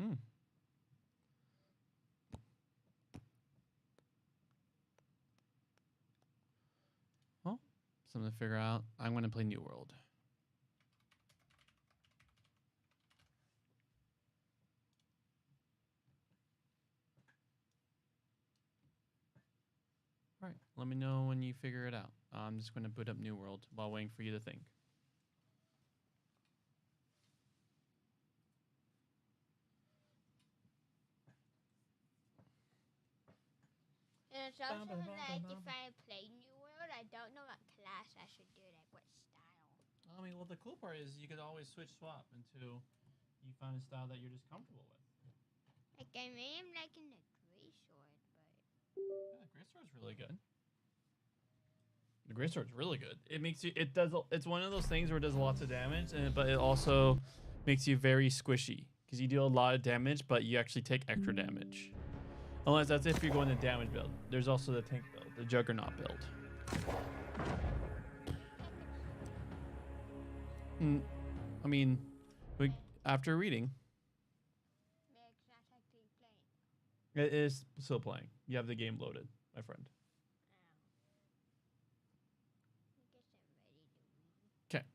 Hmm. Well, something to figure out. I'm going to play New World. All right. Let me know when you figure it out. I'm just going to boot up New World while waiting for you to think. And it's also like if I play New World, I don't know what class I should do, like what style. I mean, well, the cool part is you could always swap until you find a style that you're just comfortable with. Like I may am liking the gray sword, but Yeah, Great Sword's really good. The Great Sword's really good. It makes you. It does. It's one of those things where it does lots of damage, but it also makes you very squishy because you deal a lot of damage, but you actually take extra damage. Unless that's if you're going the damage build. There's also the tank build, the Juggernaut build. I mean, after reading, it's not actually playing. it is still playing. You have the game loaded, my friend. I guess I'm ready to read. Okay.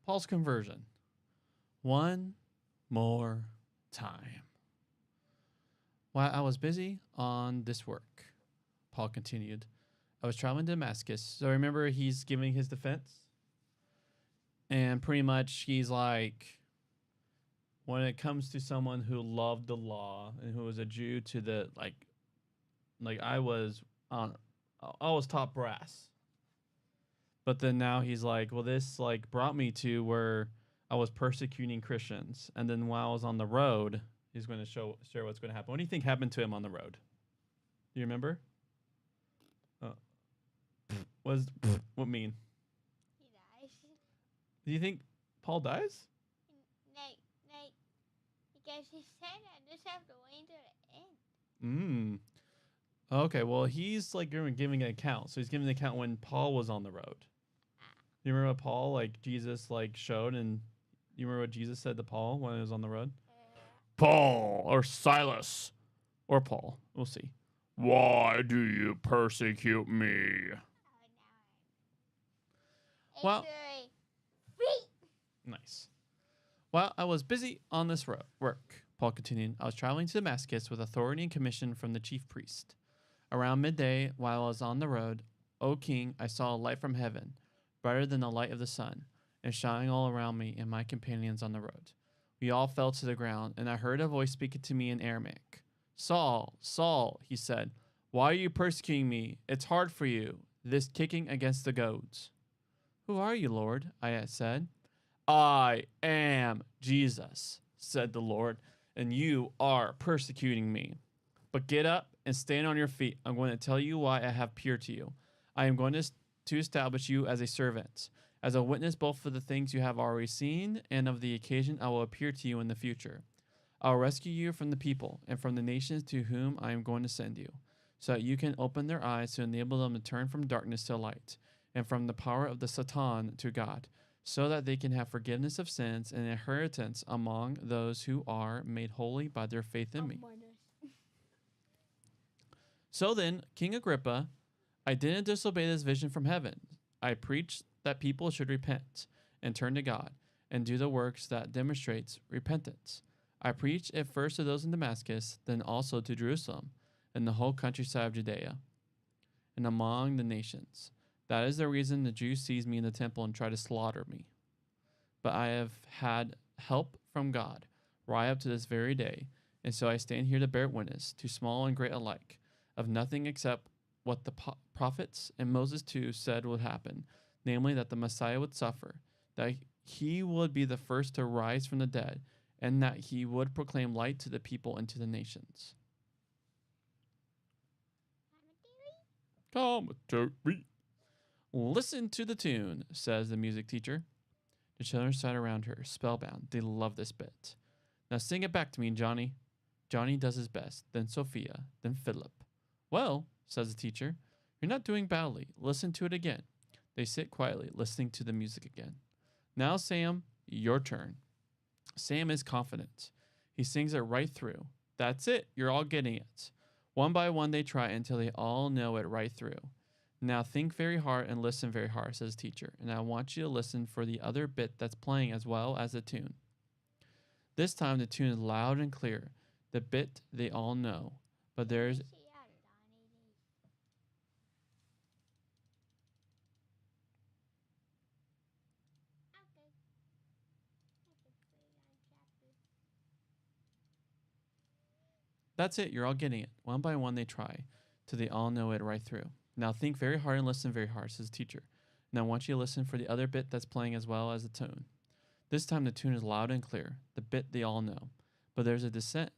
Paul's conversion. One more time. While I was busy on this work, Paul continued, I was traveling to Damascus. So remember, he's giving his defense. And pretty much he's like, when it comes to someone who loved the law and who was a Jew to the like I was top brass. But then now he's like, well, this like brought me to where I was persecuting Christians. And then while I was on the road, he's going to share what's going to happen. What do you think happened to him on the road? Do you remember? What mean? He dies. Do you think Paul dies? Like, because he said I just have to wait until the end. Okay, well, he's like giving an account. So he's giving an account when Paul was on the road. You remember what Paul, like Jesus, like showed, and you remember what Jesus said to Paul when he was on the road? Paul or Silas or Paul. We'll see. Why do you persecute me? Well, nice. While I was busy on this work, Paul continued, I was traveling to Damascus with authority and commission from the chief priest. Around midday, while I was on the road, O king, I saw a light from heaven, brighter than the light of the sun, and shining all around me and my companions on the road. We all fell to the ground, and I heard a voice speaking to me in Aramaic. Saul, Saul, he said, why are you persecuting me? It's hard for you, this kicking against the goads. Who are you, Lord? I said. I am Jesus, said the Lord, and you are persecuting me. But get up and stand on your feet. I'm going to tell you why I have appeared to you. I am going to establish you as a servant, as a witness both for the things you have already seen and of the occasion I will appear to you in the future. I will rescue you from the people and from the nations to whom I am going to send you, so that you can open their eyes to enable them to turn from darkness to light, and from the power of the Satan to God, so that they can have forgiveness of sins and inheritance among those who are made holy by their faith in me. So then, King Agrippa, I didn't disobey this vision from heaven. I preached that people should repent and turn to God and do the works that demonstrates repentance. I preached it first to those in Damascus, then also to Jerusalem and the whole countryside of Judea and among the nations. That is the reason the Jews seized me in the temple and tried to slaughter me. But I have had help from God right up to this very day, and so I stand here to bear witness, to small and great alike, of nothing except what the prophets and Moses too said would happen, namely that the Messiah would suffer, that he would be the first to rise from the dead, and that he would proclaim light to the people and to the nations. Commentary. Listen to the tune, says the music teacher. The children sat around her, spellbound. They loved this bit. Now sing it back to me, Johnny. Johnny does his best, then Sophia, then Philip. Well, says the teacher, you're not doing badly. Listen to it again. They sit quietly, listening to the music again. Now, Sam, your turn. Sam is confident. He sings it right through. That's it. You're all getting it. One by one, they try until they all know it right through. Now think very hard and listen very hard, says the teacher, and I want you to listen for the other bit that's playing as well as the tune. This time the tune is loud and clear, the bit they all know, but there's That's it, you're all getting it. One by one they try, till they all know it right through. Now think very hard and listen very hard, says the teacher. Now I want you to listen for the other bit that's playing as well as the tune. This time the tune is loud and clear, the bit they all know. But there's a descant.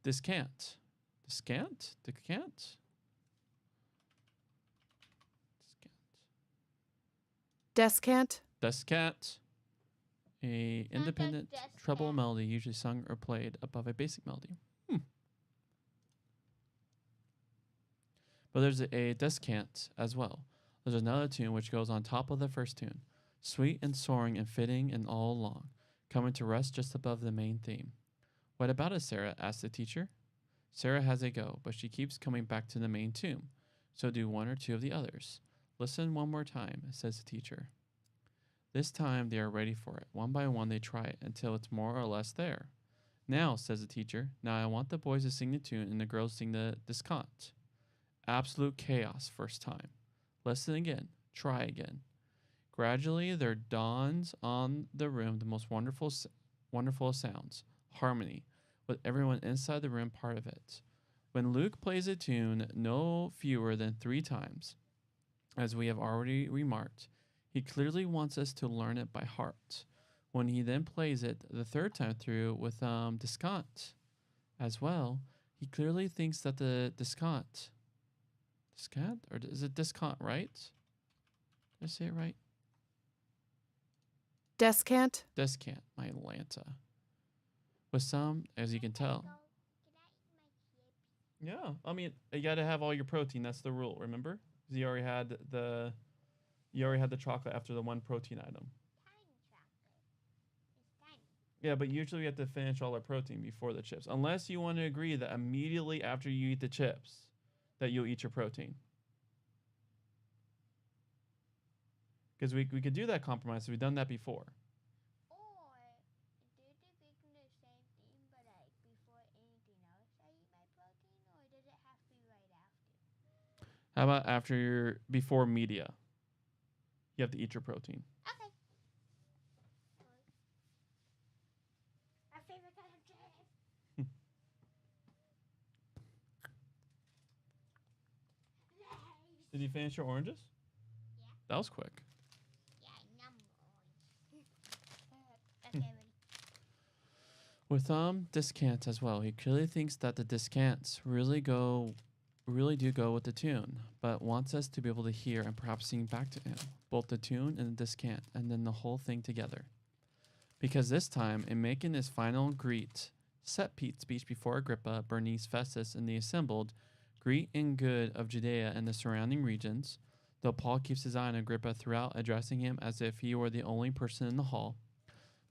Descant? Descant? Descant. Descant. A independent descant. treble melody usually sung or played above a basic melody. But there's a descant as well. There's another tune which goes on top of the first tune, sweet and soaring and fitting and all along, coming to rest just above the main theme. What about it, Sarah? Asked the teacher. Sarah has a go, but she keeps coming back to the main tune. So do one or two of the others. Listen one more time, says the teacher. This time they are ready for it. One by one they try it until it's more or less there. Now, says the teacher, now I want the boys to sing the tune and the girls sing the descant. Absolute chaos first time. Listen again. Try again. Gradually there dawns on the room the most wonderful sounds. Harmony, with everyone inside the room part of it. When Luke plays a tune no fewer than 3 times, as we have already remarked, he clearly wants us to learn it by heart. When he then plays it the 3rd time through with descant as well, he clearly thinks that the descant, or is it descant, right? Did I say it right? Descant. Descant, my Atlanta. With some, as you can tell. Yeah, I mean, you got to have all your protein. That's the rule, remember? 'Cause you already had the chocolate after the one protein item. Yeah, but usually we have to finish all our protein before the chips. Unless you want to agree that immediately after you eat the chips, that you'll eat your protein. Because we could do that compromise. We've done that before. How about before media? You have to eat your protein. Okay. My favorite kind of chips. Did you finish your oranges? Yeah. That was quick. Yeah, orange. Okay, ready. With descants as well, he clearly thinks that the descants really do go with the tune, but wants us to be able to hear and perhaps sing back to him, both the tune and the descant, and then the whole thing together. Because this time, in making his final set speech before Agrippa, Bernice, Festus, and the assembled, greet and good of Judea and the surrounding regions, though Paul keeps his eye on Agrippa throughout, addressing him as if he were the only person in the hall,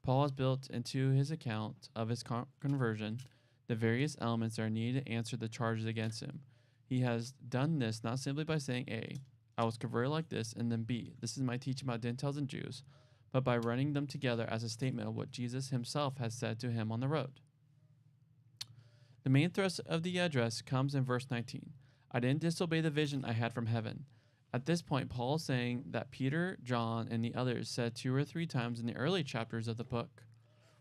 Paul has built into his account of his conversion the various elements that are needed to answer the charges against him. He has done this not simply by saying A, I was converted like this, and then B, this is my teaching about Gentiles and Jews, but by running them together as a statement of what Jesus himself has said to him on the road. The main thrust of the address comes in verse 19. I didn't disobey the vision I had from heaven. At this point, Paul is saying that Peter, John, and the others said 2 or 3 times in the early chapters of the book.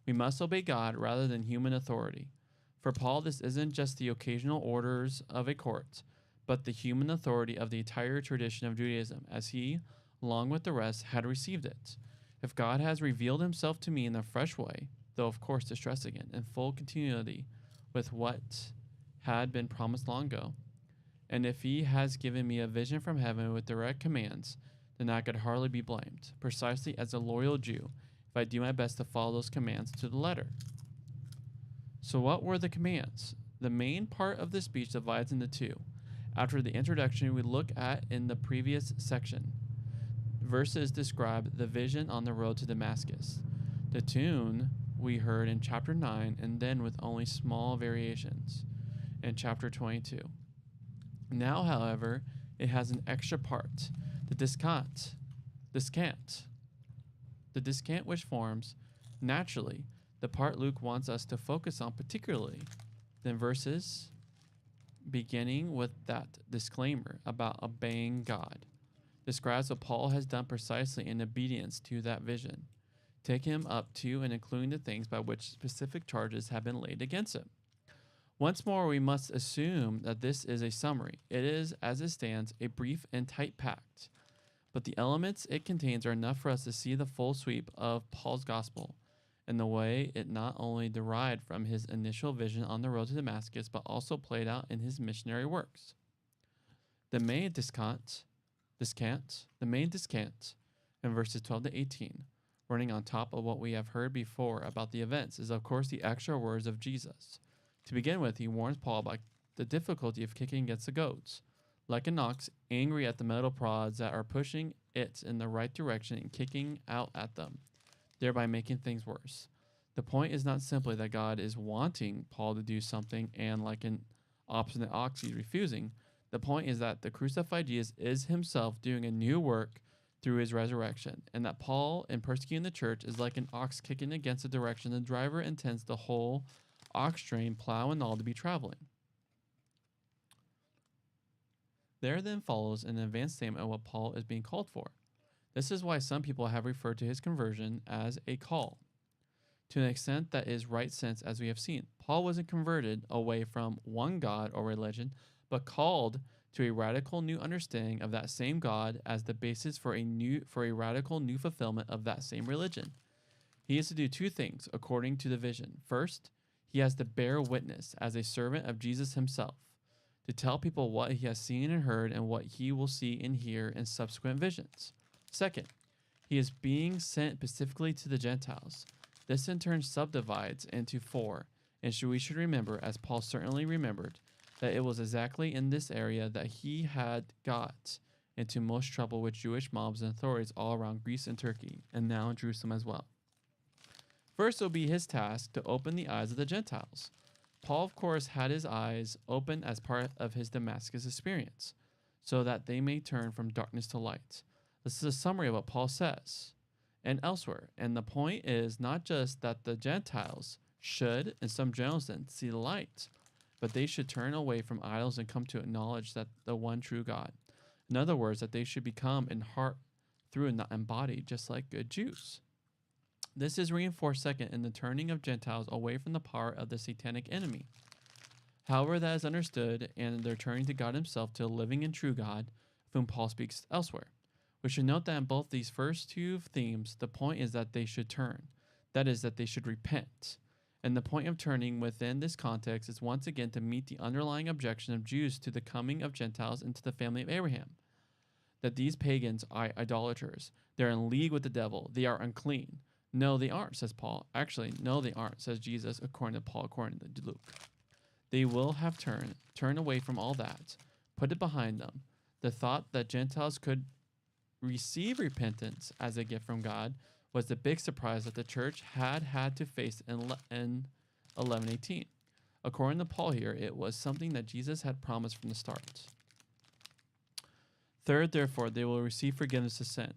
We must obey God rather than human authority. For Paul, this isn't just the occasional orders of a court, but the human authority of the entire tradition of Judaism, as he, along with the rest, had received it. If God has revealed himself to me in a fresh way, though of course to stress again, in full continuity with what had been promised long ago, and if he has given me a vision from heaven with direct commands, then I could hardly be blamed, precisely as a loyal Jew, if I do my best to follow those commands to the letter. So what were the commands? The main part of the speech divides into 2. After the introduction we look at in the previous section, verses describe the vision on the road to Damascus. The tune we heard in chapter 9, and then with only small variations in chapter 22. Now, however, it has an extra part, the descant, which forms naturally the part Luke wants us to focus on particularly. Then verses beginning with that disclaimer about obeying God describes what Paul has done precisely in obedience to that vision, taking him up to and including the things by which specific charges have been laid against him. Once more, we must assume that this is a summary. It is, as it stands, a brief and tight pact, but the elements it contains are enough for us to see the full sweep of Paul's gospel and the way it not only derived from his initial vision on the road to Damascus, but also played out in his missionary works. The main descant in verses 12 to 18, running on top of what we have heard before about the events, is of course the extra words of Jesus. To begin with, he warns Paul about the difficulty of kicking against the goats, like an ox angry at the metal prods that are pushing it in the right direction and kicking out at them, thereby making things worse. The point is not simply that God is wanting Paul to do something and, like an obstinate ox, he's refusing. The point is that the crucified Jesus is himself doing a new work through his resurrection, and that Paul, in persecuting the church, is like an ox kicking against the direction the driver intends the whole ox train, plow and all, to be traveling. There then follows an advanced statement of what Paul is being called for. This is why some people have referred to his conversion as a call. To an extent that is right sense, as we have seen, Paul wasn't converted away from one God or religion, but called to a radical new understanding of that same God as the basis for a radical new fulfillment of that same religion. He is to do two things according to the vision. First, he has to bear witness as a servant of Jesus himself, to tell people what he has seen and heard and what he will see and hear in subsequent visions. Second, he is being sent specifically to the Gentiles. This in turn subdivides into four, and we should remember, as Paul certainly remembered, that it was exactly in this area that he had got into most trouble with Jewish mobs and authorities all around Greece and Turkey, and now in Jerusalem as well. First, it will be his task to open the eyes of the Gentiles. Paul, of course, had his eyes open as part of his Damascus experience, so that they may turn from darkness to light. This is a summary of what Paul says and elsewhere, and the point is not just that the Gentiles should, in some general sense, see the light, but they should turn away from idols and come to acknowledge that the one true God. In other words, that they should become in heart, through and not in body, just like good Jews. This is reinforced second in the turning of Gentiles away from the power of the satanic enemy. However, that is understood, and their turning to God himself, to a living and true God, of whom Paul speaks elsewhere. We should note that in both these first two themes, the point is that they should turn. That is, that they should repent. And the point of turning within this context is once again to meet the underlying objection of Jews to the coming of Gentiles into the family of Abraham. That these pagans are idolaters. They're in league with the devil. They are unclean. No, they aren't, says Paul. Actually, no, they aren't, says Jesus, according to Paul, according to Luke. They will have turned away from all that, put it behind them. The thought that Gentiles could receive repentance as a gift from God was the big surprise that the church had to face in 11:18. According to Paul here, it was something that Jesus had promised from the start. Third, therefore, they will receive forgiveness of sin.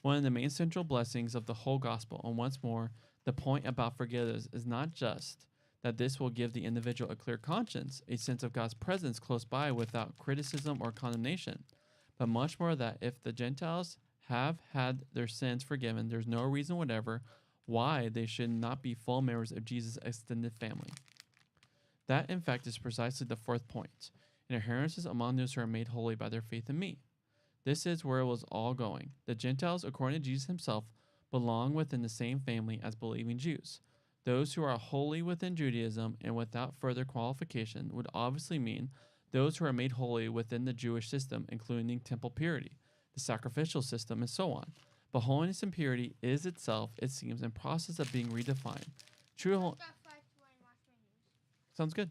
One of the main central blessings of the whole gospel, and once more, the point about forgiveness is not just that this will give the individual a clear conscience, a sense of God's presence close by without criticism or condemnation, but much more that if the Gentiles have had their sins forgiven, there's no reason whatever why they should not be full members of Jesus' extended family. That, in fact, is precisely the fourth point, inheritance among those who are made holy by their faith in me. This is where it was all going. The Gentiles, according to Jesus himself, belong within the same family as believing Jews. Those who are holy within Judaism and without further qualification would obviously mean those who are made holy within the Jewish system, including temple purity, the sacrificial system, and so on. But holiness and purity is itself, it seems, in process of being redefined. True sounds good.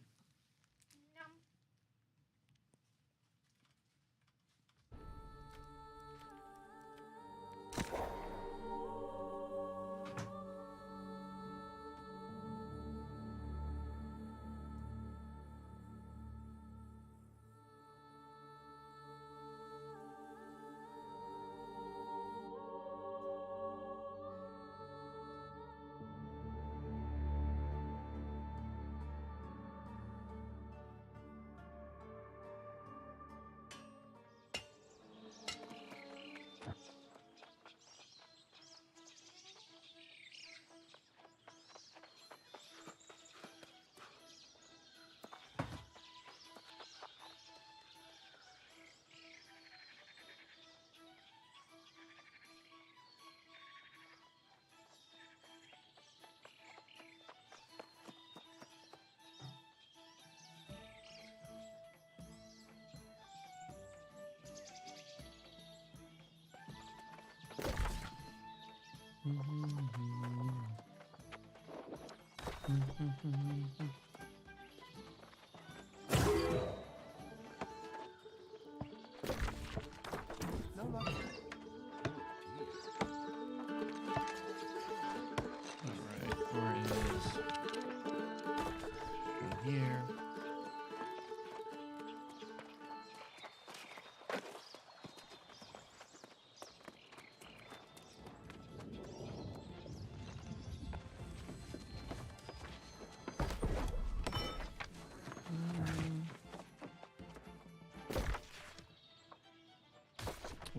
No luck. Alright, where is one here?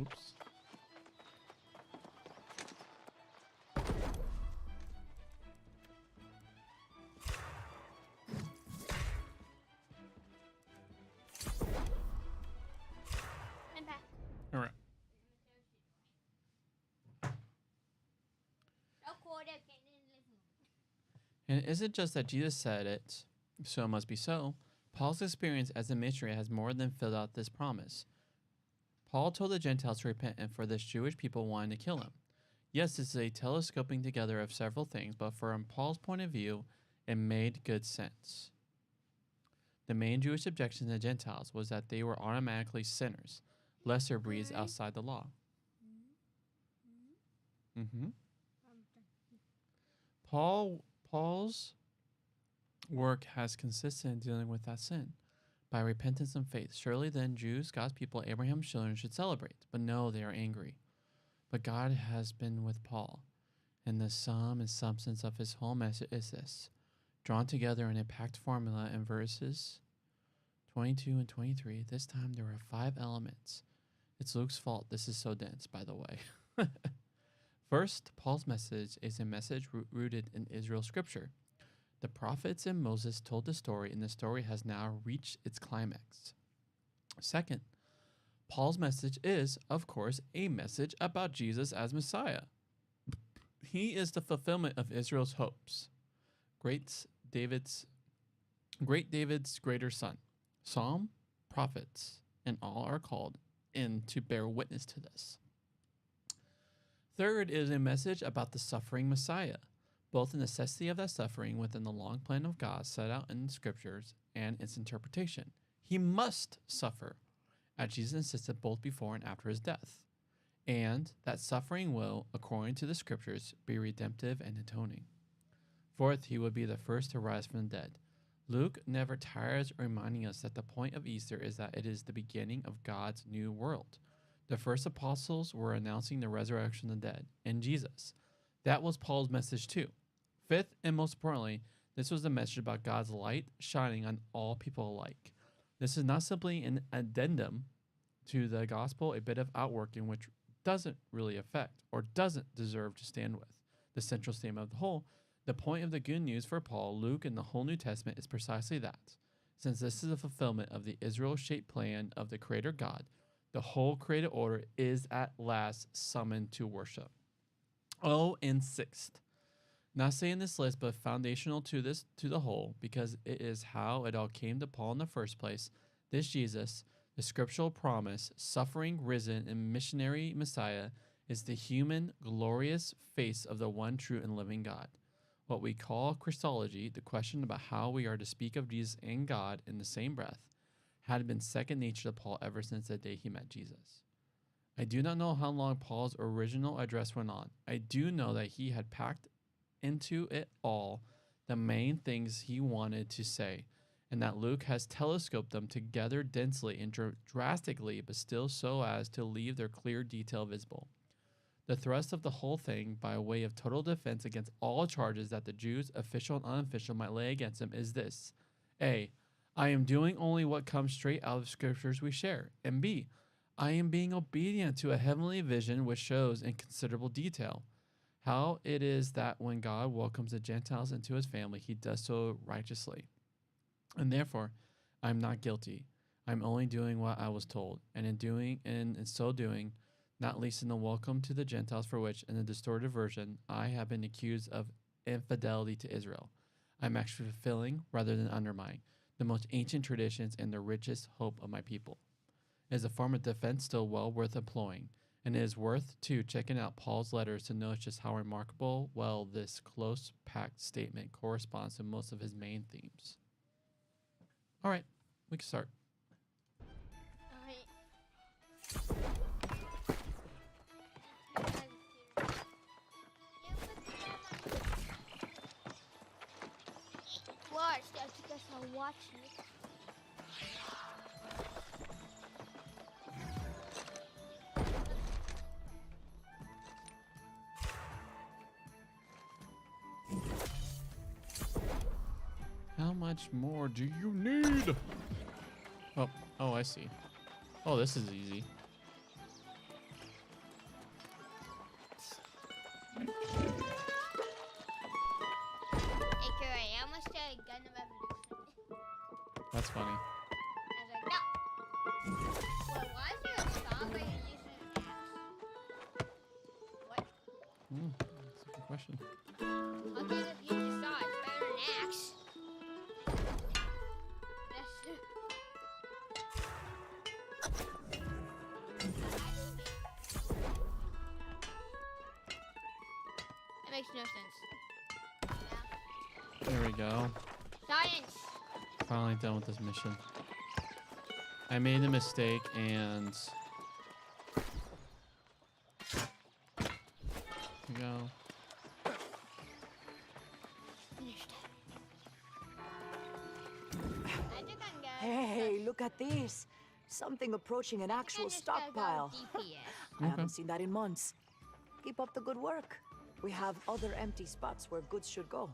Oops. I'm back. All right. No quarter getting in the living room. And it isn't just that Jesus said it, so it must be so. Paul's experience as a missionary has more than filled out this promise. Paul told the Gentiles to repent and for this Jewish people wanting to kill him. Yes, this is a telescoping together of several things, but from Paul's point of view, it made good sense. The main Jewish objection to the Gentiles was that they were automatically sinners, lesser breeds outside the law. Paul's work has consisted in dealing with that sin by repentance and faith. Surely then Jews, God's people, Abraham's children should celebrate. But no, they are angry. But God has been with Paul, and the sum and substance of his whole message is this, drawn together in a packed formula in verses 22 and 23. This time there were 5 elements. It's Luke's fault this is so dense, by the way. First, Paul's message is a message rooted in Israel scripture. The prophets and Moses told the story, and the story has now reached its climax. Second, Paul's message is, of course, a message about Jesus as Messiah. He is the fulfillment of Israel's hopes. Great David's greater son. Psalm, prophets, and all are called in to bear witness to this. Third is a message about the suffering Messiah, both the necessity of that suffering within the long plan of God set out in the scriptures and its interpretation. He must suffer, as Jesus insisted both before and after his death, and that suffering will, according to the scriptures, be redemptive and atoning. Fourth, he would be the first to rise from the dead. Luke never tires reminding us that the point of Easter is that it is the beginning of God's new world. The first apostles were announcing the resurrection of the dead and Jesus. That was Paul's message too. Fifth, and most importantly, this was a message about God's light shining on all people alike. This is not simply an addendum to the gospel, a bit of outworking which doesn't really affect or doesn't deserve to stand with the central statement of the whole. The point of the good news for Paul, Luke, and the whole New Testament is precisely that. Since this is a fulfillment of the Israel-shaped plan of the Creator God, the whole created order is at last summoned to worship. Oh, and sixth, not saying this list, but foundational to the whole, because it is how it all came to Paul in the first place. This Jesus, the scriptural promise, suffering, risen, and missionary Messiah, is the human, glorious face of the one true and living God. What we call Christology, the question about how we are to speak of Jesus and God in the same breath, had been second nature to Paul ever since the day he met Jesus. I do not know how long Paul's original address went on. I do know that he had packed into it all the main things he wanted to say, and that Luke has telescoped them together densely and drastically, but still so as to leave their clear detail visible. The thrust of the whole thing, by way of total defense against all charges that the Jews, official and unofficial, might lay against him, is this. A. I am doing only what comes straight out of scriptures we share. And B. I am being obedient to a heavenly vision which shows in considerable detail how it is that when God welcomes the Gentiles into his family, he does so righteously. And therefore, I am not guilty. I am only doing what I was told, and in so doing, not least in the welcome to the Gentiles for which, in the distorted version, I have been accused of infidelity to Israel. I am actually fulfilling, rather than undermining, the most ancient traditions and the richest hope of my people. It is a form of defense still well worth employing, And it is worth, too, checking out Paul's letters to notice just how remarkable well this close packed statement corresponds to most of his main themes. All right, we can start. Watch, I guess I'll watch it. How much more do you need? Oh, I see. Oh, this is easy. Hey, Curry, I almost said Gun of Evolution. That's funny. I was like, no. Well, why is there a song where you're using an axe? What? That's a good question. I'll get if you use a saw. It's better than an axe. That's... That makes no sense. There we go. Science! Finally done with this mission. I made a mistake and... There we go. Finished. I think I'm gonna... Hey, look at this. Something approaching an actual stockpile. I haven't seen that in months. Keep up the good work. We have other empty spots where goods should go.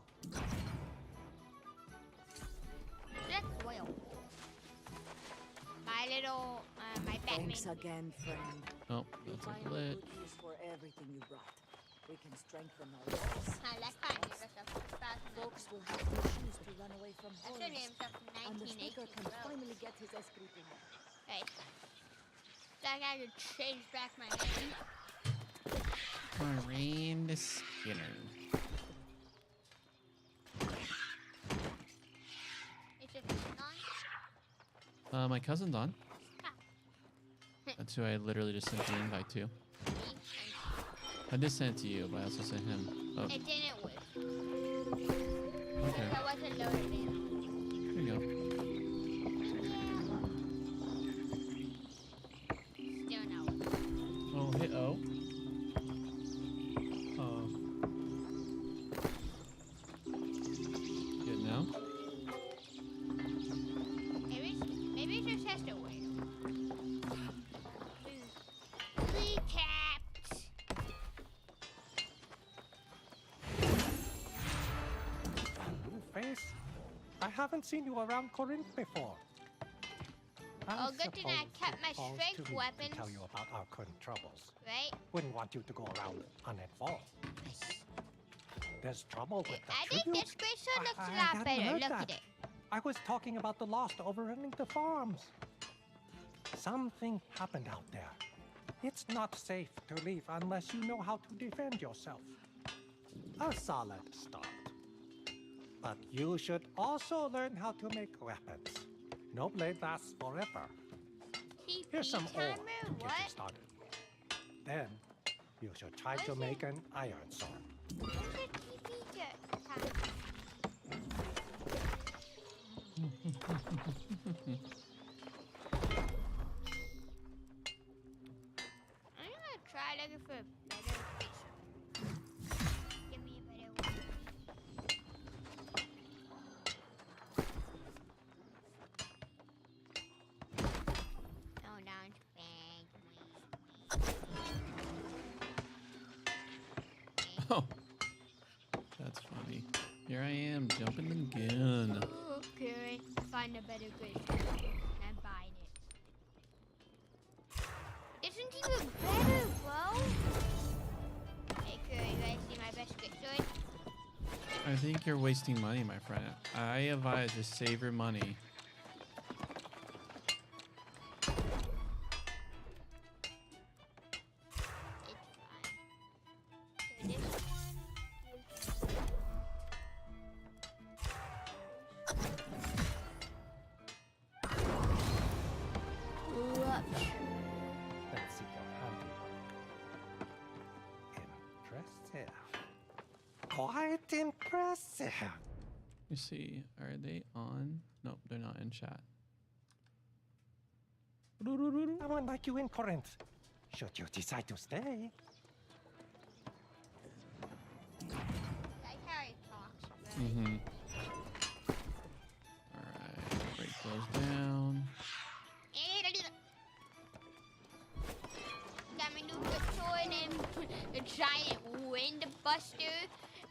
That's oil. My little, my Batman. Thanks again, friend. Oh, You'll that's find a glitch. good use for everything you brought. We can strengthen our walls. I like finding yourself fast. Folks will have no shoes to run away from I should horrors. name himself And the speaker 1918. can finally get his esprit in. Right. That guy could change back my name. Miranda Skinner. It's just on. My cousin's on. That's who I literally just sent the invite to. Me I just sent it to you, but I also sent him. Oh, and it didn't work. okay. That wasn't loaded in. There you go. Still no. Oh, hit O. Good now. Maybe it just has to wait. Recapped. Blueface? I haven't seen you around Corinth before. Oh, good thing I kept my falls strength to me weapons. to tell you about our current troubles. Right? Wouldn't want you to go around uninvolved. There's trouble with the I think tribute. this crystal looks I a lot hadn't better. heard Look that. at it. I was talking about the lost overrunning the farms. Something happened out there. It's not safe to leave unless you know how to defend yourself. A solid start. But you should also learn how to make weapons. No blade lasts forever. Here's some ore timer? to get you What? started. Then you should try What to is make an iron sword. Where's the TP timer? I'm gonna try looking for a better picture. Give me a better one. No, don't bang me. Oh, that's funny. Here I am, jumping the gun. Ooh, Curry, find a better grade. I'm buying it. Isn't even better, bro? Hey, Curry, you guys see my best grade sword? I think you're wasting money, my friend. I advise just save your money. It's fine. So this one is... Rupture. Let's see your handiwork. Quite impressive. You see, are they on? Nope, they're not in chat. Someone like you in Corinth. Should you decide to stay? That's how he talks. Right? Mm-hmm. Alright, break those down. Got my new Victorian and the giant wind buster.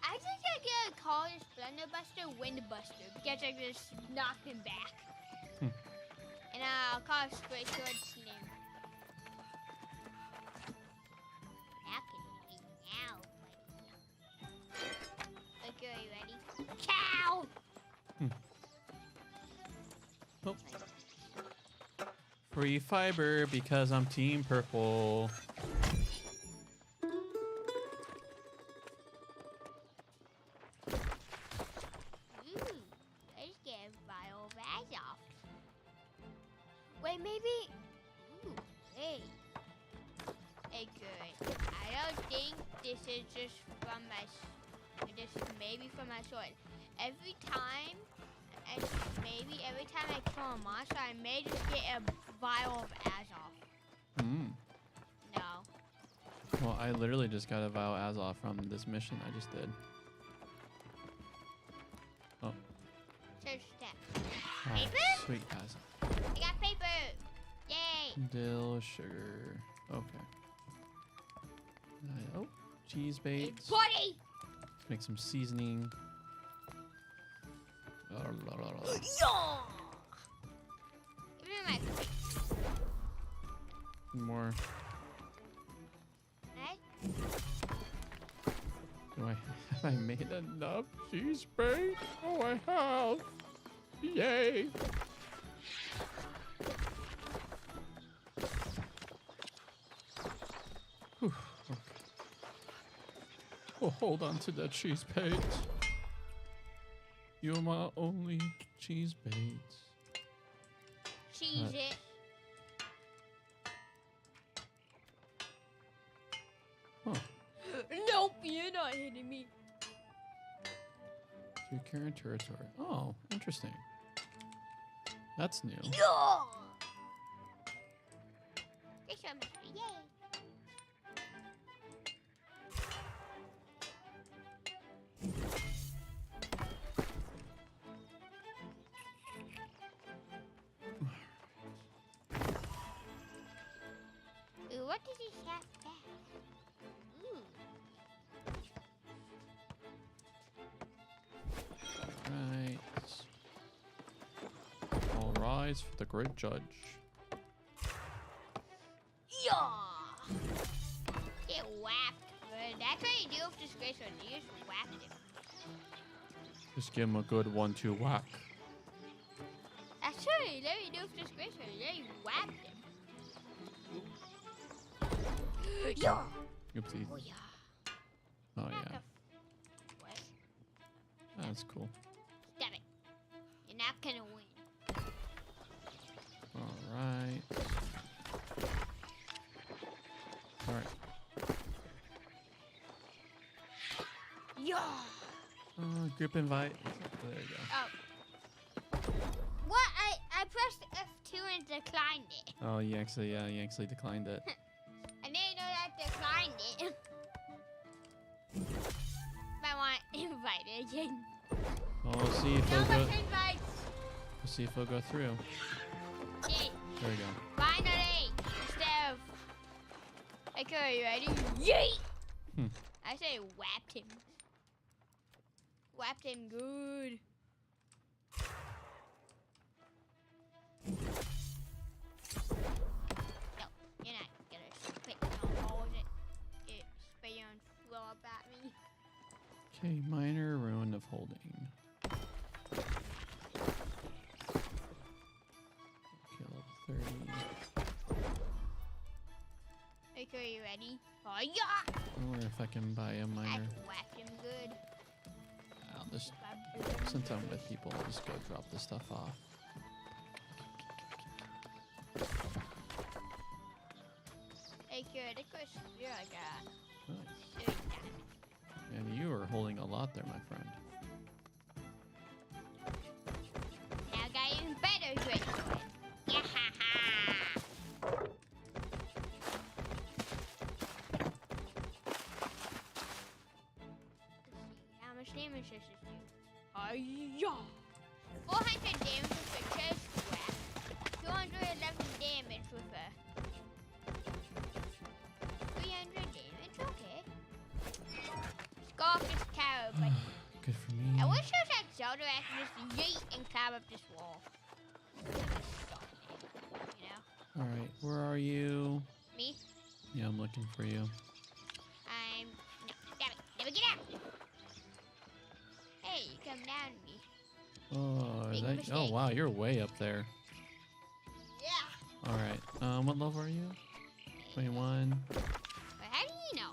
I think I gotta call this Blender Buster Wind Buster because I just knocked him back. And I'll call it Straight Sword Slim. Now can you now? Okay, are you ready? Cow! Oh. Free fiber because I'm Team Purple. Ooh, let's get viral bags off. Wait, maybe. Ooh, hey. Hey, good. I don't think this is just from my. This is maybe from my sword. Every time I kill a monster, I may just get a vial of Azoth. Mm. No. Well, I literally just got a Vow Azoth from this mission I just did. Oh. Search step. Oh, Paper? sweet Azoth. I got paper! Yay! Dill, sugar. Okay. Oh, cheese Hey, baits. buddy! Make some seasoning. Yeah! Give me my plate. More. Right? Do I have I made enough cheese bait? Oh, I have. Yay. Whew, okay. Oh, hold on to that cheese bait. You're my only cheese baits. Cheese it. Huh. Nope, you're not hitting me. Your current territory. Oh, interesting. That's new. Yeah! This one must be yay. Ooh, what does he have back? Ooh. Right. All rise for the great judge. Yeah! Get whacked. Good. That's what you do with Disgrace One. You just whack him. Just give him a good 1-2 whack. That's what you do with Disgrace One. You whacked him. Yeah! Oopsie. Oh, yeah. Oh, Not yeah. the what? That's cool. Stop it. You're not gonna win. All right. All right. Yeah! Group invite. There you go. Oh. What? I pressed F2 and declined it. Oh, you actually declined it. I didn't know that declined it. I want invited again. Well, we'll see if No it'll go. much invites. We'll see if it'll go through. Yay. There we go. Finally. Instead of. Okay, are you ready? Yay! Hmm. I say whapped him. Whapped him good. No, you're not gonna spit on all of it. Get spit and throw up at me. Okay, minor ruin of holding. Okay, level 30. Okay, are you ready? Oh yeah! I wonder if I can buy a I minor. whacked him good. I'll just, since I'm with people, I'll just go drop this stuff off. Hey, good. Look what spear I got. Nice. Shoot that. And you are holding a lot there, my friend. Now I got even better good sword. Yeah-ha-ha. Let's see, how much damage does this do? Hiya! 400 damage with a chest wrap. 211 damage with a 300 damage, okay. Scarf is tarot, but Good for me. I wish there was like Zelda I could just yeet and climb up this wall. You know? All right, where are you? Me? Yeah, I'm looking for you. I'm... No, damn it. Never get out! Hey, you come down to me. Oh, Big oh mistake. wow, you're way up there. Yeah! All right, what level are you? 21. But how do you know?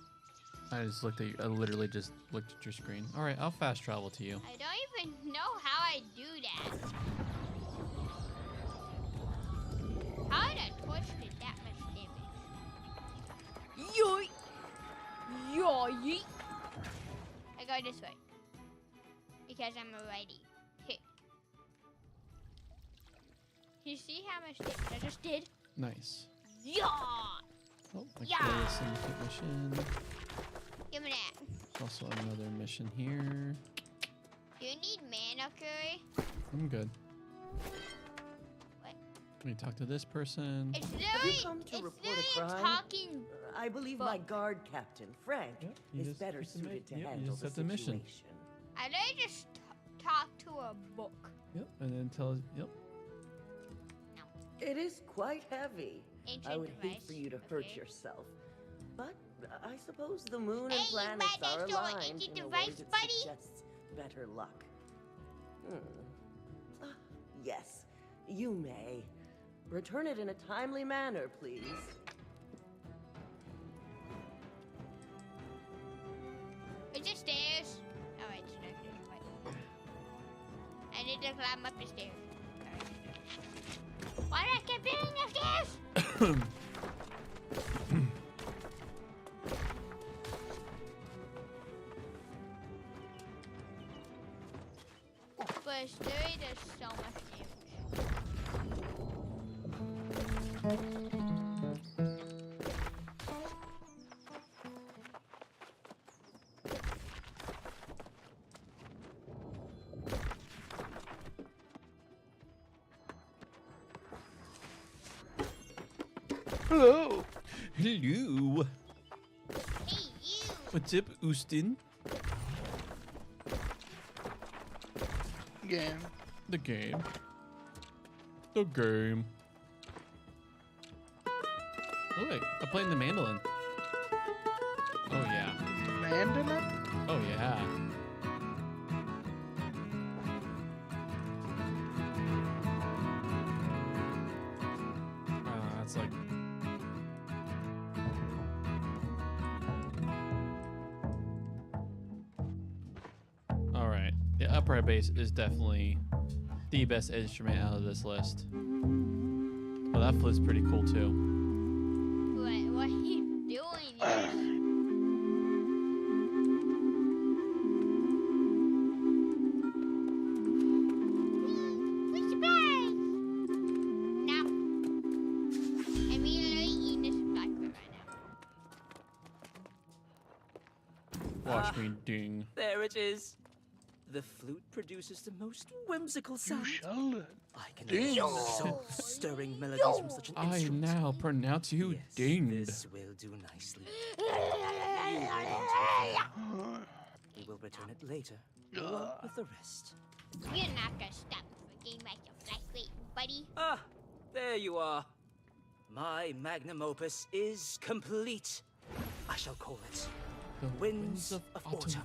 I just looked at you. I literally just looked at your screen. All right, I'll fast travel to you. I don't even know how I do that. How did a torch do that much damage? Yoy! Yoy! I go this way. Because I'm a righty. Hit. You see how much damage I just did? Nice. Yeah! Oh, I Yeah. killed a syndicate mission. Give me that. There's also another mission here. Do you need mana, Curry? I'm good. What? Let me talk to this person. It's you literally, come to it's report a literally crime? talking. I believe my Book. guard captain, Frank, Yep, you is just better get the ma- suited to yep, you handle just the set the mission. situation. I literally just talk to a book. Yep, and then tell. Yep. It is quite heavy. Ancient I would hate device. for you to hurt Okay. yourself. But I suppose the moon and Hey, you planets might are next door, aligned ancient in a way device, that buddy. suggests better luck. Yes, you may. Return it in a timely manner, please. Is it stairs? Oh, it's not stairs. What? I need to climb up the stairs. Alright. Why did I keep hitting the stairs? But Story does so much damage. Hello. Hello. Hey, you! What's up, Austin? Game. The game. The game. Oh wait, I'm playing the mandolin. Oh yeah. Mandolin? Oh yeah. That's like. All right, the upright bass is definitely the best instrument out of this list. Oh, that flut's pretty cool too. What are you doing? You What's surprise? No. I'm literally eating this blackberry right now. Watch me ding. There it is. The flute produces the most whimsical You sound. shall learn. I can Ding. imagine soul-stirring melodies from such an I instrument. now pronounce you Yes, dinged. this will do nicely. You hold on to it for now. We will return it later, along with the rest. You're not gonna stop me from getting myself lightweight, buddy. Ah, there you are. My magnum opus is complete. I shall call it The Winds of Autumn.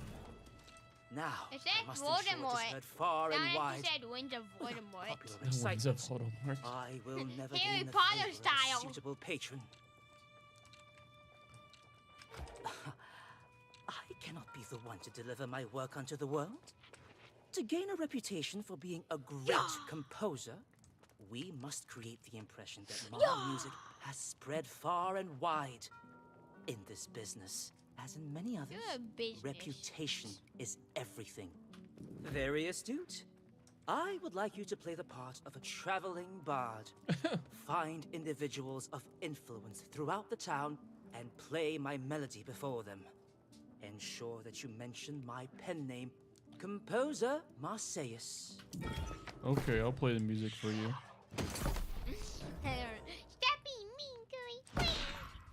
Now, Is I that must ensure it is Voldemort? heard far and Now that wide. you said Winds of Voldemort. Popular The winds of excitement. Voldemort. I will never Harry gain the Potter favor of a style. suitable patron. I cannot be the one to deliver my work unto the world. To gain a reputation for being a great composer, we must create the impression that my music has spread far and wide. In this business, As in many others, You're a business. reputation is everything. Very astute. I would like you to play the part of a traveling bard. Find individuals of influence throughout the town and play my melody before them. Ensure that you mention my pen name, Composer Marseilles. Okay, I'll play the music for you. Stop being mean, Curry.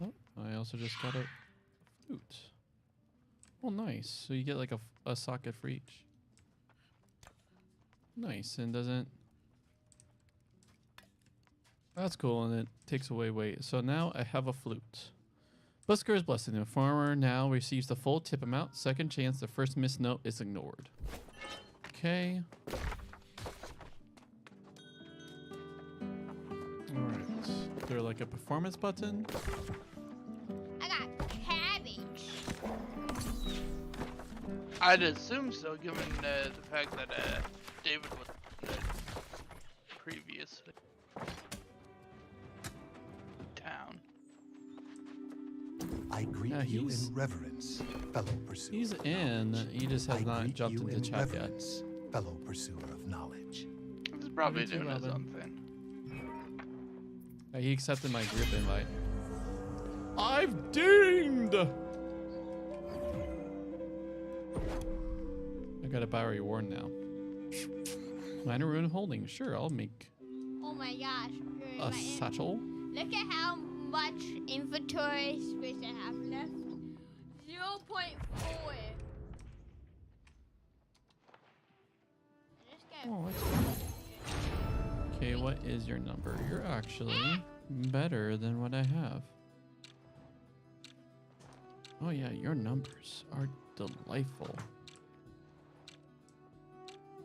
Oh, I also just got a flute. Oh, nice. So you get like a socket for each. Nice, and doesn't... That's cool, and it takes away weight. So now I have a flute. Busker's blessing. The farmer now receives the full tip amount. Second chance, the first missed note is ignored. Okay. Alright. Is there like a performance button? I got cabbage. I'd assume so, given the fact that David was previously town. I greet Yeah, you he's- in reverence, fellow pursuer. He's of in. knowledge. He just has I not greet jumped you into in chat yet. reverence, fellow pursuer of knowledge. He's probably What did you, doing his Robin? own thing. He accepted my group invite. I've dinged! I gotta buy a reward now. Minor rune holding. Sure, I'll make Oh my gosh. Curry, a my satchel. Look at how much inventory space I have left. 0.4. Just get Oh, that's cool. Okay, what is your number? You're actually better than what I have. Oh yeah, your numbers are delightful.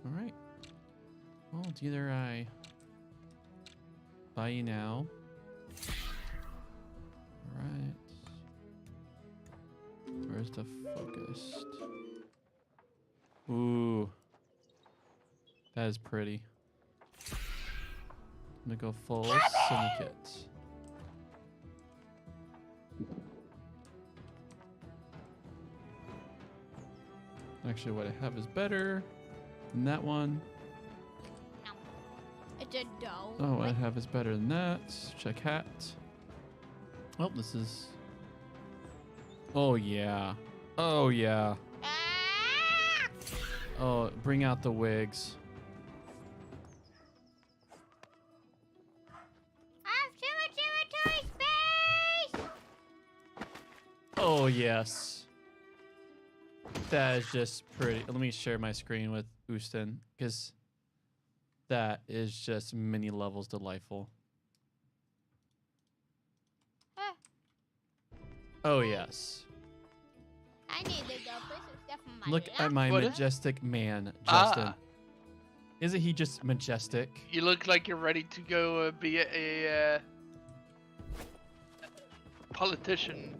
All right. Well, it's either I buy you now. All right. Where's the focused? Ooh. That is pretty. I'm gonna go full syndicate. Actually, what I have is better than that one. it's a dough. Oh, what I have is better than that. Check hat. Oh, this is... Oh, yeah. Oh, yeah. Ah! Oh, bring out the wigs. I have too much inventory space! Oh, yes. That is just pretty. Let me share my screen with Ustin, because that is just many levels delightful. Ah, Oh, yes. I need to go put some stuff on my Look at my What? majestic man, Justin. Ah. Isn't he just majestic? You look like you're ready to go be a politician.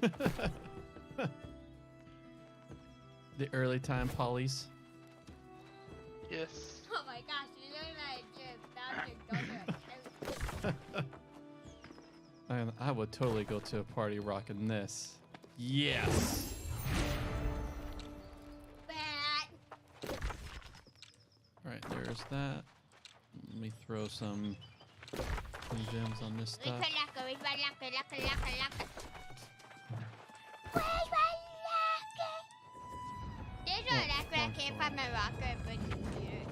The early time polys. Yes. Oh my gosh, you look like you're about to go to a church. I would totally go to a party rocking this. Yes. Bat. All right, there's that. Let me throw some gems on this stuff. Where's my locker? Where's my locker? There's no locker. I can't find my locker, but it's here.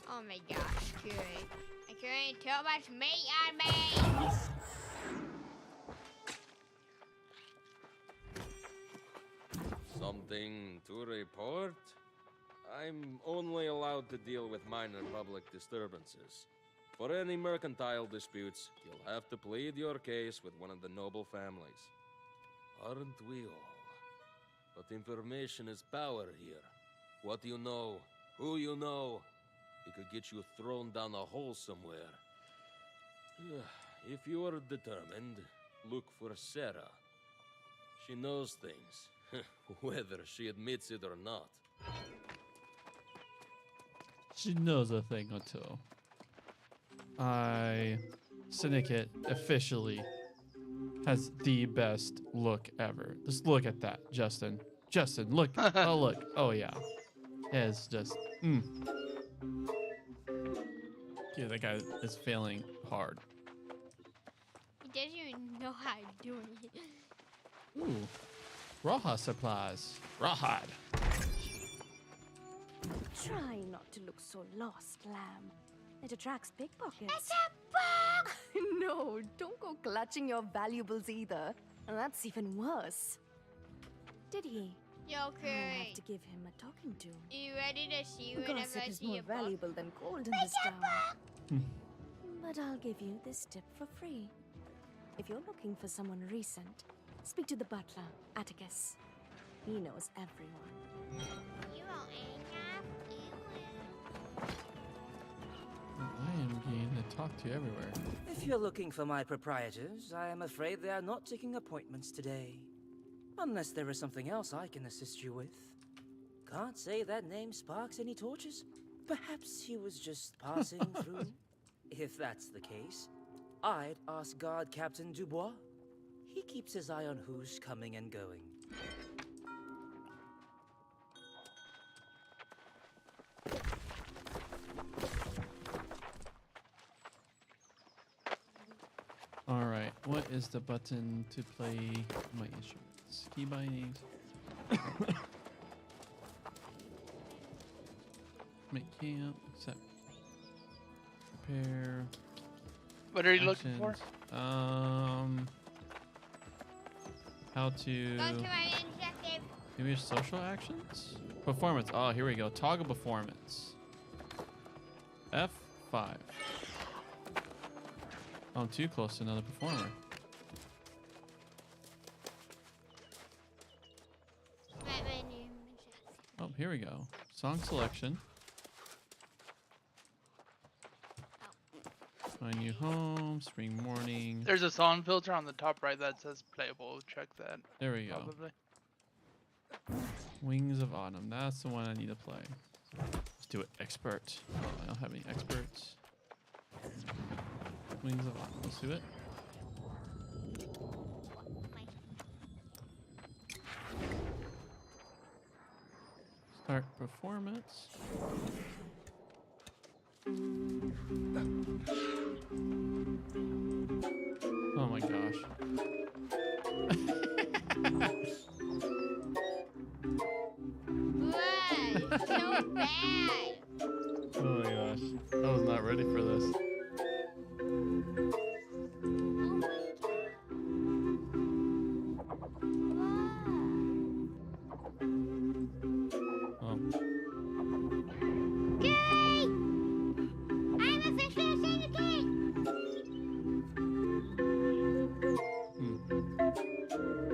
Oh my gosh, Curry. I'm carrying too much meat on me! Something to report? I'm only allowed to deal with minor public disturbances. For any mercantile disputes, you'll have to plead your case with one of the noble families. Aren't we all? But information is power here. What you know, who you know, it could get you thrown down a hole somewhere. If you are determined, look for Sarah. She knows things, whether she admits it or not. She knows a thing or two. Syndicate officially has the best look ever. Just look at that, Justin. Justin, look. Oh, look. Oh, yeah. It's just, Yeah, that guy is failing hard. He doesn't even know how to do it. Ooh. Rawhide supplies. Rawhide. Try not to look so lost, Lamb. It attracts pickpockets. It's a book! No, don't go clutching your valuables either. That's even worse. Did he? Yo, I'll Curry. have to give him a talking to. You ready to see whenever Gossip I is see more a book? valuable than gold in this town. But I'll give you this tip for free. If you're looking for someone recent, speak to the butler, Atticus. He knows everyone. You won't enough. You will. I am getting to talk to you everywhere. If you're looking for my proprietors, I am afraid they are not taking appointments today. Unless there is something else I can assist you with. Can't say that name sparks any torches. Perhaps he was just passing through. If that's the case, I'd ask Guard Captain Dubois. He keeps his eye on who's coming and going. All right, what is the button to play my instruments? Key bindings. Make camp, accept, prepare. What are you looking for? actions. How to Go to my initiative. maybe social actions? Performance. Oh, here we go. Toggle performance. F5. Oh, I'm too close to another performer. My name is Oh, here we go. Song selection. My new home, spring morning. There's a song filter on the top right that says playable. Check that. There we go. Probably. Wings of Autumn. That's the one I need to play. Let's do it. Expert. Oh, I don't have any experts. Wings of Autumn. Let's do it. Start performance. Oh my gosh. What? So bad. Oh my gosh. I was not ready for this. Oh. Gay! I'm a fictional syndicate!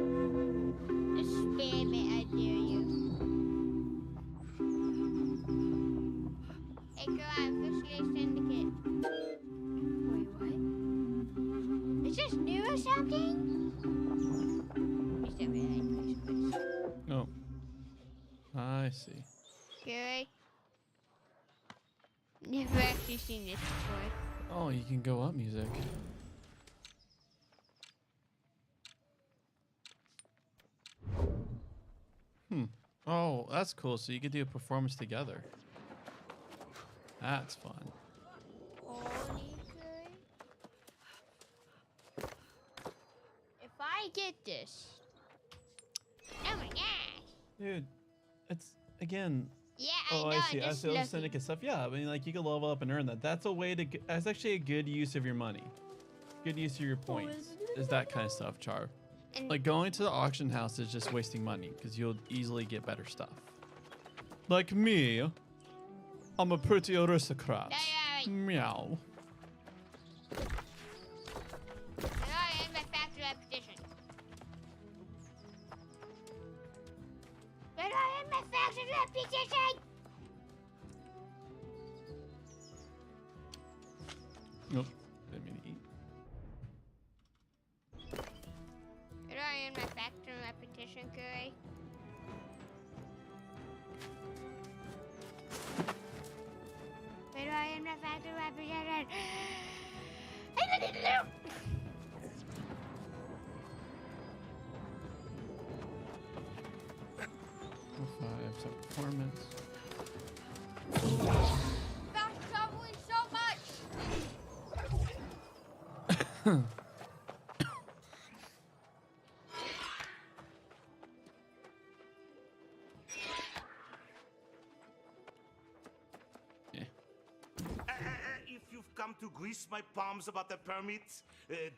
Just spam it, I dare you. Hey girl, I'm officially a syndicate. Wait, what? Is this new or something? Just a minute, Oh. I see. Gary? Never actually seen this before. Oh, you can go up music. Oh, that's cool. So you could do a performance together. That's fun. Holy good. If I get this. Oh my gosh. Dude, it's again. Yeah, Oh, I know. I see. I Just see all the looking. syndicate stuff. Yeah, I mean, like you can level up and earn that. That's a way to. That's actually a good use of your money. Good use of your points. Is that kind of stuff, Char? And Like going to the auction house is just wasting money because you'll easily get better stuff. Like me, I'm a pretty aristocrat. I Meow. am my factory repetition. But I am my factory repetition. Nope. Didn't mean to eat. But I am my factory repetition, Curry. not fast to represent. I need to do. 5 performance. Fast traveling so much. If you've come to grease my palms about the permit,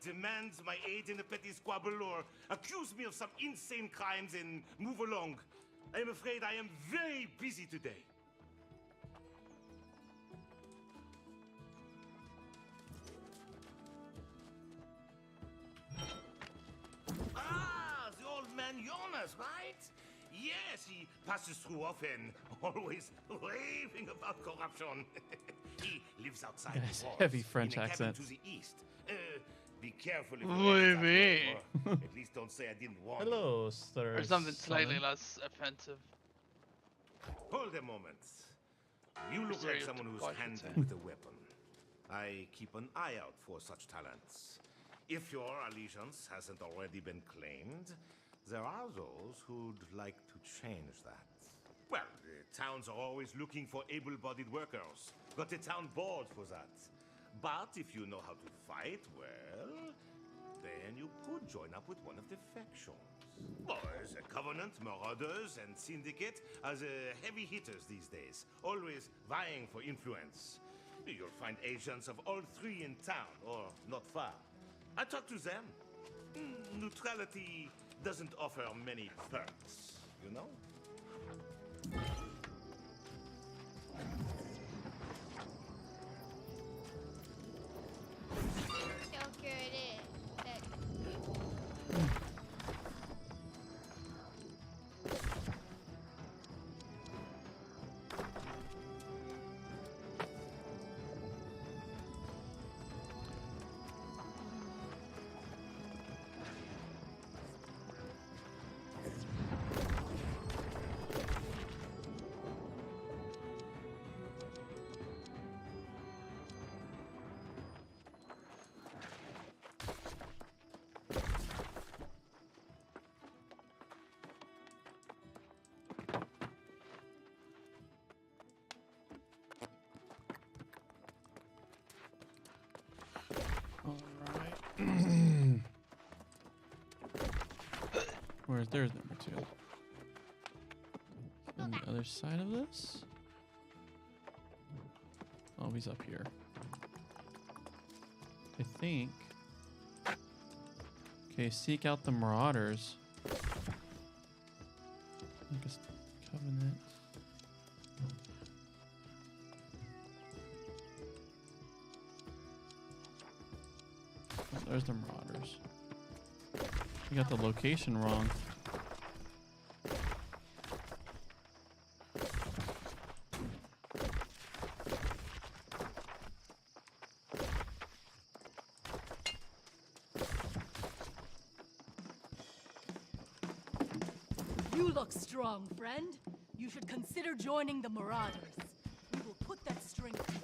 demand my aid in a petty squabble, or accuse me of some insane crimes and move along, I am afraid I am very busy today. Ah, the old man Jonas, right? Yes, he passes through often, always raving about corruption. He lives outside Guy's the walls, heavy French in a cabin accent. to the east. Be careful if What you do you enter that mean? way, or at least don't say I didn't warn you. Hello, sir. Or something slightly Solid. less offensive. Hold a moment. You look like someone who's handy say. with a weapon. I keep an eye out for such talents. If your allegiance hasn't already been claimed, there are those who'd like to change that. Well, the towns are always looking for able-bodied workers. Got a town board for that. But if you know how to fight well, then you could join up with one of the factions. Boys, the Covenant, Marauders, and Syndicate are the heavy hitters these days, always vying for influence. You'll find agents of all three in town, or not far. I talk to them. Neutrality doesn't offer many perks, you know? So good it is. Alright. There's number 2. On the other side of this? Oh, he's up here. I think. Okay, seek out the Marauders. I guess Covenant. Oh, there's the Marauders. You got the location wrong. You look strong, friend. You should consider joining the Marauders. We will put that strength to use.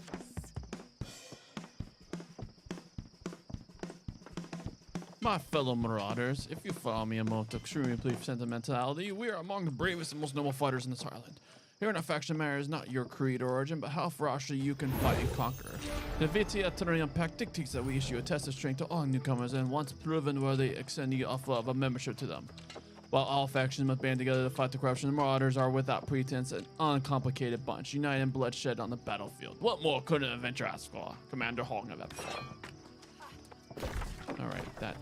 My fellow Marauders, if you follow me amongst extremely belief sentimentality, we are among the bravest and most noble fighters in this island. Here in our faction matters not your creed or origin, but how ferociously you can fight and conquer. The Vitia Terrarium Pact dictates that we issue a test of strength to all newcomers, and once proven worthy, extend the offer of a membership to them. While all factions must band together to fight the corruption, the Marauders are without pretense an uncomplicated bunch, united in bloodshed on the battlefield. What more could an adventure ask for? Commander Hong of Epsilon. Alright, that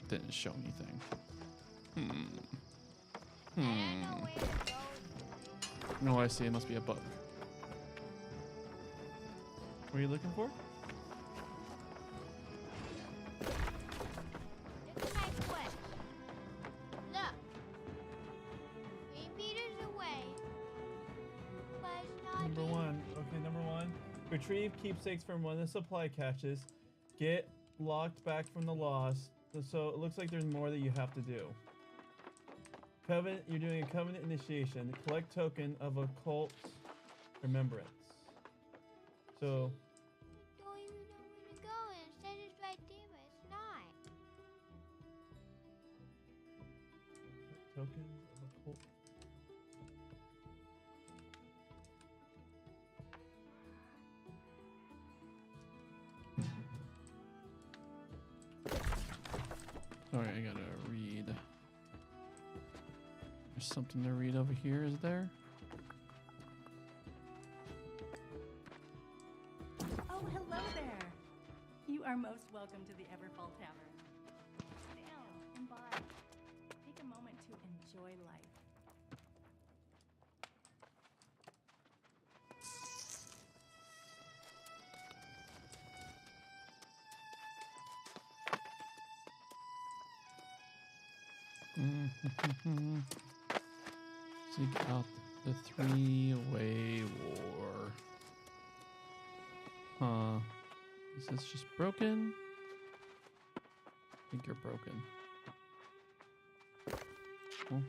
didn't show anything. No, I see. It must be a bug. What are you looking for? It's a nice way. Look. 3 meters away. But it's not Number 1. Okay, number 1. Retrieve keepsakes from one of the supply caches. Get locked back from the lost. So it looks like there's more that you have to do. Covenant, you're doing a covenant initiation. Collect token of occult remembrance. So. Don't even know where to go. And it says it's right there, but it's not. Tokens of a cult. Alright, I gotta read. There's something to read over here, is there? Oh, hello there. You are most welcome to the Everfall Tavern. Sit down and buy. Take a moment to enjoy life. Seek out the three-way war. Huh. Is this just broken? I think you're broken. Oh.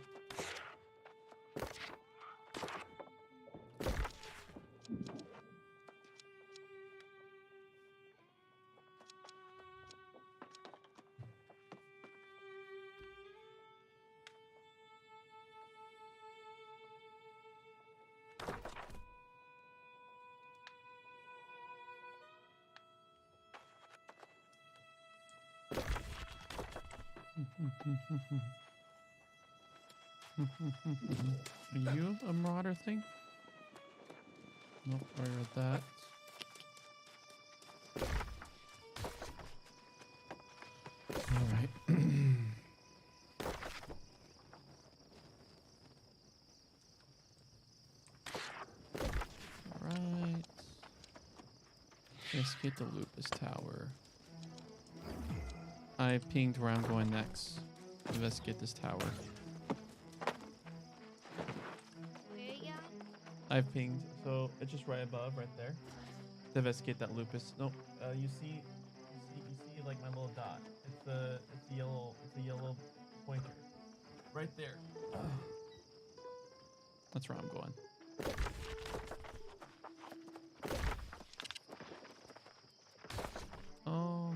Are you a marauder thing? Nope, I read that. Alright. Alright. Investigate the Lupus Tower. I pinged where I'm going next. Investigate this tower. Where are you? I've pinged, so it's just right above, right there. To investigate that Lupus. No, you see like my little dot. It's a yellow pointer. Right there. That's where I'm going. Oh.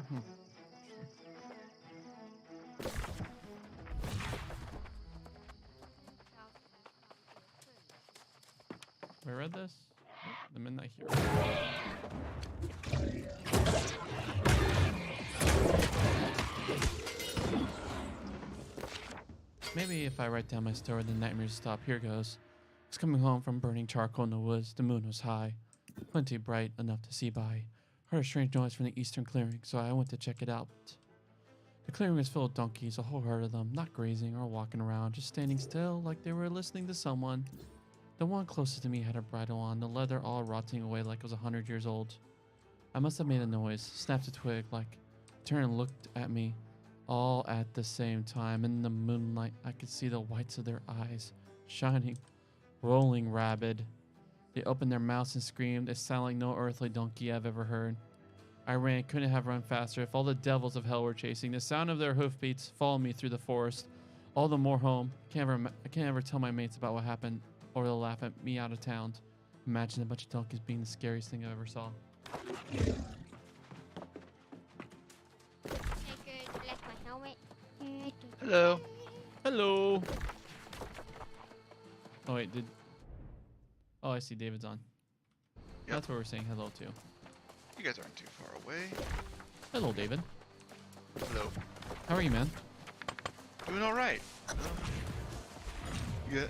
I read this? Oh, the Midnight Hero. Maybe if I write down my story, the nightmares stop. Here goes. I was coming home from burning charcoal in the woods. The moon was high, plenty bright enough to see by. Heard a strange noise from the eastern clearing, so I went to check it out. The clearing was full of donkeys, a whole herd of them, not grazing or walking around, just standing still like they were listening to someone. The one closest to me had a bridle on, the leather all rotting away like it was 100 years old. I must have made a noise, snapped a twig, turned and looked at me, all at the same time. In the moonlight, I could see the whites of their eyes, shining, rolling rabid. They opened their mouths and screamed. It sounded like no earthly donkey I've ever heard. I ran, couldn't have run faster if all the devils of hell were chasing. The sound of their hoofbeats followed me through the forest, all the more home. I can't ever tell my mates about what happened, or they'll laugh at me out of town. Imagine a bunch of donkeys being the scariest thing I ever saw. Hello. Hello. Oh wait, Oh, I see David's on. Yep. That's what we're saying hello to. You guys aren't too far away. Hello, David. Hello. How are you, man? Doing all right. Yeah.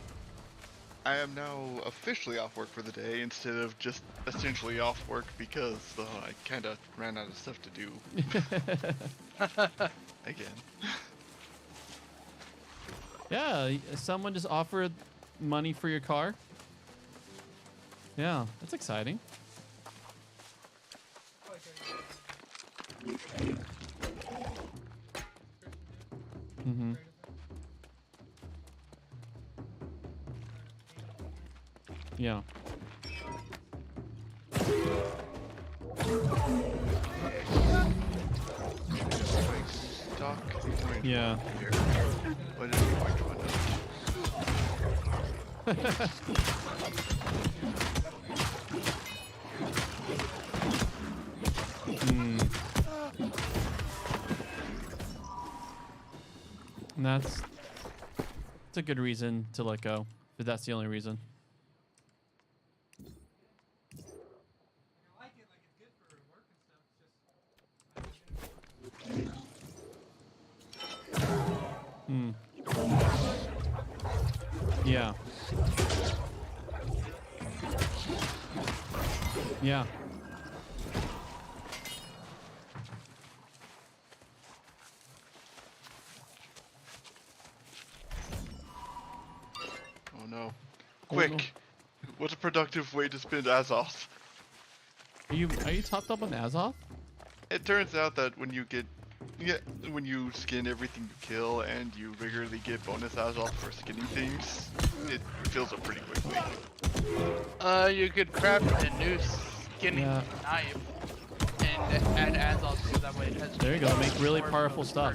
I am now officially off work for the day instead of just essentially off work because I kind of ran out of stuff to do. Again. Yeah, someone just offered money for your car. Yeah, that's exciting. Mm-hmm. Yeah. Yeah. What is it going to And that's a good reason to let go, if that's the only reason. Hmm. Yeah. Yeah. Oh no. Quick! What's a productive way to spend Azoth? Are you topped up on Azoth? It turns out that when you skin everything you kill and you regularly get bonus Azoth for skinning things, it fills up pretty quickly. You could craft a new skinning knife and add Azoth so that way it has. There you go. Make really powerful stuff.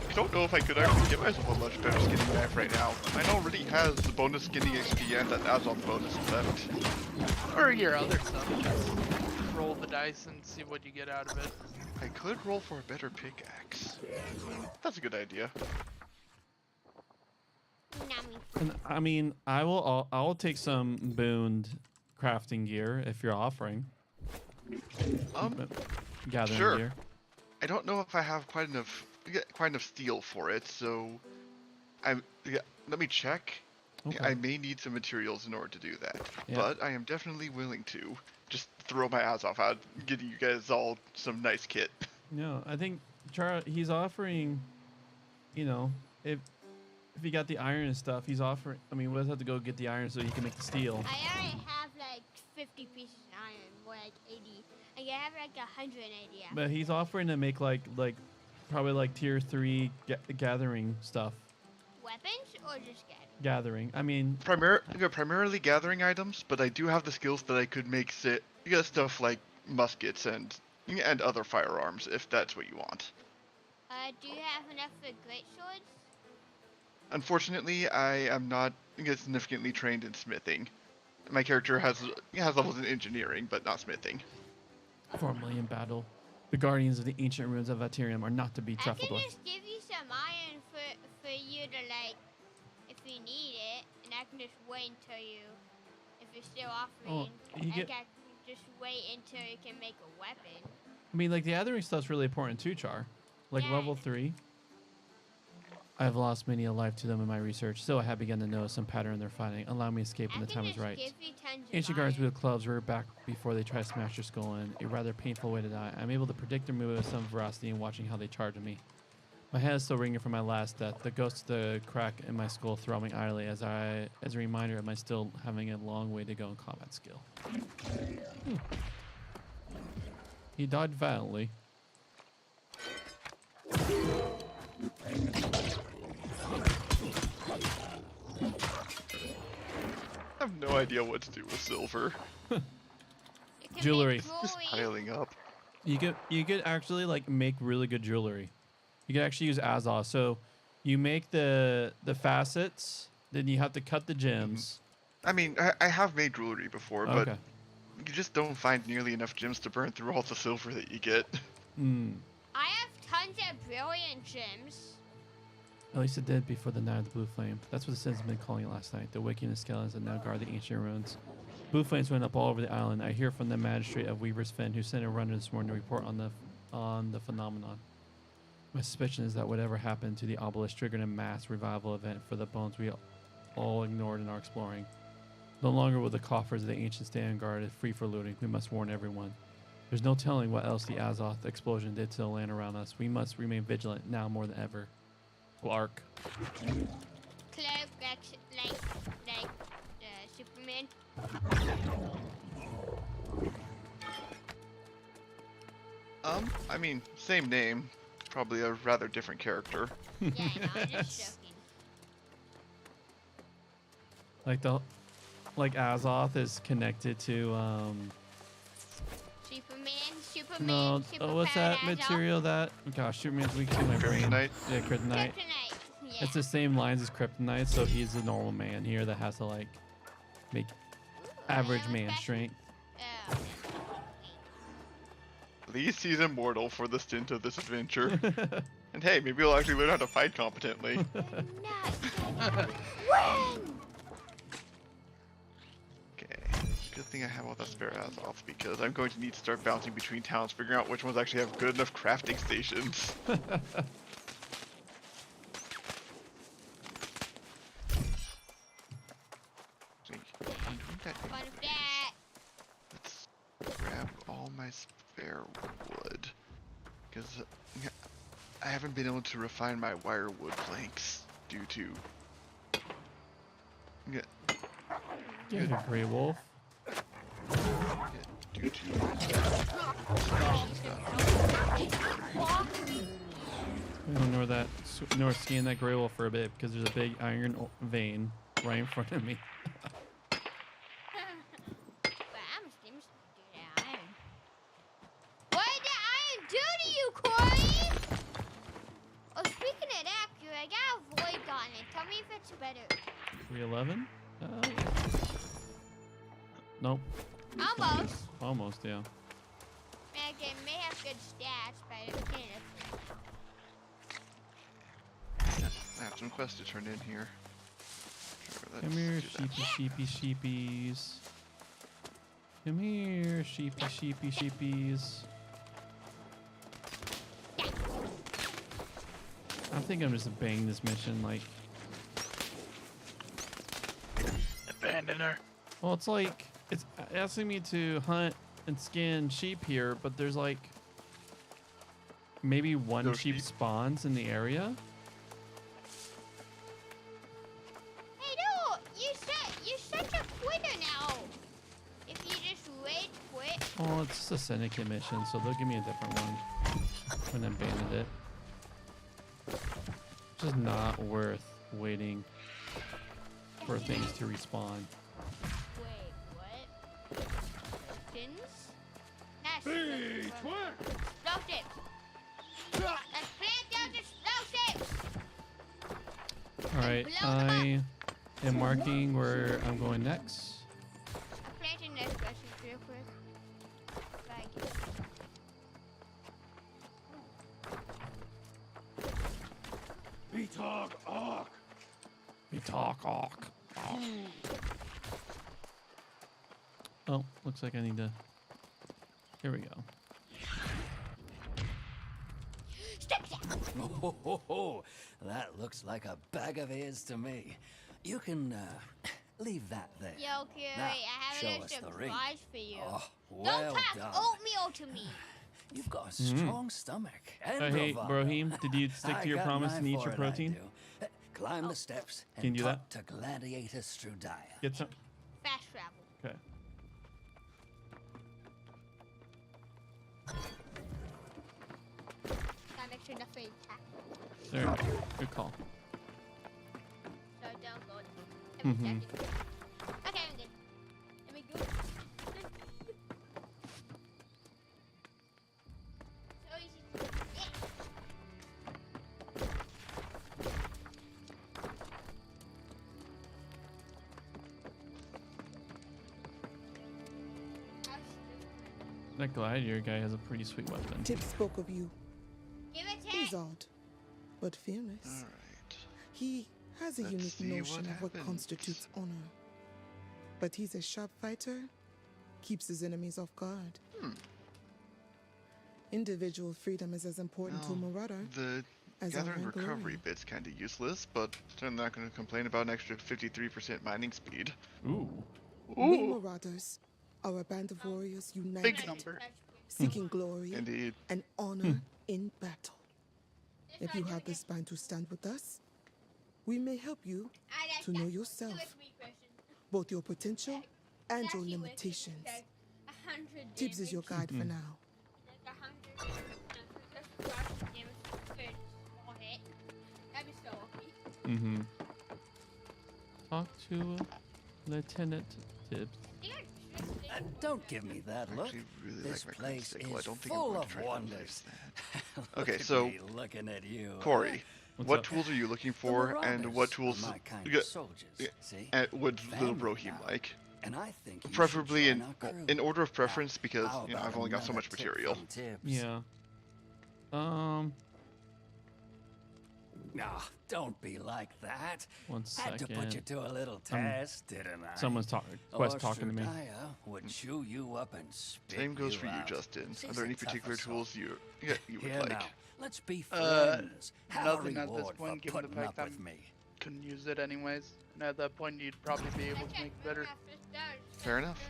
I don't know if I could actually get myself a much better skinning knife right now. Mine already has the bonus skinning XP and that Azoth bonus effect. Or your other stuff. Just roll the dice and see what you get out of it. I could roll for a better pickaxe. That's a good idea. And I mean, I will take some booned crafting gear if you're offering. Gathering Sure. gear. I don't know if I have quite enough steel for it, so let me check. Okay. I may need some materials in order to do that, Yeah. but I am definitely willing to just throw my ass off out, getting you guys all some nice kit. No, I think he's offering, you know, if he got the iron and stuff, he's offering. I mean, we'll have to go get the iron so he can make the steel. I already have like 50 pieces of iron, more like 80. I have like 180. Yeah. But he's offering to make like probably like tier 3 gathering stuff. Weapons or just Gathering. I mean, primarily gathering items, but I do have the skills that I could make stuff like muskets and other firearms if that's what you want. Do you have enough for great swords? Unfortunately, I am not significantly trained in smithing. My character has levels in engineering, but not smithing. Formerly in battle, the guardians of the ancient ruins of Aterium are not to be trifled I with. can just give you some iron for you to like, if you need it, and I can just wait until if you're still offering, I can just wait until you can make a weapon. I mean, like the gathering stuff's really important too, Char. Like level 3. I have lost many a life to them in my research. Still, I have begun to notice some pattern in their fighting. Allow me to escape when the time is right. Ancient guards with clubs were back before they try to smash your skull in. A rather painful way to die. I'm able to predict their move with some veracity in watching how they charge at me. My head is still ringing from my last death. The ghost of the crack in my skull throbbing idly as a reminder of my still having a long way to go in combat skill. He died valiantly. I have no idea what to do with silver. Jewelry. Just piling up. You could actually like make really good jewelry. You could actually use Azoth. So you make the facets, then you have to cut the gems. I mean, I have made jewelry before, but you just don't find nearly enough gems to burn through all the silver that you get. I have tons of brilliant gems. At least it did before the night of the Blue Flame. That's what the Sins have been calling it last night. The waking of skeletons that now guard the ancient ruins. Blue flames went up all over the island. I hear from the magistrate of Weaver's Fen, who sent a runner this morning to report on the phenomenon. My suspicion is that whatever happened to the obelisk triggered a mass revival event for the bones we all ignored in our exploring. No longer will the coffers of the ancient stand guarded free for looting. We must warn everyone. There's no telling what else the Azoth explosion did to the land around us. We must remain vigilant now more than ever. Clark. Clark, like Superman. I mean, same name, probably a rather different character. Yeah, no, I'm just joking. Like Azoth is connected to Superman. No, Super what's that Azoth. material that? Gosh, Superman's weak to my brain. Kryptonite. Yeah, kryptonite. Yeah. It's the same lines as kryptonite, so he's a normal man here that has to like make average man strength. At least he's immortal for the stint of this adventure. And hey, maybe he'll actually learn how to fight competently. Okay, good thing I have all that spare ass off because I'm going to need to start bouncing between towns, figuring out which ones actually have good enough crafting stations. Let's grab all my spare wood because I haven't been able to refine my wire wood planks due to Get a gray wolf. due to We don't know that nor scan that gray wolf for a bit because there's a big iron vein right in front of me. What did the iron do to you, Corey? Oh, speaking of that, I got a void on it. Tell me if it's better. 311? Nope. Almost. Almost, yeah. It may have good stats, but it can't. I have some quests to turn in here. Sure, Come here, sheepies. Come here, sheepies. I think I'm just banging this mission like. Abandon her. Well, it's like it's asking me to hunt and skin sheep here, but there's like maybe one sheep spawns in the area. Hey, no, you're such a quitter now. If you just rage quit. Oh, it's just a syndicate mission, so they'll give me a different one when I abandoned it. It's just not worth waiting for things to respawn. Wait, what? Pins? That's explosives. Let's plant those explosives. Alright, I am marking where I'm going next. I'm planting the explosives real quick. Like, Talk awk. Oh, looks like I need to. Here we go. Oh, that looks like a bag of ears to me. You can leave that there. yo, Curie, Now, I have show a us the ring. surprise for you. Oh, Don't well talk done. oatmeal to me. You've got a strong stomach. And Hey, bravado. Brohim, did you stick I to your got an promise eye and eat for your it, I protein? do. Climb the steps Can you and do talk to Gladiator Strudaya. Get some. Fast travel. Okay. That makes sure nothing attack. There we go. Good call. So don't go. Mhm. Okay, I'm good. Let me go. So easy. Yeah. That gladiator guy has a pretty sweet weapon. Tip spoke of you. Give it He's odd, but fearless. He has a Let's unique see notion what of what happens. constitutes honor. But he's a sharp fighter, keeps his enemies off guard. Individual freedom is as important to a marauder The as gather our and own recovery glory. bit's kind of useless, but I'm not going to complain about an extra 53% mining speed. Ooh. We marauders are a band of warriors united, Big number. seeking glory Indeed. and honor in battle. If you have the spine to stand with us, we may help you to know yourself, both your potential and your limitations. Tibbs is your guide for now. Mm-hmm. Talk to Lieutenant Tibbs. Don't give me that look. really This like my place creamsicle. I is don't think I'm full going to of try to wonders. Look Okay, at so me looking at you. Corey, What's what up? tools are you looking The for, and marauders what are tools my kind you of got- soldiers, yeah, see? and would little Family Brohim now. like? And I think you Preferably should in join our crew. in order of preference because How you know about I've only got so another much tip material. from Tibbs? Yeah. No, don't be like that. One Had to put you second. to a little test, didn't I? Someone's talking. Or Quest talking to me. Strudaya would chew you up and spit Same goes you for you, out. Justin. Are She's there a any tougher particular soul. tools you would Here like? now, let's be friends. Have a Nothing at this reward point, for given the putting fact up I'm with me. couldn't use it anyways. And at that point, you'd probably be able to make better. Fair enough.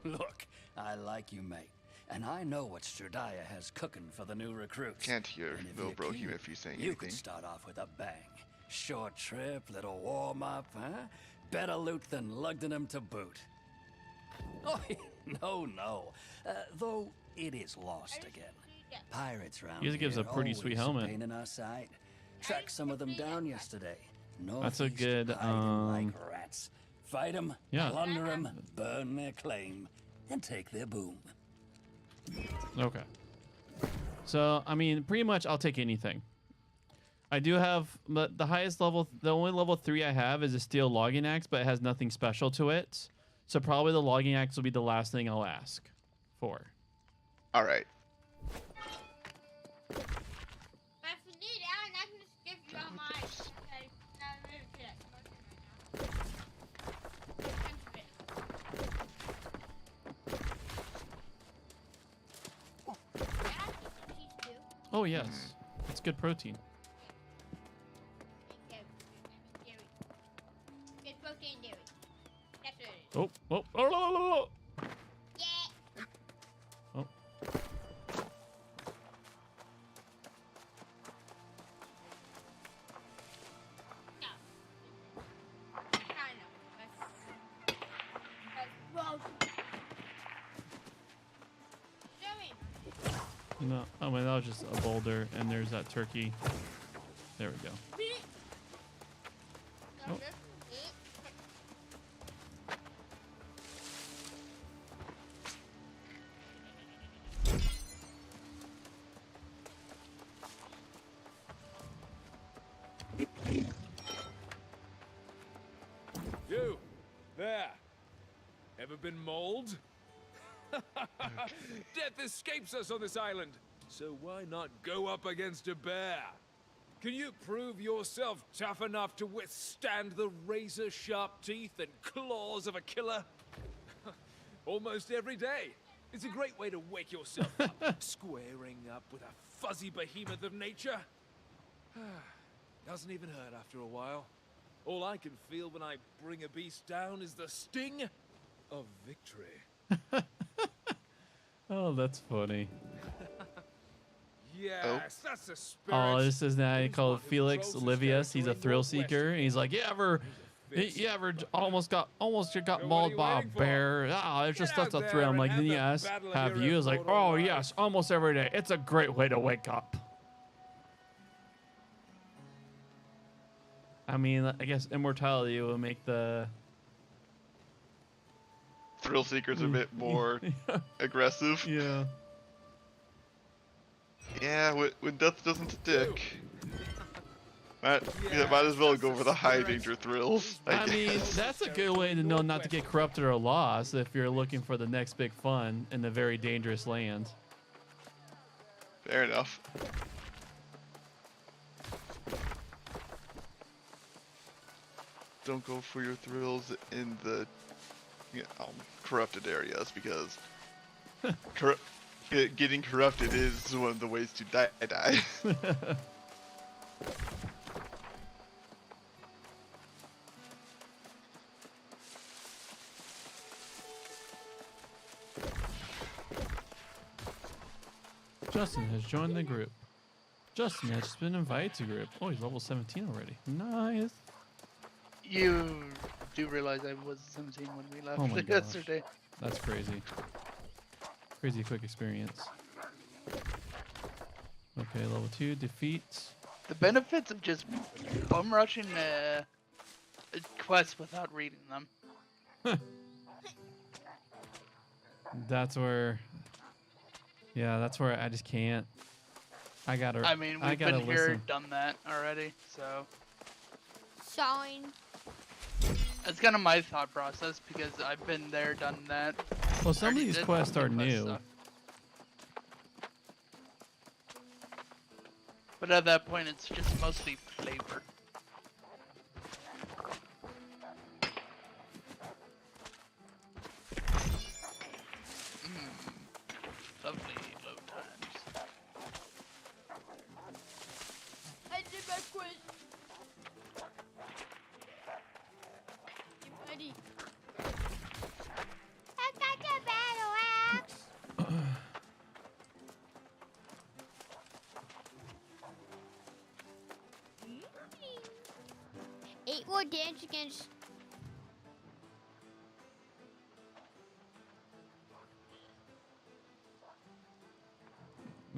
Look, I like you, mate. And I know what Strudaya has cooking for the new recruits. Can't hear And if Lil you're Brohim keen, if he's saying you anything. could start off with a bang. Short trip, little warm-up, huh? Better loot than Lugdenham to boot. Oh, no. Though it is lost again. Pirates round He gives a here pretty sweet always a helmet. pain in our side. Tracked some of them down yesterday. That's a Northeast good, hiding like rats. Fight them, yeah. plunder them, burn their claim, and take their boom. Okay. So, I mean, pretty much I'll take anything. I do have, but the highest level, the only level 3 I have is a steel logging axe, but it has nothing special to it. So probably the logging axe will be the last thing I'll ask for. All right. Oh yes, it's good protein. Oh, oh, oh, oh, oh, oh. Oh. No, oh man, that was just a boulder, and there's that turkey. There we go. Oh. You, there. Ever been mauled? Death escapes us on this island, so why not go up against a bear? Can you prove yourself tough enough to withstand the razor-sharp teeth and claws of a killer? Almost every day. It's a great way to wake yourself up, squaring up with a fuzzy behemoth of nature. Doesn't even hurt after a while. All I can feel when I bring a beast down is the sting of victory. Oh, that's funny. Yes, that's the spirit. Oh, this is now he called Felix Livius. He's a thrill seeker, and he's like, you ever almost got mauled by a bear? Ah, it's just such a thrill. I'm like, then you ask, have you? It's like, oh yes, almost every day. It's a great way to wake up. I mean, I guess immortality will make the Thrill seekers a bit more aggressive. Yeah. Yeah, when death doesn't stick. Might as well go for the high danger thrills. I mean, that's a good way to know not to get corrupted or lost if you're looking for the next big fun in a very dangerous land. Fair enough. Don't go for your thrills in the corrupted areas because getting corrupted is one of the ways to die. Justin has joined the group. Justin has just been invited to group. Oh, he's level 17 already. Nice. You do realize I was 17 when we left Oh my gosh. yesterday. That's crazy. Crazy quick experience. Okay, level 2, defeat. The benefits of just bum rushing quests without reading them. That's where... Yeah, that's where I just can't. I gotta we've been here, done that already, so... Sawing. That's kind of my thought process because I've been there, done that. Well, some of Already these did quests are the quest new. stuff. But at that point, it's just mostly flavor. Lovely low times. I did my quest. Hey, buddy. I got the battle axe. 8 more dance against.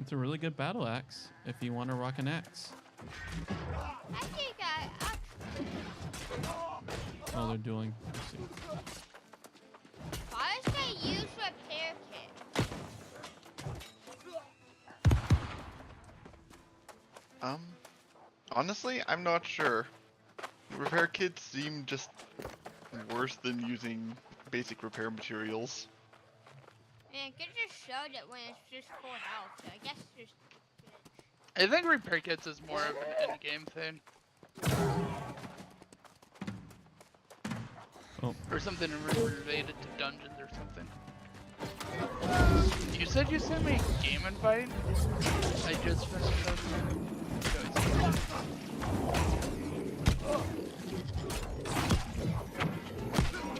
It's a really good battle axe if you want to rock an axe. I think Oh, they're dueling. Let's see. I say use repair kit. Honestly, I'm not sure. Repair kits seem just worse than using basic repair materials. Man, it just showed it when it's just full health, so I guess it's just. I think repair kits is more of an in-game thing. Oh. Or something related to dungeons or something. You said you sent me a game invite? I just finished up.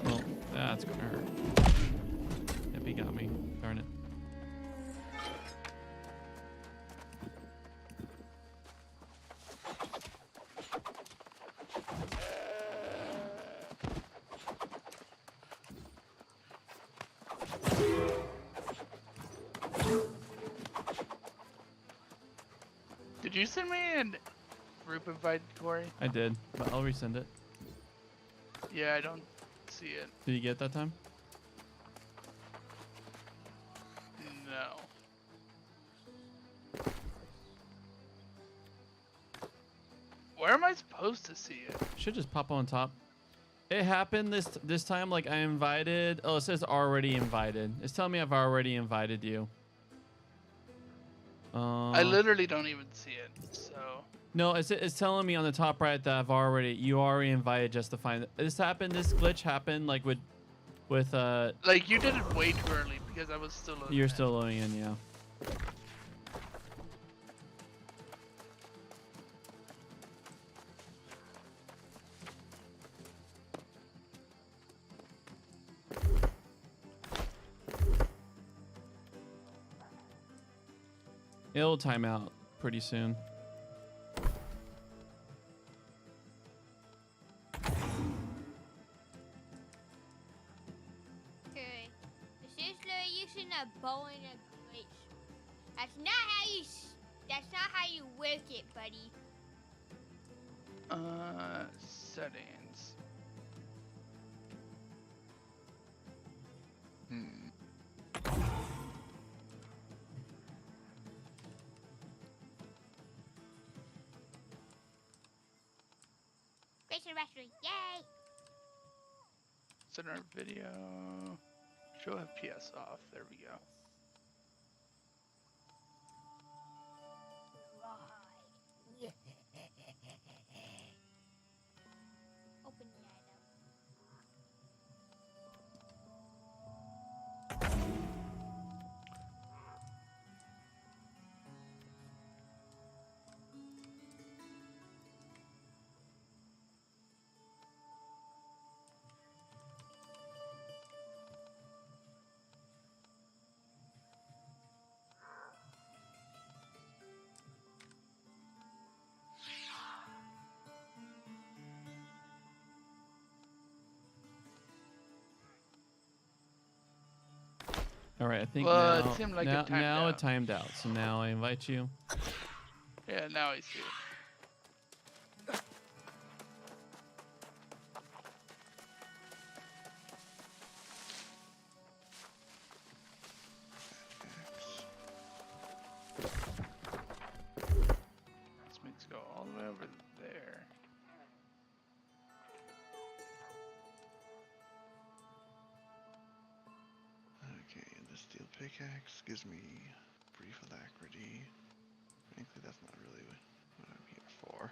Well, that's gonna hurt. Yep, he got me. Darn it. Did you send me a group invite, Corey? I did, but I'll resend it. Yeah, I don't see it. Did you get it that time? No. Where am I supposed to see it? Should just pop on top. It happened this time. Like I invited. Oh, it says already invited. It's telling me I've already invited you. I literally don't even see it. So. No, it's telling me on the top right that you already invited just to find it. This glitch happened like with Like you did it way too early because I was still. You're still loading in, yeah. It'll time out pretty soon. Okay. This is literally using a bow and a glitch. That's not how you work it, buddy. Settings. Racer Wrestling, yay! Center video. Show FPS off. There we go. Open the item. All right, I think Well, now, it seemed like it now, timed now out. it timed out. So now I invite you. Yeah, now I see it. This makes go all the way over there. steel pickaxe gives me brief alacrity. Frankly, that's not really what I'm here for.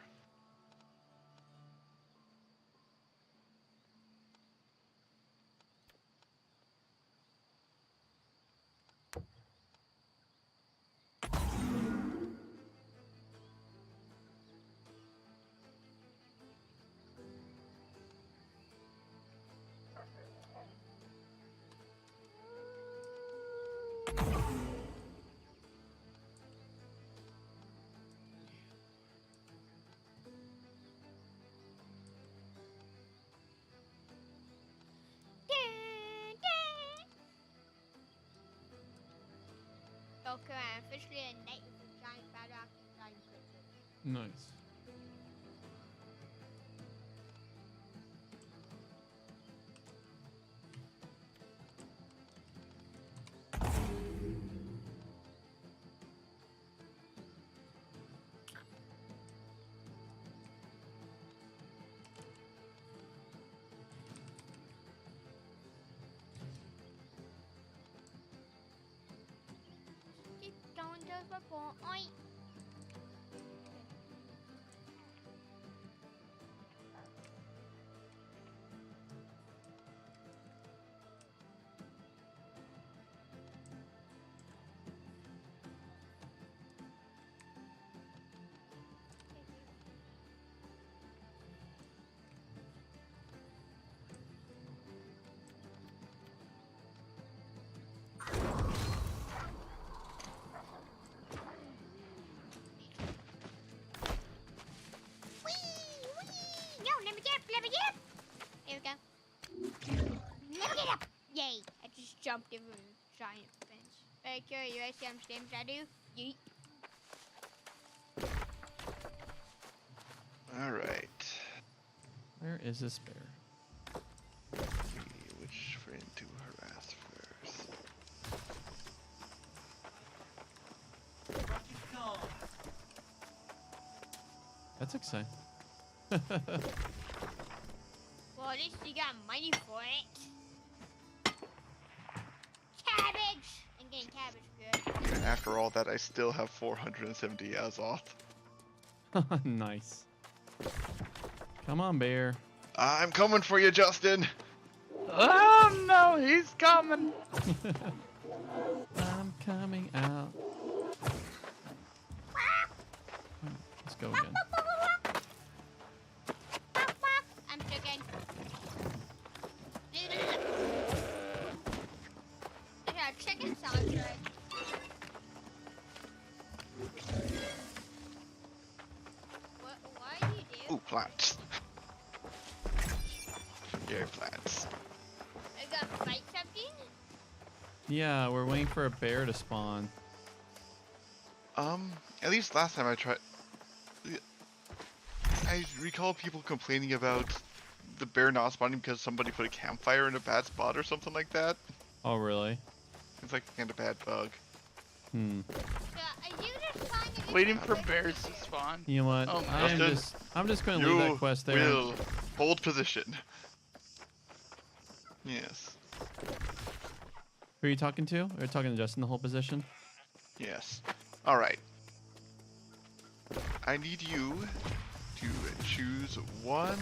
Okay, I'm officially a knight with a giant battle axe and giant crystals. Nice. Keep going to the point. There we go. Let me get up! Yay! I just jumped over a giant fence. Okay, you guys see how much damage I do? Yeet. Alright. Where is this bear? See which friend to harass first. That's exciting. Well, at least you got money for it. Cabbage! I'm getting cabbage good. After all that, I still have 470 Azoth. Nice. Come on, bear. I'm coming for you, Justin! Oh no, he's coming! I'm coming out. Let's go again. I'm chicken. There's a chicken soundtrack. What are you doing? Ooh, plants. Yay, plants. I got fight something? Yeah, we're waiting for a bear to spawn. At least last time I tried... I recall people complaining about the bear not spawning because somebody put a campfire in a bad spot or something like that. Oh, really? It's like kind of bad bug. Hmm. Waiting for bears to spawn. You know what? Oh, I'm just going to leave that quest there. Will hold position. Yes. Who are you talking to? Are you talking to Justin the whole position? Yes. Alright. I need you to choose one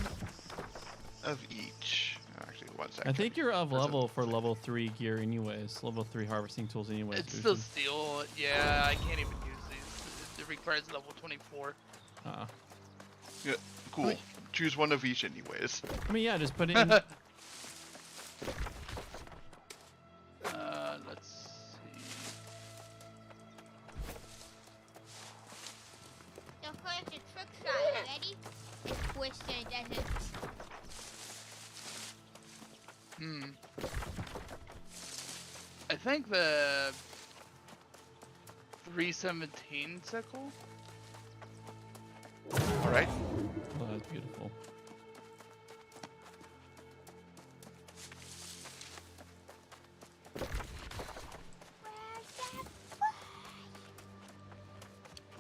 of each. Actually, one second. I think you're of level for level 3 gear anyways. Level 3 harvesting tools anyways. It's still steel. Yeah, I can't even use these. It requires level 24. Yeah, cool. Choose one of each anyways. I mean, yeah, just put it in. Let's see. So first, the trick shot. Ready? It's twist and it doesn't. I think the 317 sickle. Alright. Oh, that's beautiful.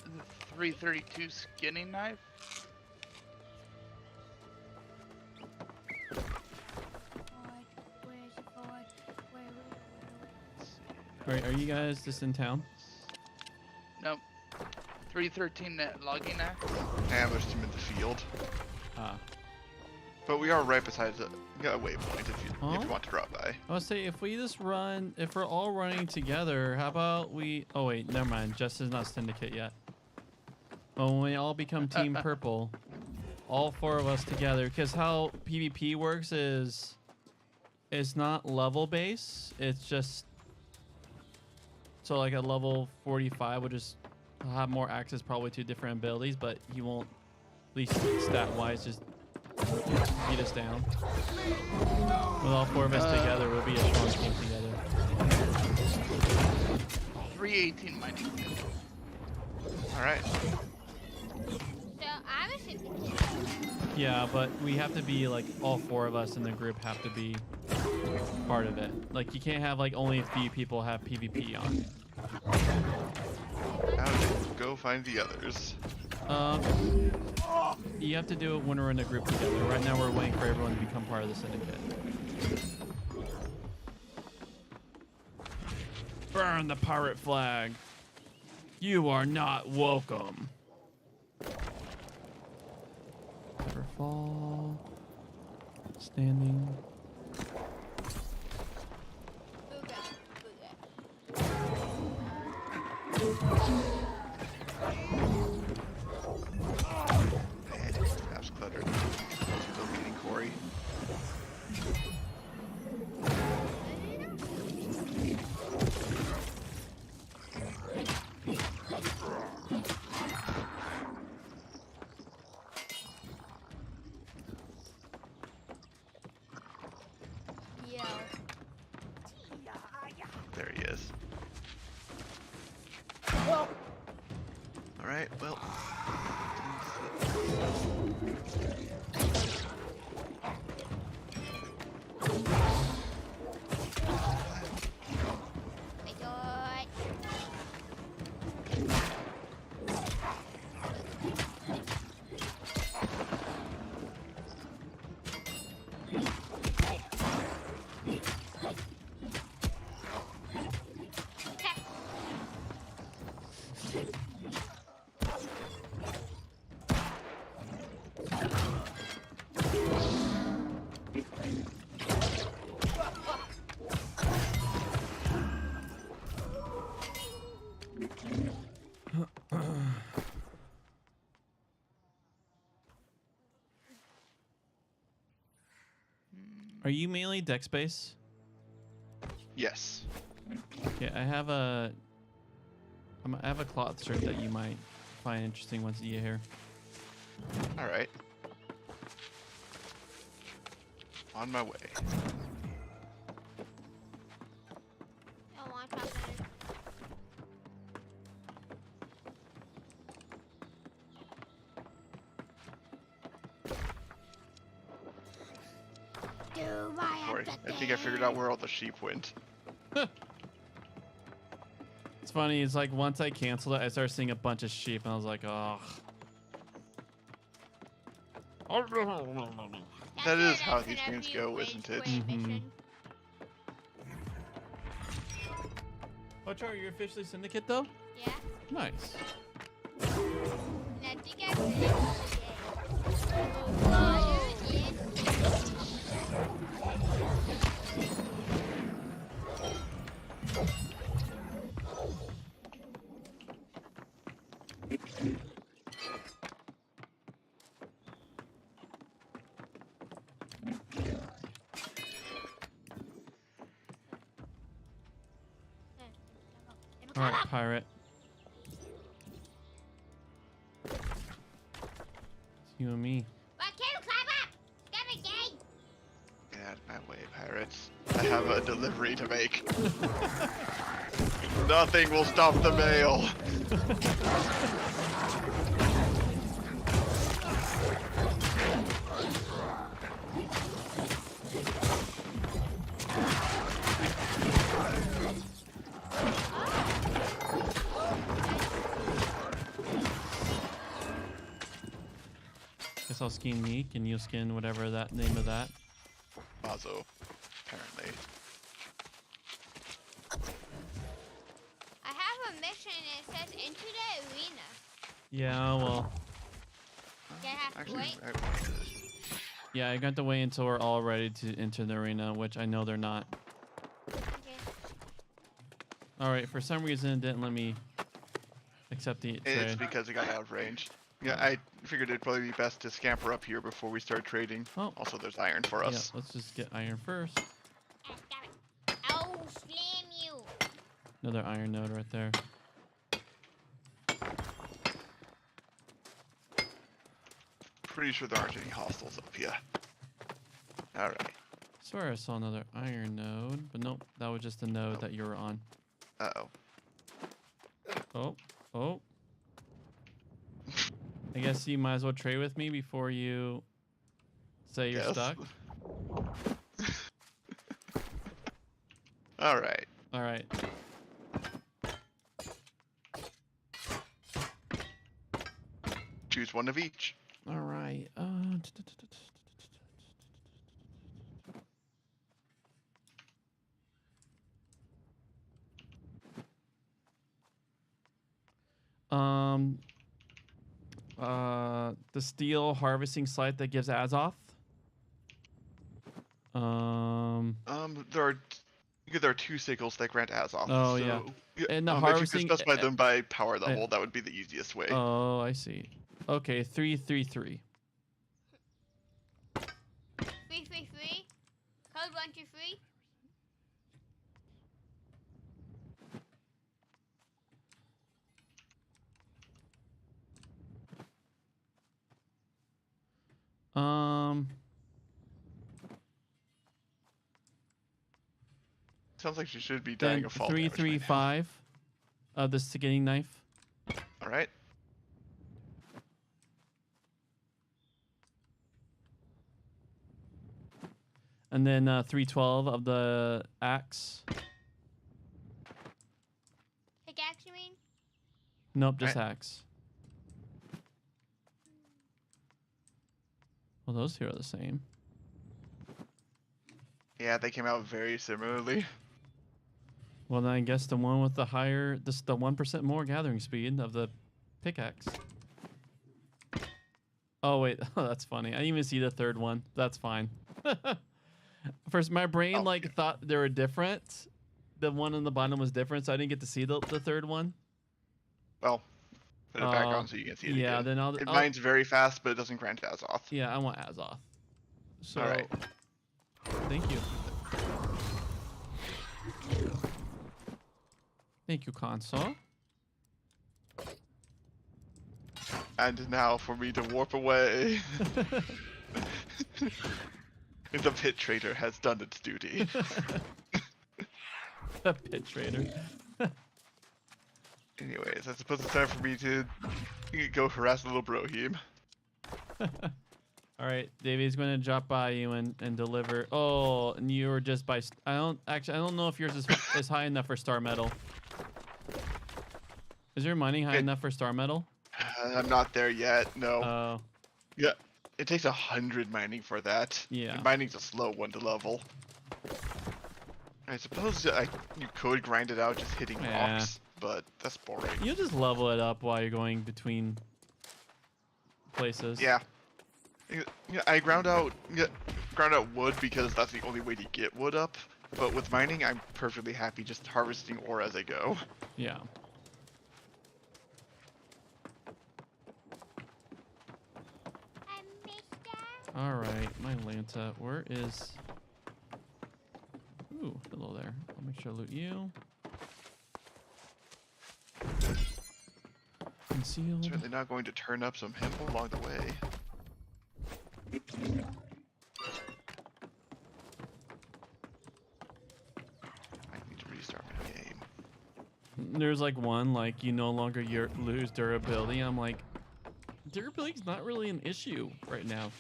The 332 skinning knife. Are you guys just in town? Nope. 313 logging there. And there's some in the field. Ah. But we are right beside a waypoint if you want to drop by. I was say if we just run, if we're all running together, how about we? Oh wait, never mind. Jess is not syndicate yet. But when we all become Team Purple, all 4 of us together, because how PvP works is, it's not level base. It's just so like a level 45 would just have more access probably to different abilities, but he won't, at least stat wise, just beat us down. With all 4 of us together, we'll be a strong team together. 318 mining. Alright. So I'm a syndicate. Yeah, but we have to be like all 4 of us in the group have to be part of it. Like you can't have like only a few people have PvP on. Now to go find the others. You have to do it when we're in a group together. Right now we're waiting for everyone to become part of the syndicate. Burn the pirate flag. You are not welcome. Never fall. Standing. Perhaps cluttered. Still beating Corey. There he is. Alright, well. Are you mainly dex base? Yes. Okay, I have a cloth shirt that you might find interesting once you get here. All right. On my way. Corey, I think I figured out where all the sheep went. It's funny, it's like once I canceled it, I started seeing a bunch of sheep and I was like, oh. That is how these games go, isn't it? Mm-hmm. Oh, Char, you're officially syndicate though? Yeah. Nice. And I think I finished All right, pirate. It's you and me. Why can't you climb up? Stop it, gang! Get out of my way, pirates. I have a delivery to make. Nothing will stop the mail. Guess I'll skin Meek and you'll skin whatever that name of that. Mazo, apparently. Yeah, well. Actually, Yeah, I got to wait until we're all ready to enter the arena, which I know they're not. All right, for some reason it didn't let me accept the trade. it's because it got out of range. Yeah, I figured it'd probably be best to scamper up here before we start trading. Oh. Also, there's iron for Yeah, us. let's just get iron first. Oh, slam you! Another iron node right there. Pretty sure there aren't any hostiles up here. All right. Swear I saw another iron node, but nope, that was just the node that you were on. Uh-oh. Oh, oh. I guess you might as well trade with me before you say you're stuck. All right. All right. Choose one of each. All right. The steel harvesting site that gives Azoth. There are two sickles that grant Azoth. Oh, so, yeah. And the if harvesting. you could specify them by power level, that would be the easiest way. Oh, I see. Okay, 333. 333. Code 123. Sounds like she should be dying Then of fall 335 of the skinning knife. All right. And then 312 of the axe. Pickaxe, you mean? Nope, just axe. Well, those two are the same. Yeah, they came out very similarly. Well, then I guess the one with the higher, the 1% more gathering speed of the pickaxe. Oh, wait. Oh, that's funny. I didn't even see the third one. That's fine. First, my brain thought they were different. The one on the bottom was different, so I didn't get to see the third one. Well, put it back on so you can see it Yeah, again. then I'll... It mines very fast, but it doesn't grant Azoth. Yeah, I want Azoth. So, all right. Thank you. Thank you, console. And now for me to warp away. The pit trader has done its duty. The pit trader. Anyways, I suppose it's time for me to go harass little Brohim. All right, Davey's going to drop by you and deliver. Oh, and you were just by. I don't know if yours is high enough for star metal. Is your mining high enough for star metal? I'm not there yet. No. Oh. Yeah, it takes 100 mining for that. Yeah. And mining's a slow one to level. I suppose you could grind it out just hitting rocks, but that's boring. You'll just level it up while you're going between places. Yeah. Yeah, I ground out wood because that's the only way to get wood up. But with mining, I'm perfectly happy just harvesting ore as I go. Yeah. All right, my Lanta, where is? Ooh, hello there. I'll make sure I loot you. Concealed. Certainly not going to turn up some hemp along the way. I need to restart my game. There's like one, like you no longer lose durability. I'm like, durability's not really an issue right now.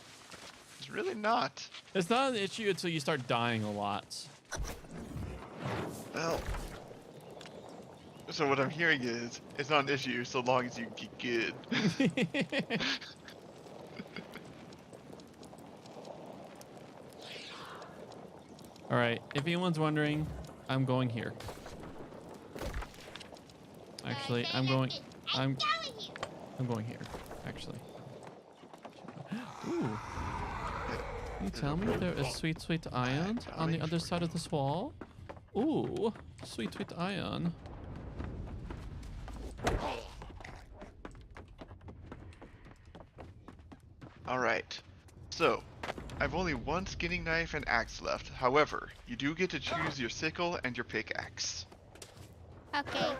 It's really not. It's not an issue until you start dying a lot. Well, so what I'm hearing is, it's not an issue so long as you get good. All right, if anyone's wondering, I'm going here. Actually, I'm I'm going here, actually. Ooh. Can you tell me there is sweet, sweet iron on the other side of this wall? Ooh, sweet, sweet iron. Alright. So, I've only one skinning knife and axe left. However, you do get to choose your sickle and your pickaxe. Okay.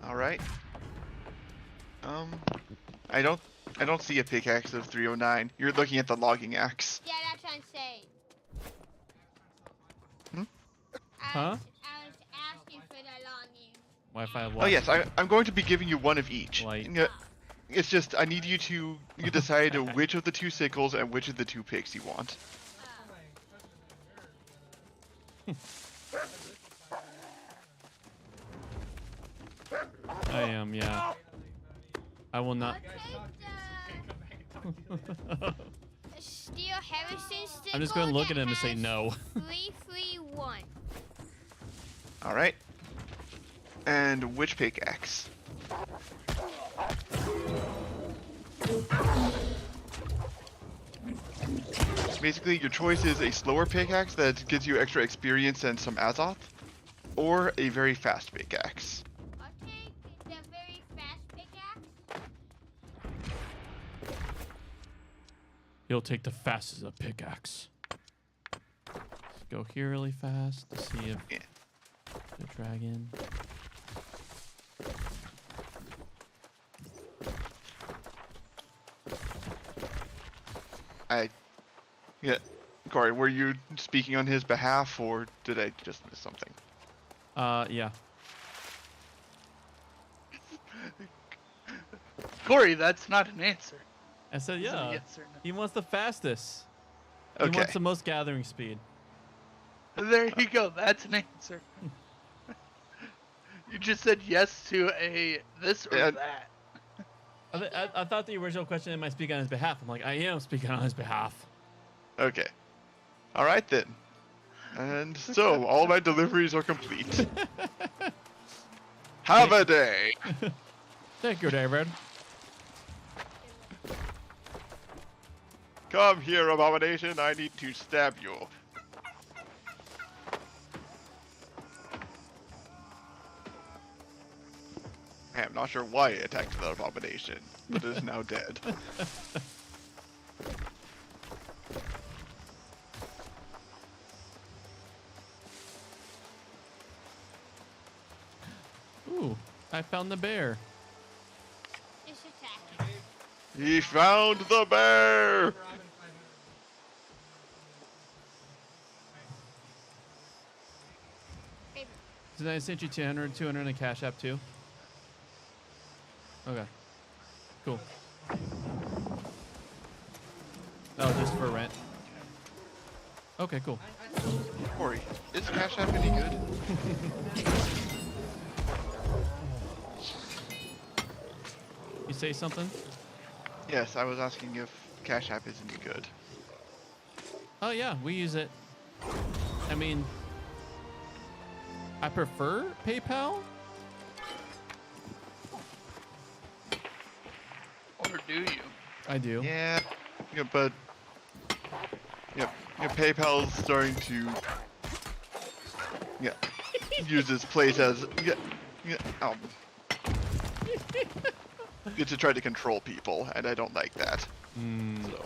Alright. I don't see a pickaxe of 309. You're looking at the logging axe. Yeah, that's what I'm saying. Huh? I was asking for the longing. Wi-Fi Oh what? yes, I'm going to be giving you one of each. Light. It's just I need you to decide which of the two sickles and which of the two picks you want. I am, yeah. I will not. Steel Harrison I'm just going to look at him and say no. 331. Alright. And which pickaxe? Basically, your choice is a slower pickaxe that gives you extra experience and some Azoth, or a very fast pickaxe. I'll take the very fast pickaxe. He'll take the fastest of pickaxe. Let's go here really fast to see if the dragon. Yeah, Corey, were you speaking on his behalf, or did I just miss something? Yeah. Corey, that's not an answer. I said Is it a yeah. yes or no? He wants the fastest. He Okay. wants the most gathering speed. There you go. That's an answer. You just said yes to a this or Yeah. that. I thought the original question, am I speaking on his behalf? I'm like, I am speaking on his behalf. Okay. Alright then. And so, all my deliveries are complete. Have a day! Thank you, David. Come here, Abomination, I need to stab you. I am not sure why it attacked the Abomination, but it is now dead. Ooh, I found the bear. It's attacking. He found the bear! Did I send you 200 in a Cash App too? Okay. Cool. Oh, just for rent. Okay, cool. Corey, is Cash App any good? You say something? Yes, I was asking if Cash App is any good. Oh yeah, we use it. I mean, I prefer PayPal. Or do you? I do. Yeah, but PayPal's starting to use its place as to try to control people, and I don't like that. So.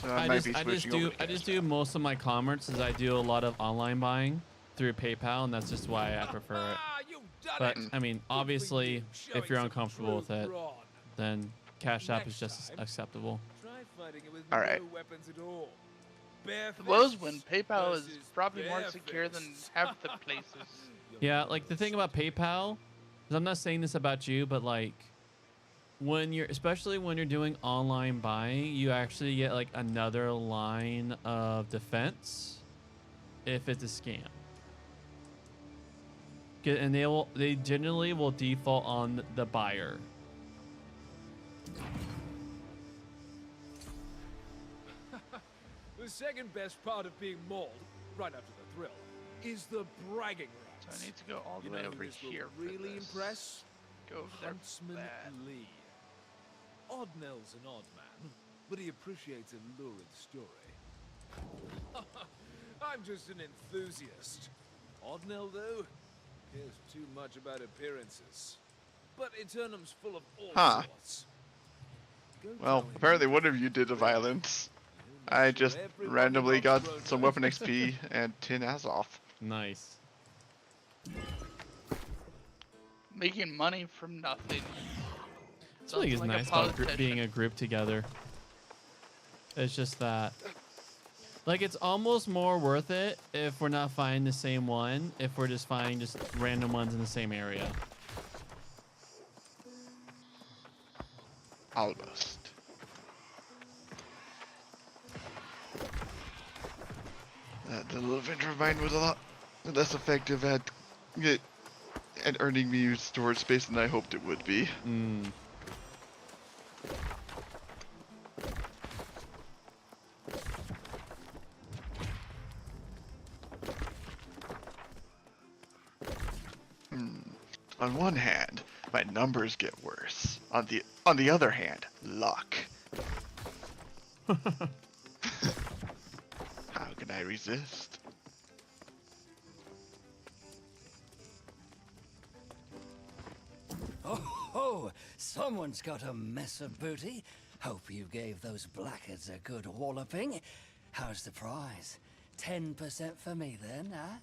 So I just do most of my commerce as I do a lot of online buying through PayPal, and that's just why I prefer it. But I mean, obviously, if you're uncomfortable with it, then Cash App is just acceptable. All right. Suppose when PayPal is probably more secure than half the places. Yeah, like the thing about PayPal, is I'm not saying this about you, but like especially when you're doing online buying, you actually get like another line of defense if it's a scam. And they generally will default on the buyer. The second best part of being mauled, right after the thrill, is the bragging rights. So I need to go all the You way know who over this will here. really impress? Go for Huntsman that. Lee. Oddnell's an odd man, but he appreciates a lurid story. I'm just an enthusiast. Oddnell, though, cares too much about appearances. But Eternum's full of all Huh. sorts. Well, apparently one of you did a violence. I just randomly got some weapon XP and 10 Azov. Nice. Making money from nothing. That's what I think is Like a nice about politician. being a group together. It's just that, like, it's almost more worth it if we're not finding the same one, if we're just finding just random ones in the same area. Almost. The little vendor of mine was a lot less effective at earning me storage space than I hoped it would be. On one hand, my numbers get worse. On the other hand, luck. How can I resist? Oh, someone's got a mess of booty. Hope you gave those blackguards a good walloping. How's the prize? 10% for me then, huh?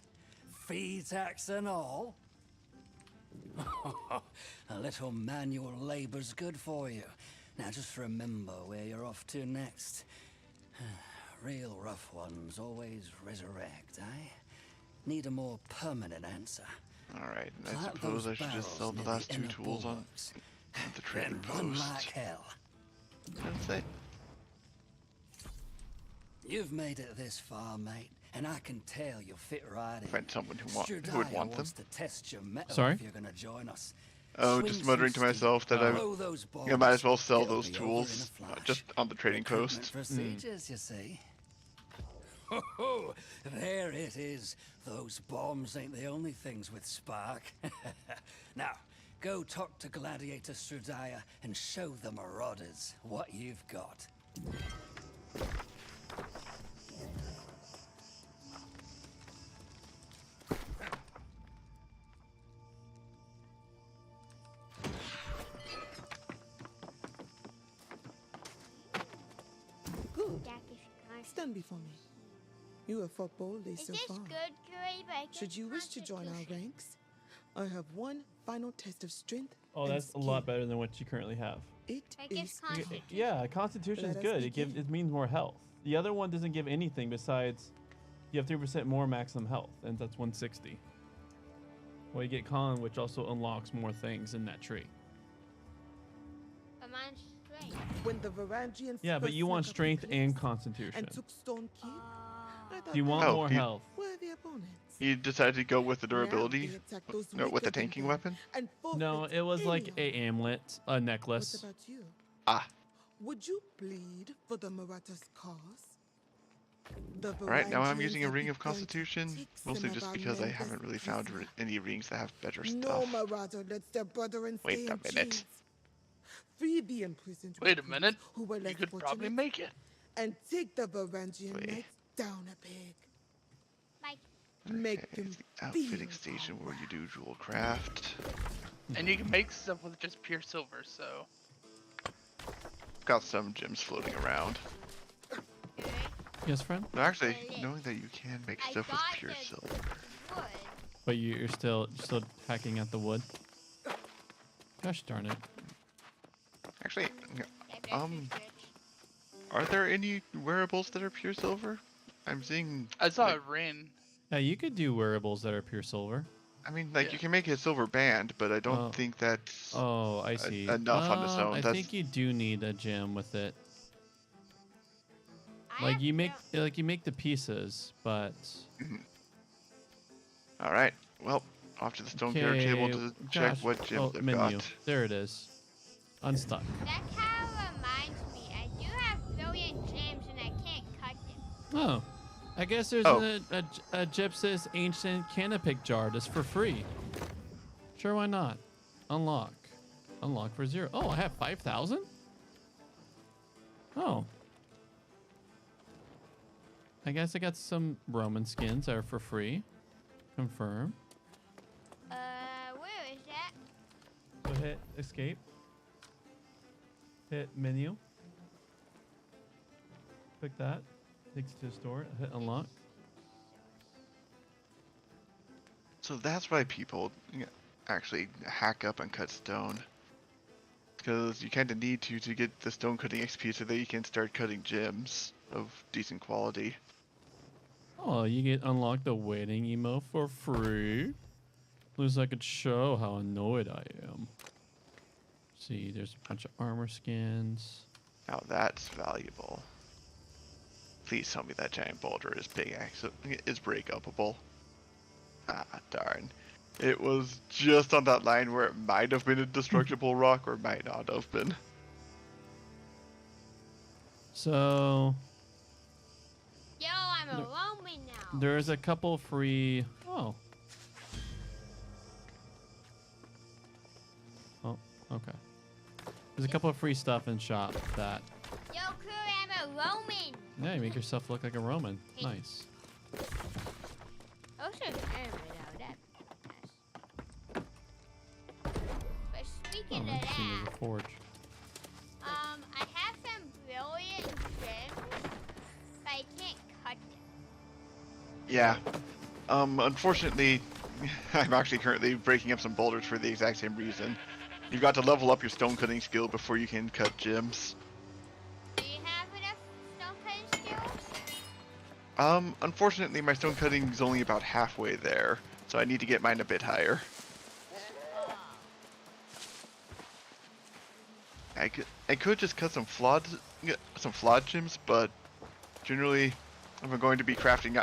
Fee tax and all? A little manual labor's good for you. Now just remember where you're off to next. Real rough ones always resurrect, eh? Need a more permanent answer. Alright, I Plant suppose those I should just sell the barrels last near two the tools on bulwarks. the trading Then run post. like hell. That's it. You've made it this far, mate, and I can tell you'll fit right in. Find someone who would Strudaya want them. wants to test your metal Sorry? if you're gonna join us. Oh, Swing just muttering to some myself that steam. Blow those I might as well balls. sell It'll those be over in a tools flash. just on the trading Recruitment post. procedures, you see. Oh, there it is. Those bombs ain't the only things with spark. Now, go talk to Gladiator Strudaya and show the Marauders what you've got. Good. Jack is nice. Stand before me. You have fought boldly Is so this far. good, Curry? But I Should get you wish to join our Constitution. ranks, I have one final test of strength. Oh, and that's a lot skill. better than what you currently have. It I guess is Constitution. Yeah, Constitution is Let us good. It means more health. The other one doesn't give anything besides you have 3% more maximum health, and that's 160. Well, you get Con, which also unlocks more things in that tree. But mine's strength. when the Varangians Yeah, but first you want snuck up strength the place and Constitution. and took Stone Keep. I thought Do you want they more health? were the opponents. You decided to go with the Now durability? they attack those No, with the weaker than tanking them weapon? and No, forfeit it was like any a amulet, a What necklace. about you? Ah. Would you bleed for the Marathas' cause? The Alright, now I'm Varangians using a have ring of begun to Constitution, take mostly some of just our because I members haven't really found prisoner. any rings that have better No stuff. Marauder lets their brethren stay Wait a in minute. chains. Free the imprisoned Wait a recruits minute. who were You less could probably fortunate, make it. and take the Varangian Wait. knights down a peg. Mike. Make Okay, them it's the outfitting station where you do jewel craft. And you can make stuff with just pure silver, so. Got some gems floating around. Yes, friend? No, actually, knowing that you can make I stuff with got pure the silver. wood. But you're still hacking at the wood. Gosh darn it! Actually, are there any wearables that are pure silver? I'm seeing. I saw like, a ring. Yeah, you could do wearables that are pure silver. I mean, like you can make a silver band, but I don't think that's Oh, I see. enough on its own. I That's think you do need a gem with it. Like you make the pieces, but all right. Well, off to the stone carrier table to check what gems I've menu. got. There it is. Unstuck. That kind of reminds me. I do have brilliant gems and I can't cut them. Oh. I guess there's a Gypsys ancient Canopic jar just for free. Sure, why not? Unlock. Unlock for 0. Oh, I have 5,000? Oh. I guess I got some Roman skins that are for free. Confirm. Where is that? So hit escape. Hit menu. Click that. Takes you to the store. Hit unlock. So that's why people actually hack up and cut stone. Because you kind of need to get the stone cutting XP so that you can start cutting gems of decent quality. Oh, you get unlocked the waiting emote for free. At least I could show how annoyed I am. See, there's a bunch of armor skins. Now that's valuable. Please tell me that giant boulder is is break-upable. Ah, darn. It was just on that line where it might have been a destructible rock or might not have been. So... Yo, I'm a Roman now. There's a couple free... Oh. Oh, okay. There's a couple of free stuff in shop that... Yo, crew, I'm a Roman. Yeah, you make yourself look like a Roman. Nice. Also, but speaking of that, A forge. I have some brilliant gems, but I can't cut them. Yeah. Unfortunately, I'm actually currently breaking up some boulders for the exact same reason. You've got to level up your stone cutting skill before you can cut gems. Do you have enough stone cutting skills? Unfortunately, my stone cutting is only about halfway there, so I need to get mine a bit higher. I could just cut some flawed gems, but generally, if I'm going to be crafting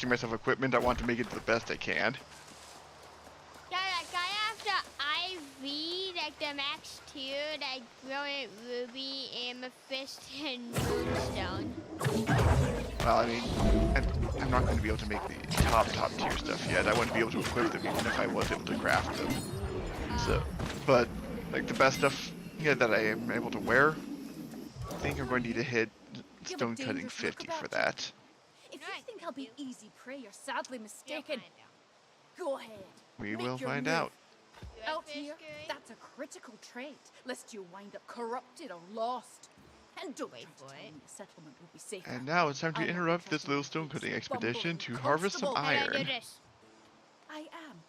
myself equipment, I want to make it the best I can. Yeah, like I have the IV, like the max tier, like brilliant ruby, amethyst, and moonstone. Well, I mean, I'm not going to be able to make the top tier stuff yet. I wouldn't be able to equip them even if I was able to craft them. So, but like the best stuff that I am able to wear, I think I'm going to need to hit stone cutting 50 for that. If you think I'll be easy prey, you're sadly mistaken. Go ahead. We will find out. Out here, that's a critical trait, lest you wind up corrupted or lost. And don't wait for it. The settlement will be safe. And now it's time to interrupt this little stone cutting expedition to harvest some iron. I am.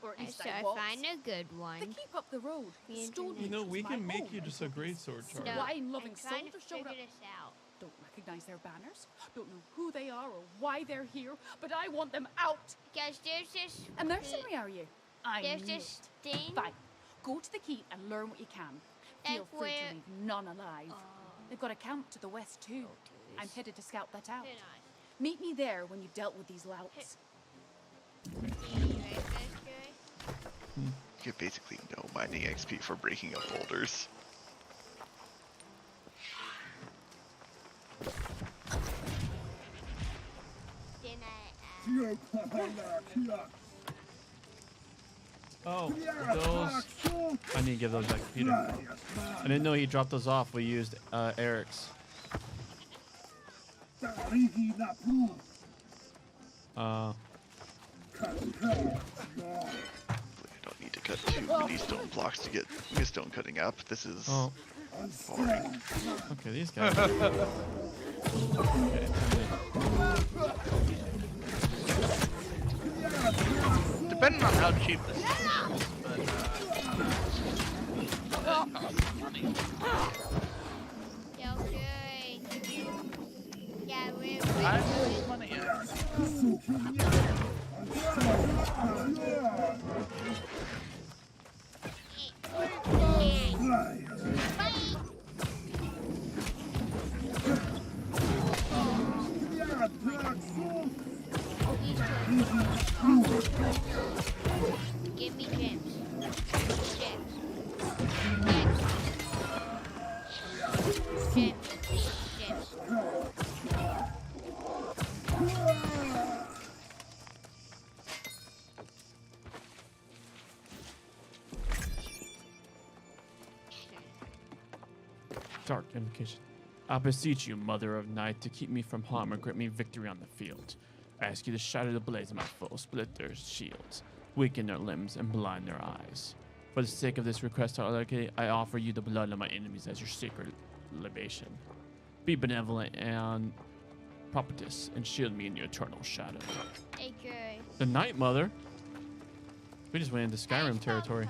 Or at least So I I was. find a good one. They keep up the road. Stone You know, Ridge we was can my make home. you just a great sword, So Charlie. wine-loving I'm trying to soldiers showed figure up. this out. Don't recognize their banners. Don't know who they are or why they're here. But I want them out. Because there's this... A mercenary, are you? I There's knew this it. thing... Fine. Go to the keep and learn what you can. Feel Like free where- to leave none alive. They've got a camp to the west too. I'm headed to scout that out. Meet me there when you've dealt with these louts. You get basically no mining XP for breaking up boulders. Oh, those... I need to give those back to Peter. I didn't know he dropped those off. We used Eric's. I don't need to cut too many stone blocks to get stone cutting up. This is boring. Okay, these guys. Depending on how cheap this is, but it costs money. I have money. Gem. Gem. Dark invocation. I beseech you, Mother of Night, to keep me from harm and grant me victory on the field. I ask you to shatter the blades of my foes, split their shields, weaken their limbs, and blind their eyes. For the sake of this request, I offer you the blood of my enemies as your sacred libation. Be benevolent and propitious, and shield me in your eternal shadow. Okay. The Night Mother? We just went into Skyrim territory.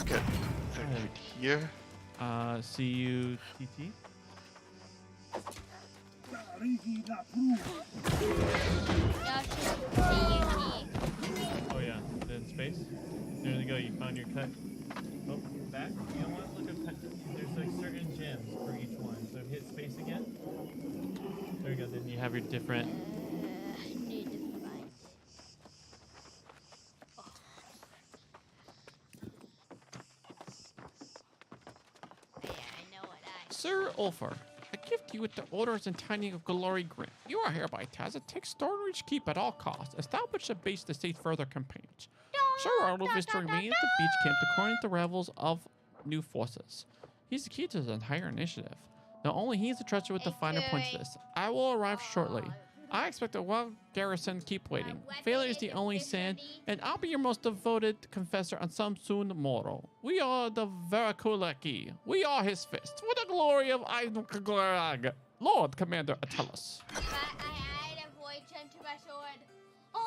Okay, right here. C-U-T-T? Oh yeah, then space. There you go, you found your cut. Oh, back. You don't want to look at cut. There's like certain gems for each one. So hit space again. There you go, then you have your different... Sir Ulfar, I gift you with the orders and timing of Glory Grant. You are hereby tasked to take Stormreach Keep at all costs. Establish a base to state further campaigns. Sir Arnold is to remain at the beach camp to coordinate the rebels of new forces. He's the key to the entire initiative. Not only he is entrusted with the finer points of this. I will arrive shortly. I expect a well garrison keep waiting. Failure is the only sin, and I'll be your most devoted confessor on some soon tomorrow. We are the Verakulaki. We are his fist. For the glory of Aidukaglag. Lord Commander Attalus.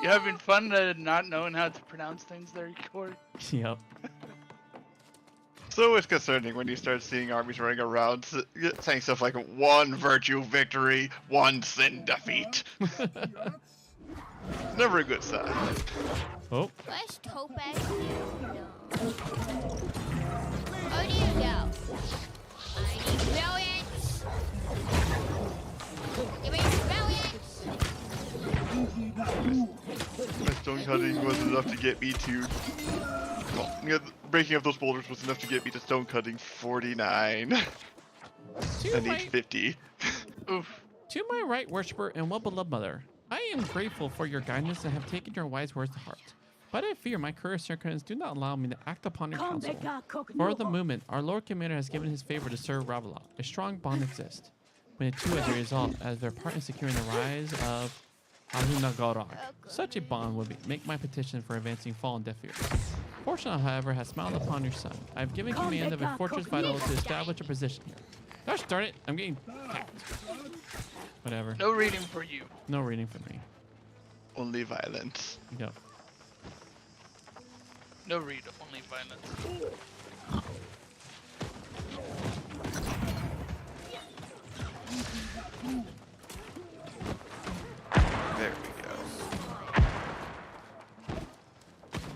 You having fun not knowing how to pronounce things there, Corey? Yep. It's always concerning when you start seeing armies running around saying stuff like 1 virtue victory, 1 sin defeat. Never a good sign. Oh. Where's Topaz? Where do you go? I need brilliance. Give me brilliance. My stone cutting was enough to get me to... Well, yeah, breaking up those boulders was enough to get me to stone cutting 49. I need 50. Oof. To my right worshipper and well-beloved mother, I am grateful for your guidance and have taken your wise words to heart. But I fear my career circumstances do not allow me to act upon your counsel. For the moment, our Lord Commander has given his favor to Sir Ravala. A strong bond exists. When the two as a result, as their part in securing the rise of Ahunagorag. Such a bond would make my petition for advancing fall on deaf ears. Fortune, however, has smiled upon your son. I have given command of a fortress vital to establish a position here. Gosh darn it, I'm getting attacked. Whatever. No reading for you. No reading for me. Only violence. Yep. No read, only violence. There we go.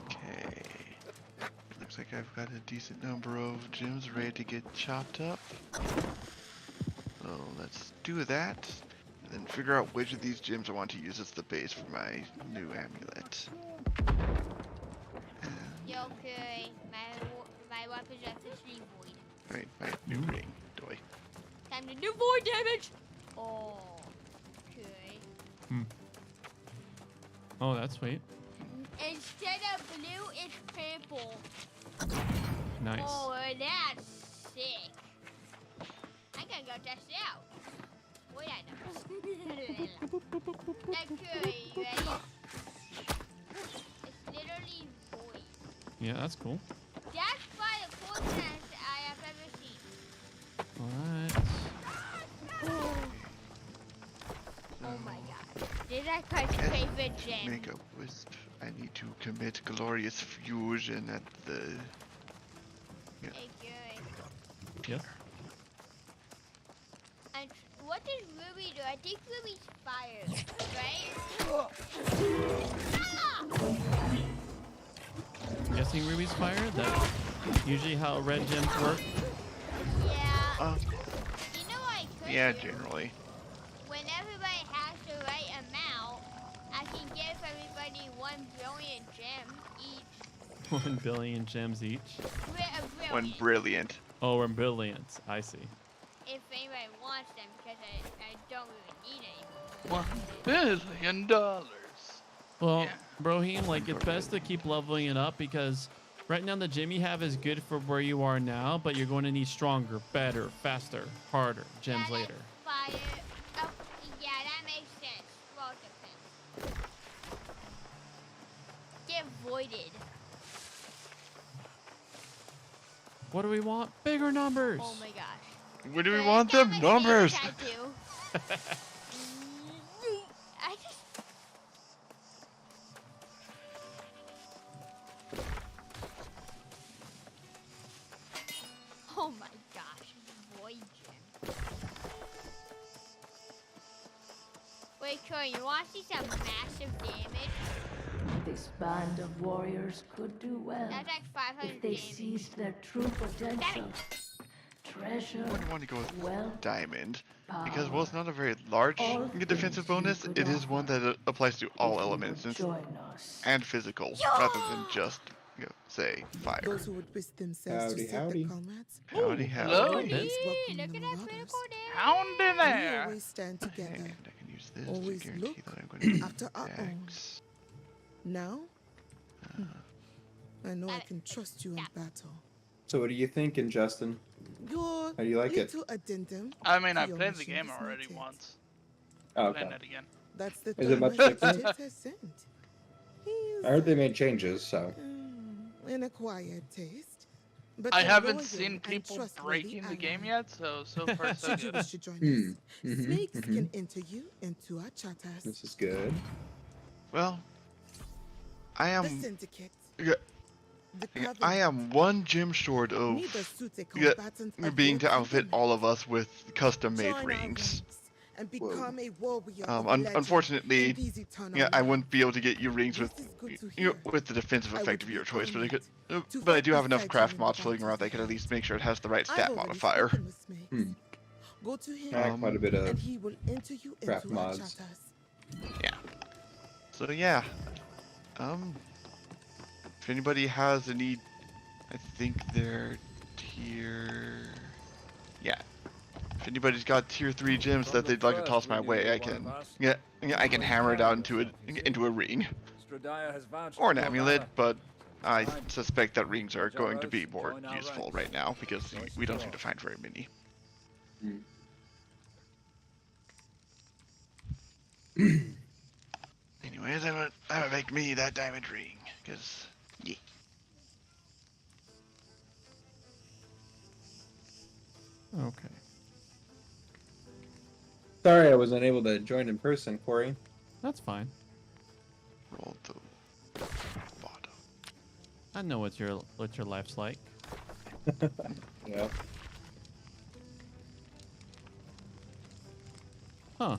Okay. Looks like I've got a decent number of gems ready to get chopped up. So let's do that. And then figure out which of these gems I want to use as the base for my new amulet. Yo, okay. My weapons are officially void. Alright, my new ring, doy. Time to do void damage! Oh, okay. Oh, that's sweet. Instead of blue, it's purple. Nice. Oh, that's sick. I gotta go test it out. Wait, I know. Okay, you ready? It's literally void. Yeah, that's cool. That's by the coolest I have ever seen. Alright. Oh my god. This is my favorite gem. Make a wisp. I need to commit glorious fusion at the... Yeah. Yes. And what does Ruby do? I think Ruby's fire, right? Guessing Ruby's fire? That's usually how red gems work. Yeah. You know I could Yeah, do? generally. When everybody has the right amount, I can give everybody 1 billion gems each. 1 billion gems each. A when brilliant. Oh, we're brilliant. I see. If anybody wants them, because I don't really need any. $1 billion. Well, Brohim, like it's best to keep leveling it up because right now the gym you have is good for where you are now, but you're going to need stronger, better, faster, harder gems later. Fire. Oh, yeah, that makes sense. Well, it depends. Get voided. What do we want? Bigger numbers. Oh my gosh. Where do we want them? Numbers. I just. Oh my gosh, void gem. Wait, Troy, you want to see some massive damage? This band of warriors could do well That's like 500 if they damage. seized their true potential. Treasure, I would want to go with wealth, diamond because while it's not a very large defensive bonus, it is one that applies to all elements and physical rather than just, say, fire. Those who would risk themselves to save their comrades. Howdy, Hello. howdy. Look at that critical damage. Hound in We there. always stand together. And I can use this Always to guarantee look that I'm going to after our own. Dex. Now, I know I can trust you in battle. So what are you thinking, Justin? Your How do you like it? little addendum. I mean, to I your played the mission game is already noted. once. Oh, Playing okay. it again. That's the Is it much third different? Egypt has sent. He's I heard they made changes, so. an acquired taste. But I a haven't loyal seen and people trustworthy breaking the ally. game yet, so far so Should you good. wish to join Hmm. us, snakes can enter you into our charters. This is good. Well, I The am. syndicate. Yeah, The yeah, covenant. I am one gym short Neither of suits a combatant of being your to outfit covenant. all of us with custom-made Join our rings. ranks and become a warrior of legend Unfortunately, in these eternal I lands. wouldn't be able to get you rings with, This is good to with the defensive I effect would of your be choice, but I could. to But I fight do have enough beside craft you in mods the floating around that I could at least make sure it has the right I've stat already modifier. spoken with Snakes. Go to him, I had quite a bit of and he will enter you craft into our mods. charters. Yeah. So yeah, if anybody has any, I think they're tier. Yeah. If anybody's got tier 3 gems that they'd like to toss my way, I can. Yeah, I can hammer it out into a ring or an amulet, but I suspect that rings are going to be more useful right now because we don't seem to find very many. Anyways, I'm gonna make me that diamond ring, cause yeah. Okay. Sorry I wasn't able to join in person, Corey. That's fine. Roll the bottom. I know what your life's like. Yeah. Huh.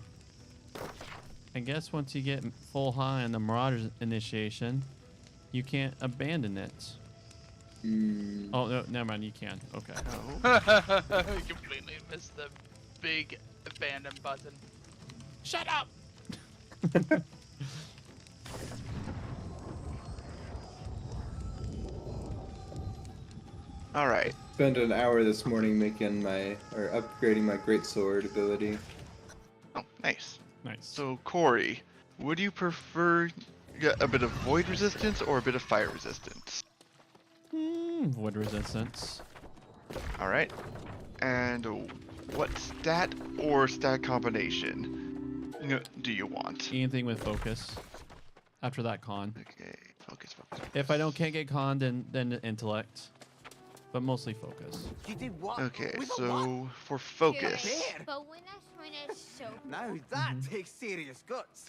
I guess once you get full high on the Marauders initiation, you can't abandon it. Oh, no, never mind, you can. Okay. I completely missed the big abandon button. Shut up! Alright. Spent an hour this morning upgrading my greatsword ability. Oh, nice. Nice. So, Corey, would you prefer a bit of void resistance or a bit of fire resistance? Void resistance. Alright. And what stat or stat combination do you want? Anything with focus. After that con. Okay, focus. If I can't get con, then intellect. But mostly focus. You did what? Okay, With a so for focus. Good. But when it's so. Now that takes serious guts.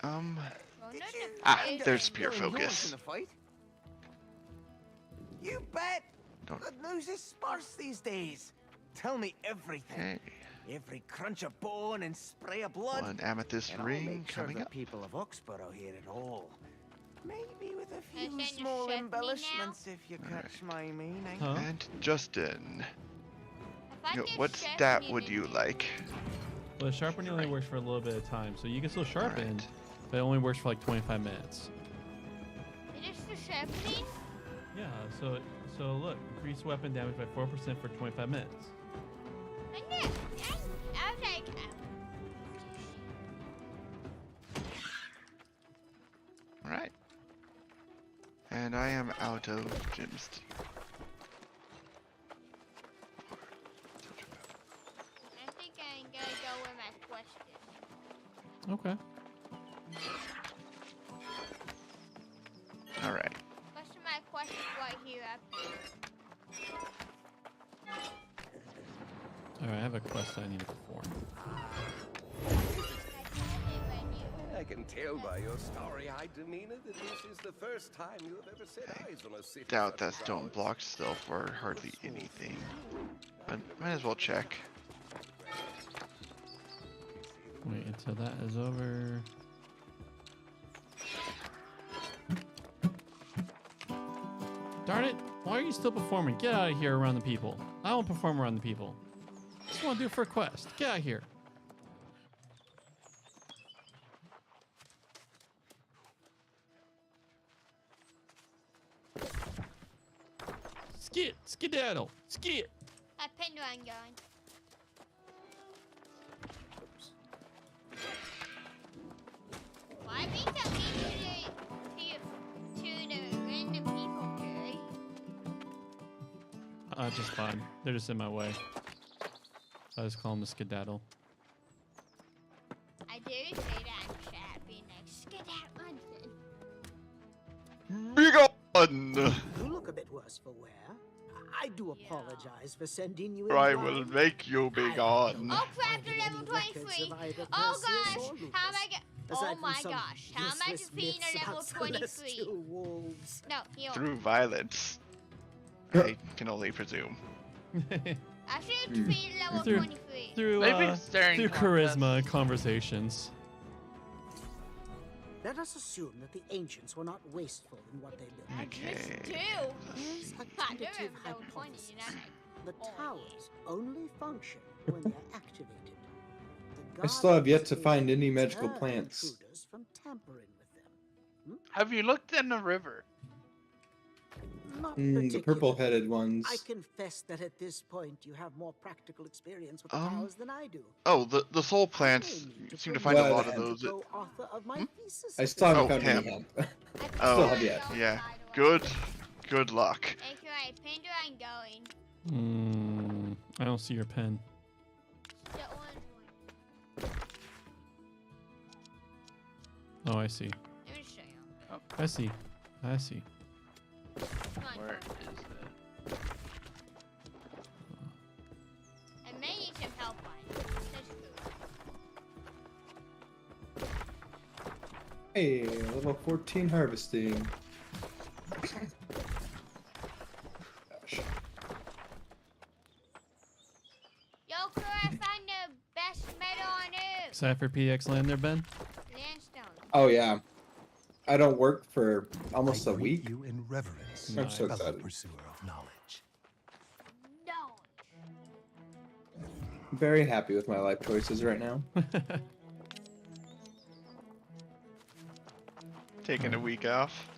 There's pure Yours in focus. the fight? You bet. Good news is sparse these days. Tell me everything. Every crunch of bone and spray of blood. One amethyst and I'll ring make sure coming the up. people of Oxborough hear it all. Maybe with a Can I few send you small chutney embellishments, if you catch my meaning. And Justin, I what just stat chutney would you like? Well, the sharpening only works for a little bit of time, so you can still sharpen, but it only works for like 25 minutes. It is for sharpening? Yeah, so So look, increase weapon damage by 4% for 25 minutes. Alright. And I am out of gems. I think I'm gonna go with my question. Okay. Alright. Question my question right here up Alright, I have a quest I need to perform. I can tell by your starry-eyed demeanor that this is the first time you have ever set eyes on a city. Doubt that stone blocks still for hardly anything. But might as well check. Wait until that is over. Darn it! Why are you still performing? Get out of here around the people. I won't perform around the people. Just want to do it for a quest. Get out of here. Skedaddle! Skid! I pinned where I'm going. Why being so easy to the random people, Curry? Just fine. They're just in my way. I just call them the skedaddle. I do say that in chat, being like, skedaddle. Big on! You look a bit worse for wear. I do apologize for sending you in. I will make you be gone. Oh crap, they're level 23. Oh gosh, how am I get? Oh my gosh, how am I defeating a level 23? No, heal. Through violence. I can only presume. I should have defeated level 23. Through charisma and conversations. Let us assume that the ancients were not wasteful in what they built. Okay. Here's a tentative hypothesis. The towers only function when they're activated. I still have yet to find any magical plants. From tampering with them. Have you looked in the river? Not The purple-headed ones. I confess that at this point you have more practical experience with the towers than I do. Oh, the soul plants. You seem to find a lot of those. Co-author of my thesis. I still haven't found any hemp. hemp. Oh, have yet. Yeah. Good luck. Okay, I pinned where I'm going. I don't see your pen. The orange one. Oh, I see. Let me show you. Oh. I see. I see. Where is it? I may need some help on it. That's good. Hey, level 14 harvesting. Gosh. Yo, Kura, I found the best metal on Earth. Excited for PDX land there, Ben? Landstone. Oh yeah. I don't work for almost a week. You in reverence, I'm so fellow excited. pursuer of knowledge. No. I'm very happy with my life choices right now. Taking a week off.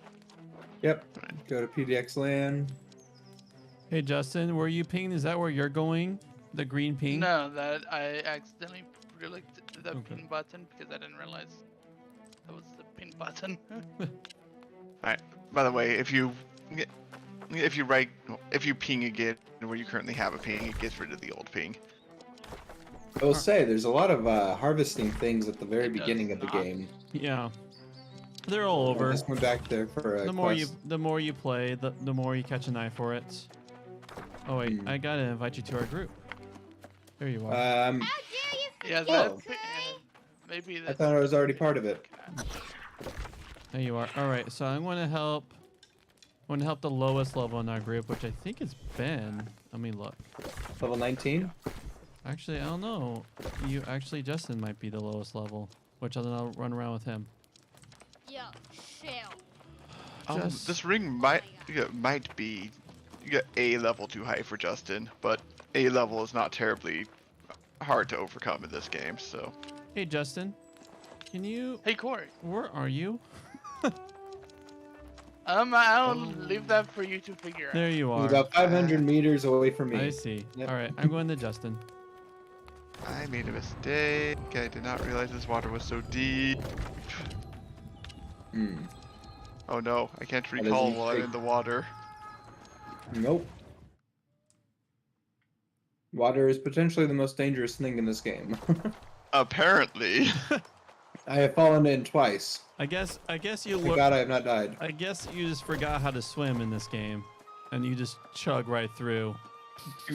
Yep. Go to PDX land. Hey, Justin, where you pinged? Is that where you're going? The green ping? No, that I accidentally clicked the pin button because I didn't realize that was the pin button. Alright. By the way, if you ping again where you currently have a ping, it gets rid of the old ping. I will say, there's a lot of harvesting things at the very beginning of the game. Yeah. They're all over. I just went back there for a the more you play, the more you catch an eye for it. Oh wait, I gotta invite you to our group. There you are. Yeah, Oh. maybe I that's thought I was already part of it. There you are. All right, so I'm going to help. The lowest level in our group, which I think is Ben. Let me look. Level 19. Actually, I don't know. Justin might be the lowest level, which I'll run around with him. Yo, chill. This ring might be A level too high for Justin, but A level is not terribly hard to overcome in this game. So. Hey, Justin. Can you? Hey, Corey. Where are you? I'll leave that for you to figure out. There you He's are. about 500 meters away from me. I see. Yep. All right, I'm going to Justin. I made a mistake. I did not realize this water was so deep. Oh no, I can't That recall isn't while I'm big. in the water. Nope. Water is potentially the most dangerous thing in this game. Apparently. I have fallen in twice. I guess you Thank look. God I have not died. I guess you just forgot how to swim in this game, and you just chug right through.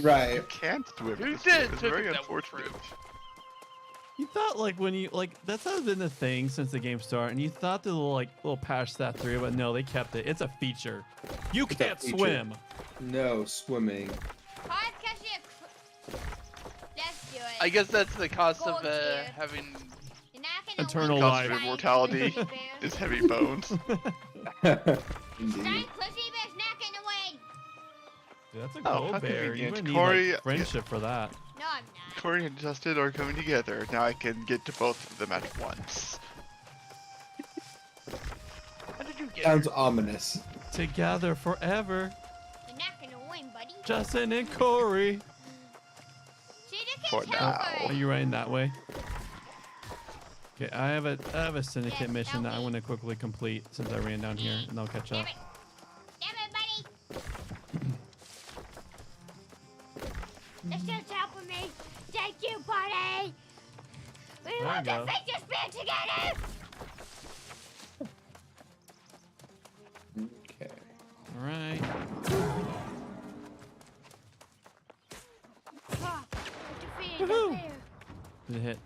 Right. Can't swim. Who This did? game is Took very it that unfortunate. You thought like when you like that's not been the thing since the game started, and you thought the little patch that through, but no, they kept it. It's a feature. You It's a can't feature. swim. No swimming. Let's do it. I guess that's the cost Gold of tier. having Eternal Cost life. of immortality is heavy bones. Indeed. Giant pussy bear's not gonna win. Dude, that's a Oh, gold how bear. You convenient. would need Corey- like, friendship for that. No, I'm not. Corey and Justin are coming together. Now I can get to both of them at once. How did you get Sounds ominous. Together forever, You're not gonna win, buddy. Justin and Corey. See, they For can tell now. Are you running that way? Okay, I have a syndicate Yes, mission that I help me. want to quickly complete since I ran down here, and I'll catch up. Damn it, buddy. This dude's helping me. Thank you, buddy. We There will you go. defeat this bear together. Okay. All right. Ah, I defeated Woohoo. the bear. Did it hit?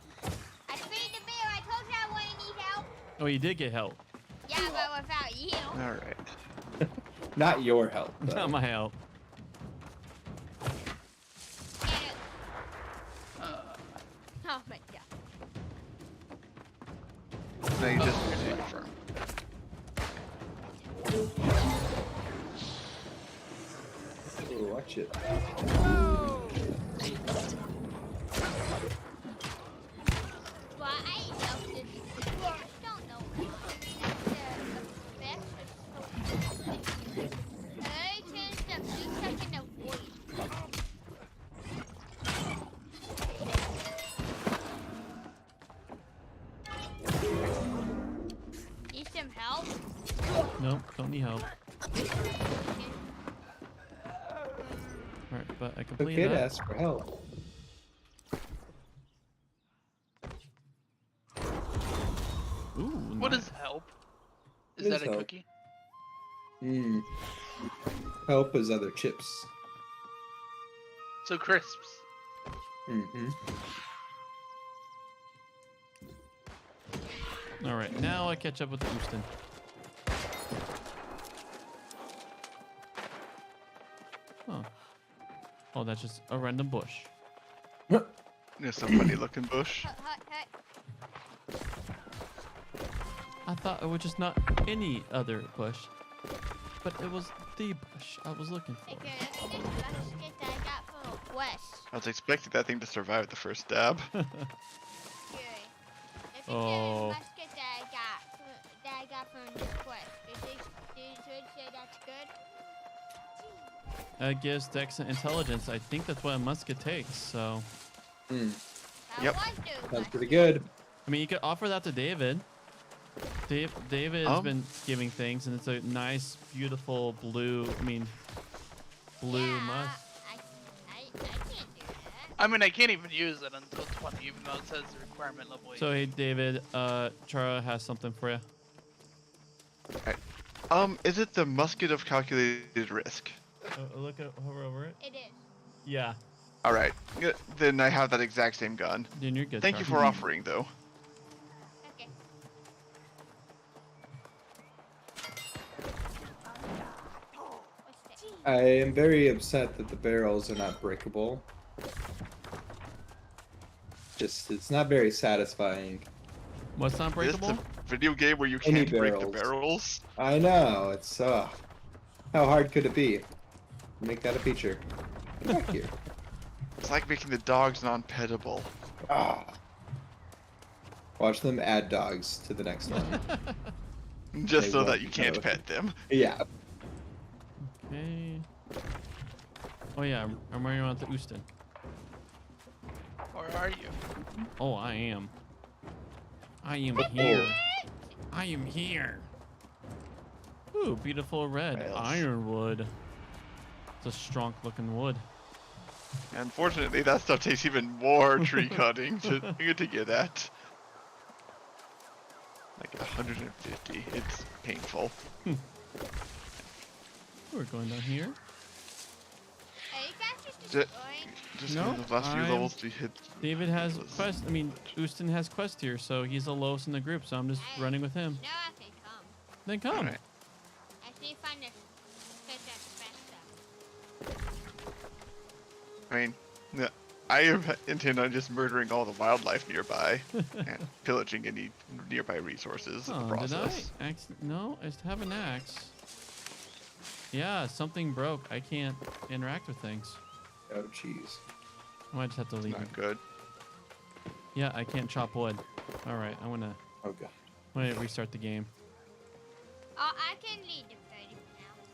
I defeated the bear. I told you I wouldn't need help. Oh, you did get help. Yeah, but without you. All right. Not your help, though. Not my help. Oh my god. Now you just need to confirm. Ooh, watch it. Well, I ain't know this. I don't know. That's the effects are so. I changed them so I can avoid. Need some help? Nope, don't need help. Alright, but I The completed kid that. asked for help. Ooh, What nice. is help? Is It that is a help. cookie? Help is other chips. So crisps. Mm-hmm. Alright, now I catch up with Houston. Oh. Oh, that's just a random bush. There's some funny looking bush. Hut, hut, hut. I thought it was just not any other bush, but it was the bush I was looking for. Okay, that's this basket that I got from a quest. I was expecting that thing to survive the first stab. Good. This is Oh. the basket that I got from this quest. Did you say that's good? That gives Dex and Intelligence. I think that's what a musket takes, so. I Yep. want to, That's but pretty good. I mean, you could offer that to David. David has Um. been giving things, and it's a nice, beautiful blue. I mean, blue yeah, musk. I can't do that. I mean, I can't even use it until 20, even though it says the requirement level 8. So hey, David, Chara has something for you. Is it the musket of calculated risk? Hover over it. It is. Yeah. All right. Then I have that exact same gun. Then you're good. Thank you Chara. for offering, though. Okay. What's that? I am very upset that the barrels are not breakable. Just, it's not very satisfying. What's not This breakable? a video game where you Any can't break the barrels. barrels. I know, it's, how hard could it be? Make that a feature. Get back here. It's like making the dogs non-pettable. Ah. Watch them add dogs to the next one. Just They so that won't you can't know. pet them. Yeah. Okay. Oh yeah, I'm running around to Houston. Or are you? Oh, I am. I am here. I am here. Ooh, beautiful red Rails. ironwood. It's a strong looking wood. Unfortunately, that stuff takes even more tree cutting to get that. Like 150. It's painful. We're going down here. Are you guys just Ju- destroying? Just No, in the last few I'm- levels to hit. David has quest. I mean, Houston has quest here, so he's the lowest in the group. So I'm just running with him. No, I can come. Then come. Alright. I see if I can get that faster. I mean, yeah, I intend on just murdering all the wildlife nearby and pillaging any nearby resources in the Oh, process. did I? No, I just have an axe. Yeah, something broke. I can't interact with things. Oh, jeez. I might just have to leave. Not good. Yeah, I can't chop wood. All right, I'm gonna restart the game. Oh, I can lead the party now.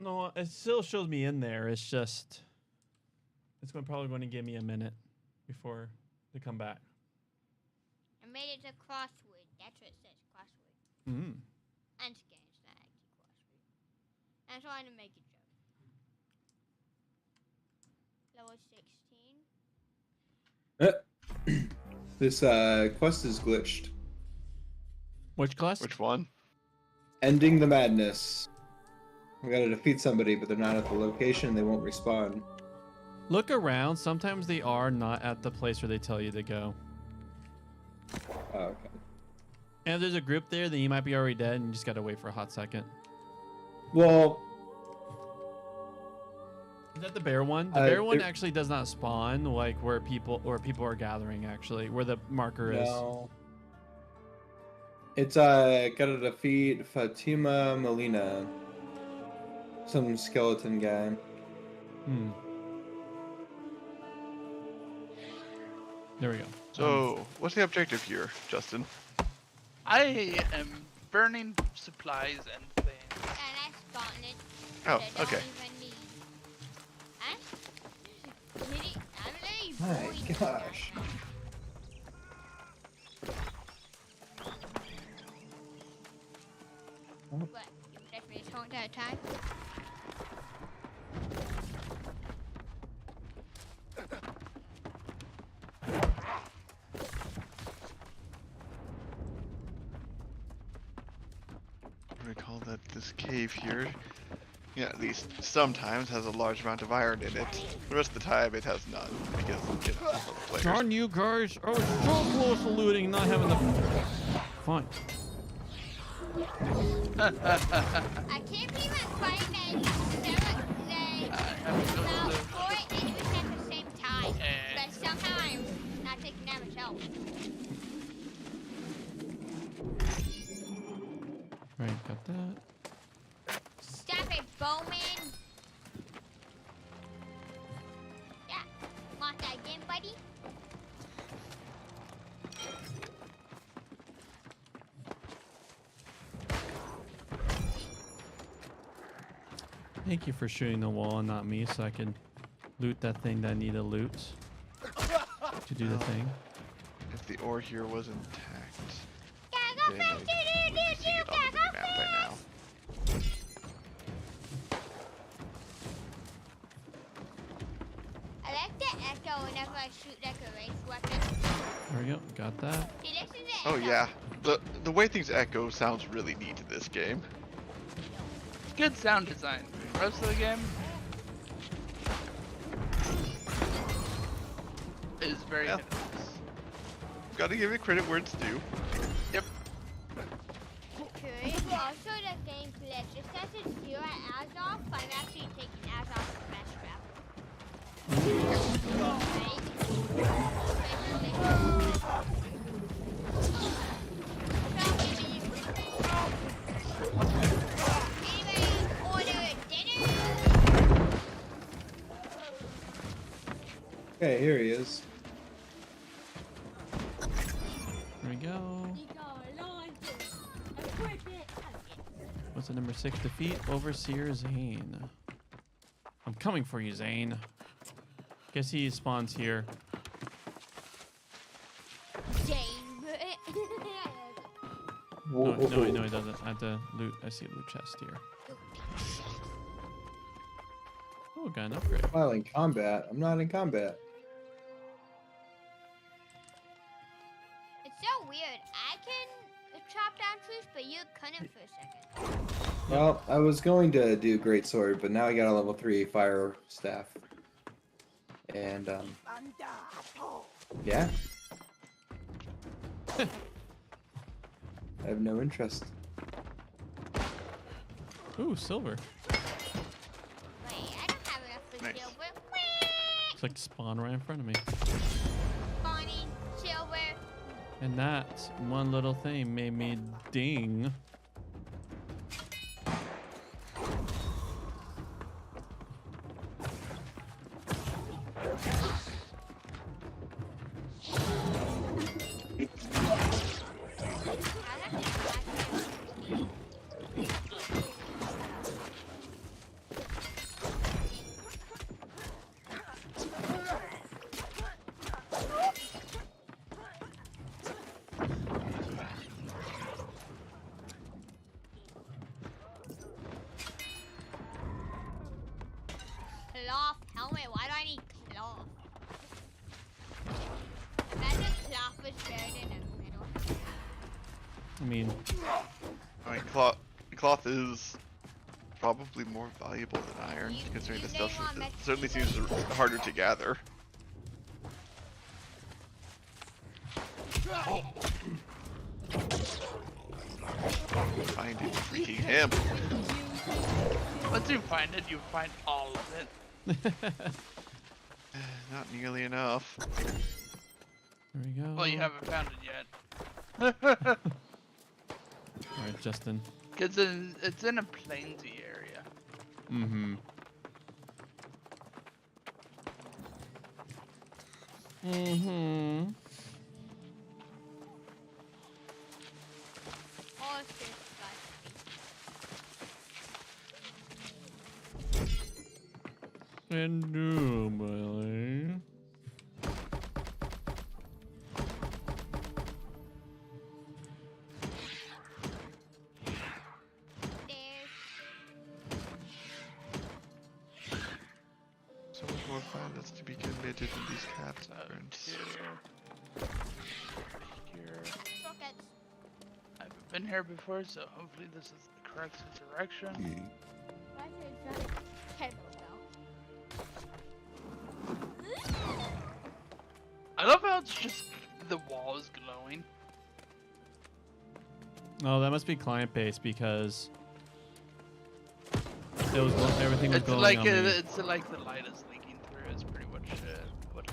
No, it still shows me in there. It's just, probably going to give me a minute before they come back. I made it to Crosswood. That's what it says, Crosswood. Mm. And Scan, it's not actually Crosswood. I'm trying to make it joke. Level 16. This quest is glitched. Which quest? Which one? Ending the madness. We gotta defeat somebody, but they're not at the location. They won't respawn. Look around. Sometimes they are not at the place where they tell you to go. Oh, okay. And if there's a group there, then you might be already dead, and you just gotta wait for a hot second. Well, is that the bear one? The bear one actually does not spawn like where people are gathering. Actually, where the marker is. no. It's gotta defeat Fatima Molina. Some skeleton guy. Hmm. There we go. So, what's the objective here, Justin? I am burning supplies and things. And I spawned it. Oh, I don't okay. even need. I'm My gosh. What? You press me a at a time? I recall that this cave here, yeah, at least sometimes has a large amount of iron in it. The rest of the time it has none, because, you know, of the players. Darn you guys are so close to looting and not having the... Fine. I can't believe I'm fighting about 4 enemies at the same time, but somehow I'm not taking damage help. Right, got that. Stop it, Bowman! Yeah, want that again, buddy? Thank you for shooting the wall and not me, so I can loot that thing that I need to loot to do the thing. If the ore here was intact, Gotta go then I faster, would be seeing it on the map by now. I like the echo whenever I shoot like a ranged weapon. There we go, got that. See, this is the Oh echo. yeah, the way things echo sounds really neat in this game. Good sound design. Rest of the game is very Yeah. hit or miss. Gotta give it credit where it's due. Yep. Okay, also the game glitch. It says it's 0 at Azoth, but I'm actually taking Azoth to best Okay, here he is. Here we go. What's the number 6? Defeat Overseer Zane. I'm coming for you, Zane. Guess he spawns here. No, he doesn't. I have to loot. I see a loot chest here. Oh, got an upgrade. While in combat, I'm not in combat. It's so weird. I can chop down trees, but you couldn't for a second. Well, I was going to do great sword, but now I got a level 3 fire staff. And yeah. I have no interest. Ooh, silver. Wait, I don't have enough for silver. It's like spawn right in front of me. Spawning silver. And that one little thing made me ding. Cloth helmet. Why do I need cloth? Imagine cloth was buried in the middle. I mean, cloth is probably more valuable than iron, considering the stuff certainly seems harder to gather. Find it, freaking him. Once you find it, you find all of it. Not nearly enough. There we go. Well, you haven't found it yet. Alright, Justin. It's in a plainsy area. Mm-hmm. Mm-hmm. Indubitably. So much more violence to be committed in these caverns. Here. I've been here before, so hopefully this is the correct direction. I love how it's just the wall is glowing. Oh, that must be client based because it was everything was glowing like on me. it's like the light is leaking through. It's pretty much what it is.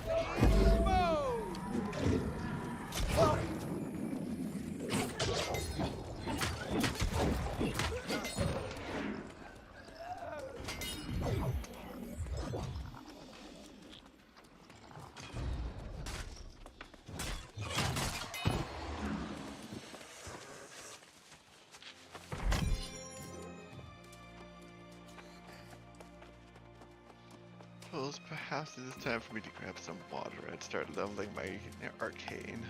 Well, perhaps it is time for me to grab some water and start leveling my arcane.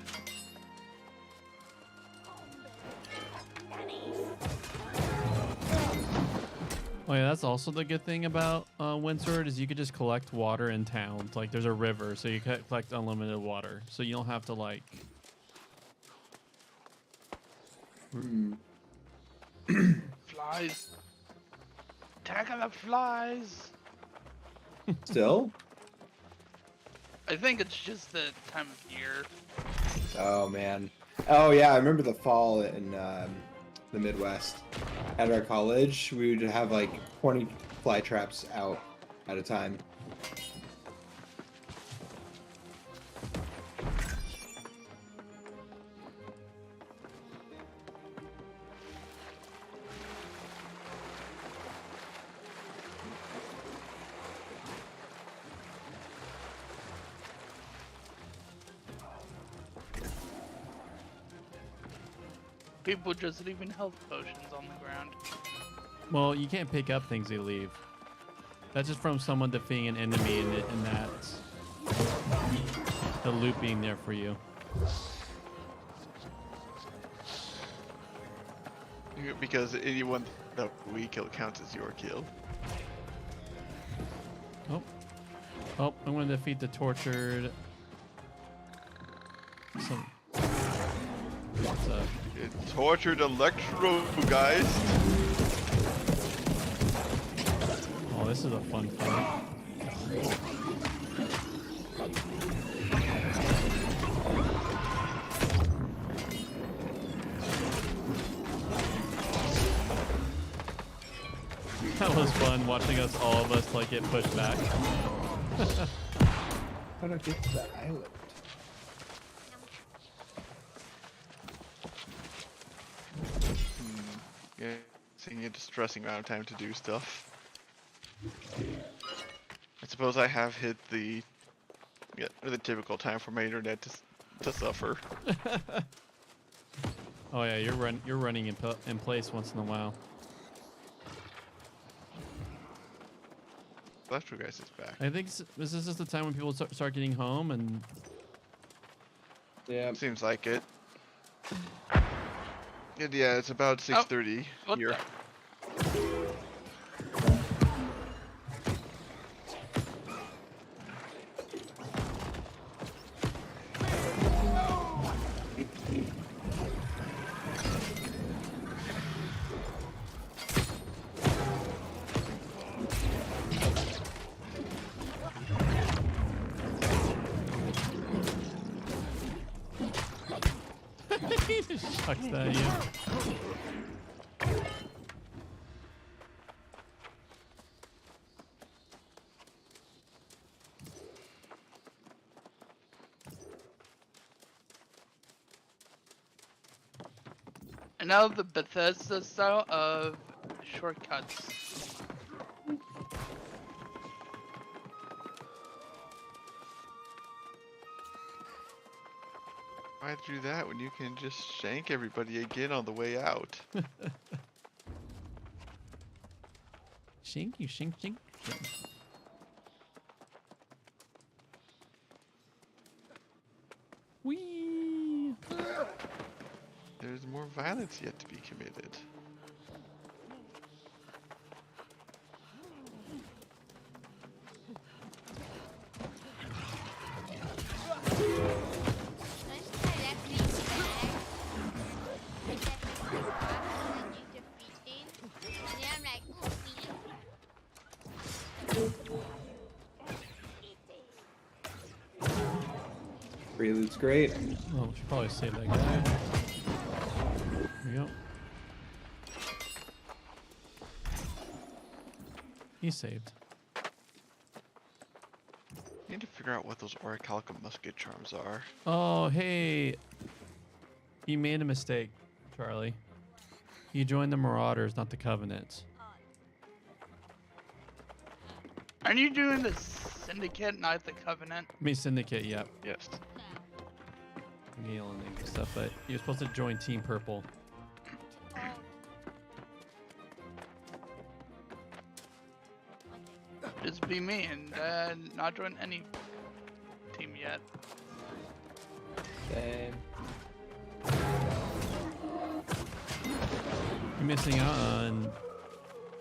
Oh yeah, that's also the good thing about Windsword is you could just collect water in towns. Like there's a river, so you can collect unlimited water. So you don't have to like. Flies. Attack the flies. Still? I think it's just the time of year. Oh man. Oh yeah, I remember the fall in the Midwest. At our college, we would have like 20 fly traps out at a time. people just leaving health potions on the ground. Well, you can't pick up things they leave. That's just from someone defeating an enemy, and that's the loot being there for you. Because anyone that we kill counts as your kill. Oh, I'm going to defeat the tortured. What's up? Tortured Electrogeist. Oh, this is a fun fight. That was fun watching us, all of us, like get pushed back. How do I get to the island? Yeah, seeing a distressing amount of time to do stuff. I suppose I have hit the typical time for my internet to suffer. Oh yeah, you're running in place once in a while. Electro Guys is back. I think this is just the time when people start getting home, and yeah, seems like it. And yeah, it's about 6:30 here. He just chucks that at you. And now the Bethesda style of shortcuts. Why do that when you can just shank everybody again on the way out? Shink, you shink, shink, shink. Whee! There's more violence yet to be committed. Prelude's great. Oh, we should probably save that guy. There we go. He's saved. Need to figure out what those Orichalca musket charms are. Oh, hey. You made a mistake, Charlie. You joined the Marauders, not the Covenant. Aren't you doing the Syndicate, not the Covenant? I mean, Syndicate, yep. Yes. Neil and stuff, but you're supposed to join Team Purple. Just be me and not join any team yet. Same. You're missing out on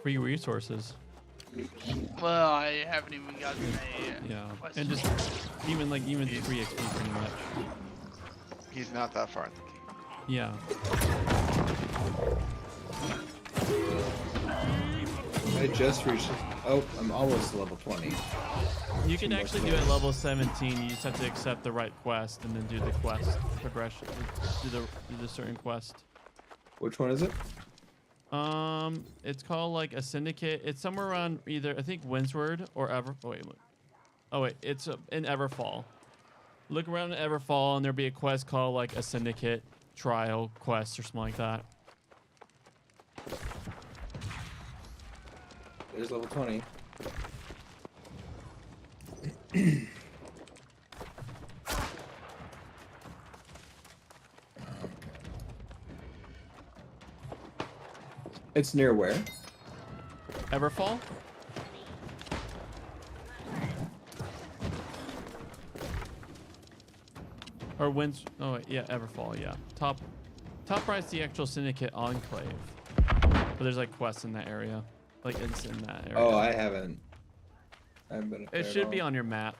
free resources. Well, I haven't even gotten a Yeah, quest. and just even just free XP pretty much. He's not that far in the game. Yeah. I just reached. Oh, I'm almost to level 20. You can actually do it at level 17. You just have to accept the right quest and then do the quest progression. Do the certain quest. Which one is it? It's called like a Syndicate. It's somewhere around either I think Windsward or it's in Everfall. Look around in Everfall and there'll be a quest called like a Syndicate trial quest or something like that. There's level 20. It's near where? Everfall? Or Winds? Oh wait, yeah, Everfall. Yeah, top right's the actual Syndicate enclave. But there's like quests in that area, like it's in that area. Oh, I haven't been. It should be on your map.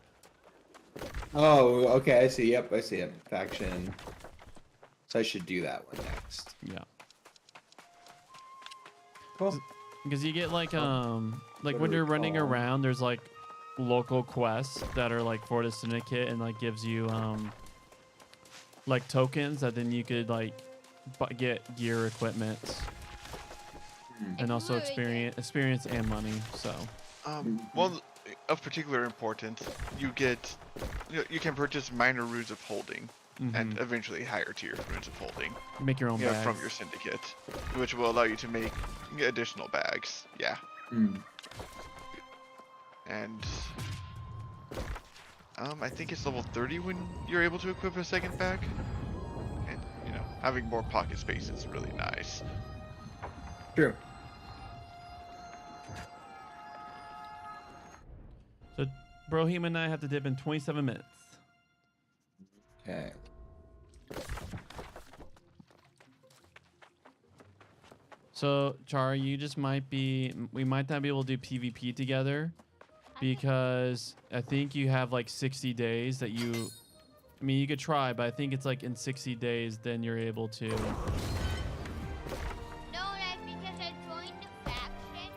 Oh, okay. I see. Yep, I see it. Faction. So I should do that one next. Yeah. Cool. Because you get like when you're running around, there's like local quests that are like for the Syndicate and like gives you like tokens that then you could like get gear, equipment, and also experience and money. So Well, of particular importance, you can purchase minor runes of holding and eventually higher tier runes of holding. Make your own bags from your Syndicate, which will allow you to make additional bags. Yeah. And I think it's level 30 when you're able to equip a second bag. And having more pocket space is really nice. True. So Brohim and I have to dip in 27 minutes. Okay. So Char, we might not be able to do PvP together because I think you have like 60 days that you could try, but I think it's like in 60 days then you're able to. No, that's because I joined the faction,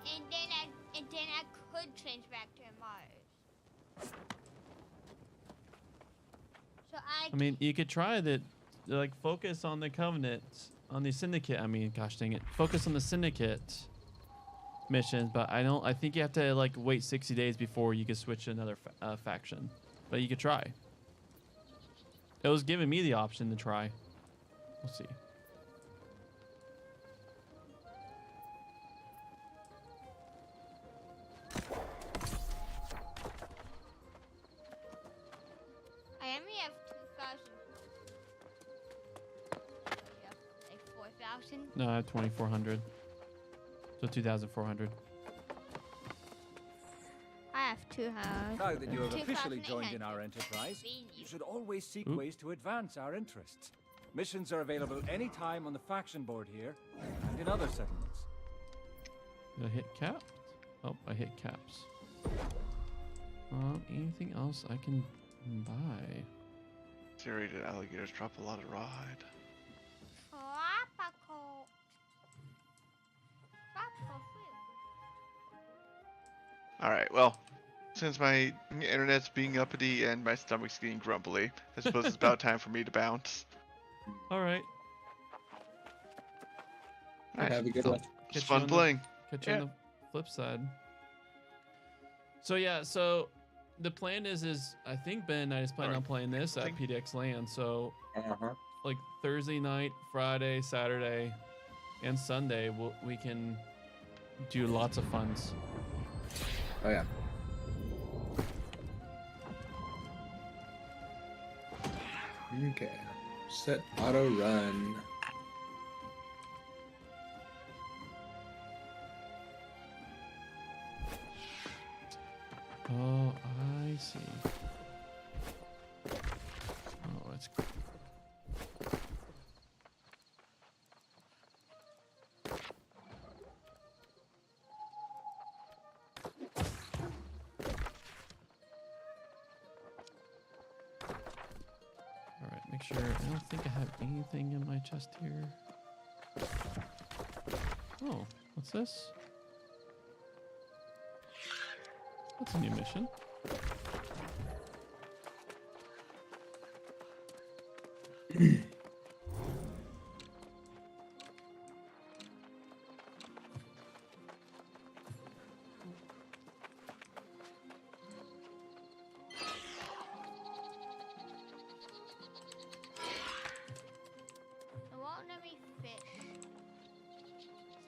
and then I could change back to Mars. So I mean, you could try that, like focus on the Covenant, on the Syndicate. I mean, gosh dang it, focus on the Syndicate missions, but I think you have to like wait 60 days before you can switch to another faction. But you could try. It was giving me the option to try. We'll see. I only have 2,000. You have like 4,000. No, I have 2,400. So 2,400. I have 200. Now that you have officially joined in our enterprise, you should always seek ways to advance our interests. Missions are available anytime on the faction board here and in other settlements. Did I hit caps? Oh, I hit caps. Anything else I can buy? Serrated alligators drop a lot of ride. Tropical. Alright, well, since my internet's being uppity and my stomach's getting grumbly, I suppose it's about time for me to bounce. Alright. Nice. Have a good one. It's fun playing. Catch you on the flip side. So yeah, so the plan is I think Ben and I is planning on playing this at PDX LAN. So like Thursday night, Friday, Saturday, and Sunday, we can do lots of funs. Oh yeah. Okay. Set auto run. Oh, I see. Oh, it's make sure. I don't think I have anything in my chest here. Oh, what's this? That's a new mission.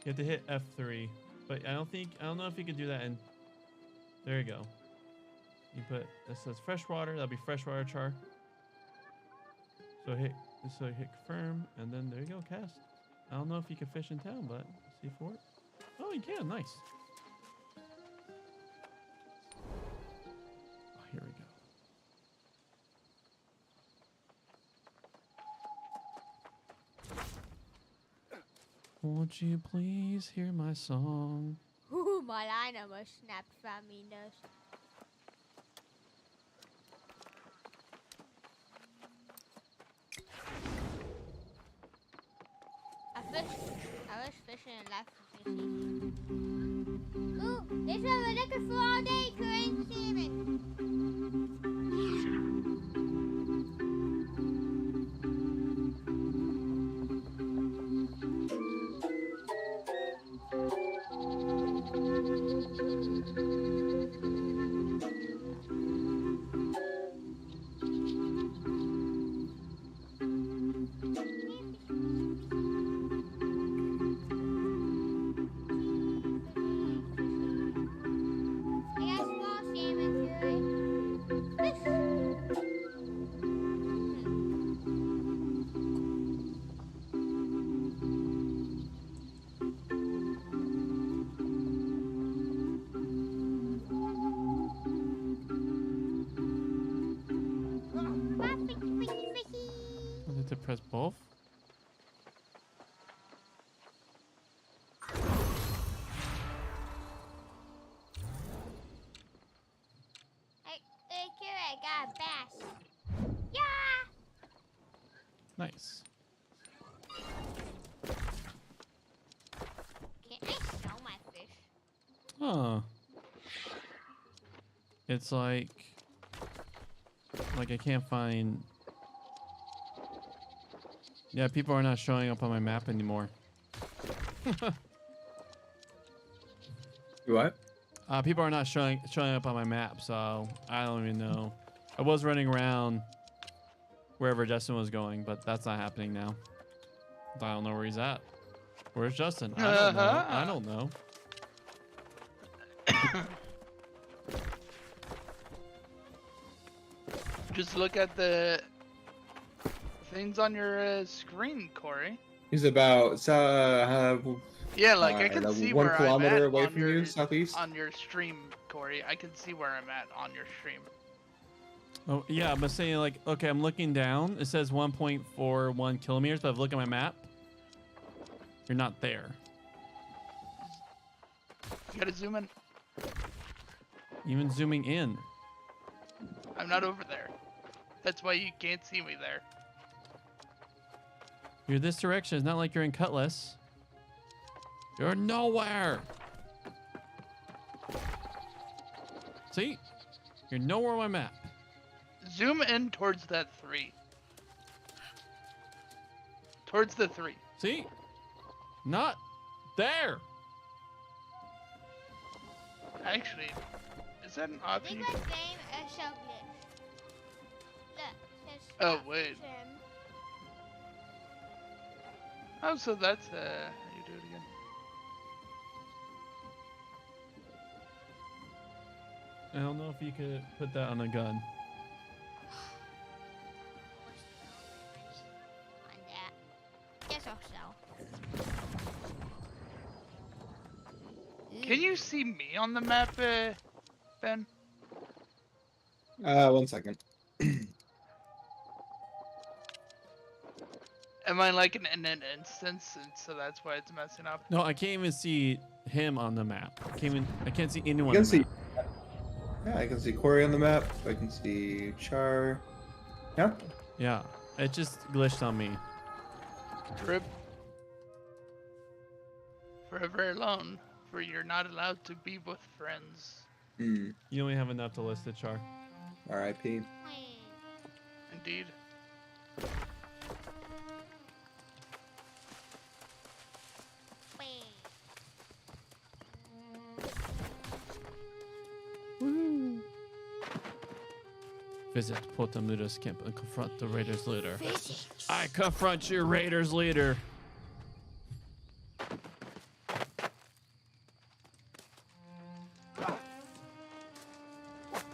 You have to hit F3, but I don't know if you can do that. And there you go. You put, this says freshwater. That'll be freshwater char. So hit confirm, and then there you go, cast. I don't know if you can fish in town, but see for it. Oh, you can. Nice. Oh, here we go. Won't you please hear my song? Ooh, my line almost snapped from me, nose. I was fishing and left fishing. Ooh, this is what we're looking for all day, Korean salmon. To press both. Hey, Kira, I got a bass. Yeah! Nice. Can I sell my fish? Huh. It's like I can't find. Yeah, people are not showing up on my map anymore. What? People are not showing up on my map, so I don't even know. I was running around wherever Justin was going, but that's not happening now. I don't know where he's at. Where's Justin? I don't know. I don't know. Just look at the things on your screen, Corey. He's about Yeah, like I can see 1 where kilometer I'm at away on from your, you, southeast. on your stream, Corey. I can see where I'm at on your stream. Oh, yeah, I'm saying, like, okay, I'm looking down. It says 1.41 kilometers, but if I look at my map, you're not there. You gotta zoom in. Even zooming in. I'm not over there. That's why you can't see me there. You're this direction. It's not like you're in Cutlass. You're nowhere. See? You're nowhere on my map. Zoom in towards that 3. Towards the 3. See? Not there. Actually, is that an option? This game is so glitch. Look, Oh, wait. Oh, so that's, how you do it again. I don't know if you could put that on a gun. Guess so. Can you see me on the map, Ben? 1 second. Am I like in an instance, and so that's why it's messing up? No, I can't even see him on the map. I can't see anyone. You on can the see. map. Yeah, I can see Corey on the map. I can see Char. Yeah. Yeah, it just glitched on me. Rip. Forever alone, for you're not allowed to be with friends. Hmm. You only have enough to list it, Char. R.I.P. Indeed. Woo. Visit Potamuda's camp and confront the Raiders leader. I confront your Raiders leader.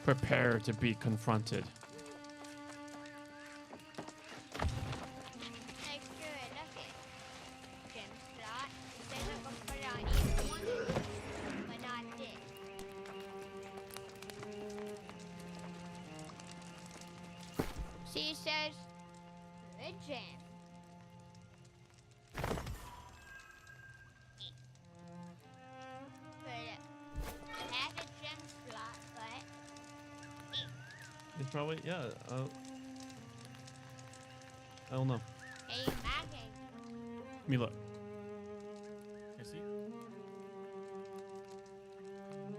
Prepare to be confronted. He says, good gem. It has a gem slot, but It's probably, yeah. I don't know. hey, my game. Let me look. Okay, see?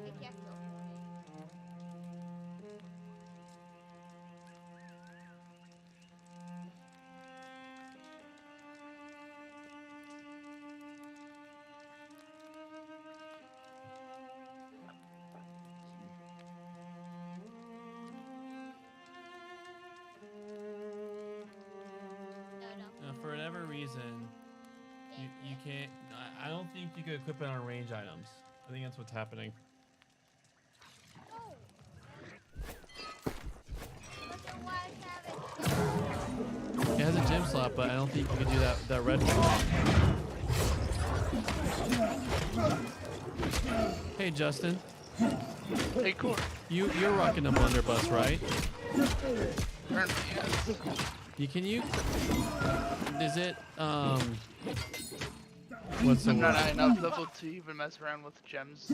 Be careful. For whatever reason, you can't. I don't think you could equip it on range items. I think that's what's happening. It has a gem slot, but I don't think you could do that red one. Hey Justin. Hey Core. You're rocking a blunderbuss, right? Apparently, yes. Can you? Is it what's the I'm not word? high enough level to even mess around with gems.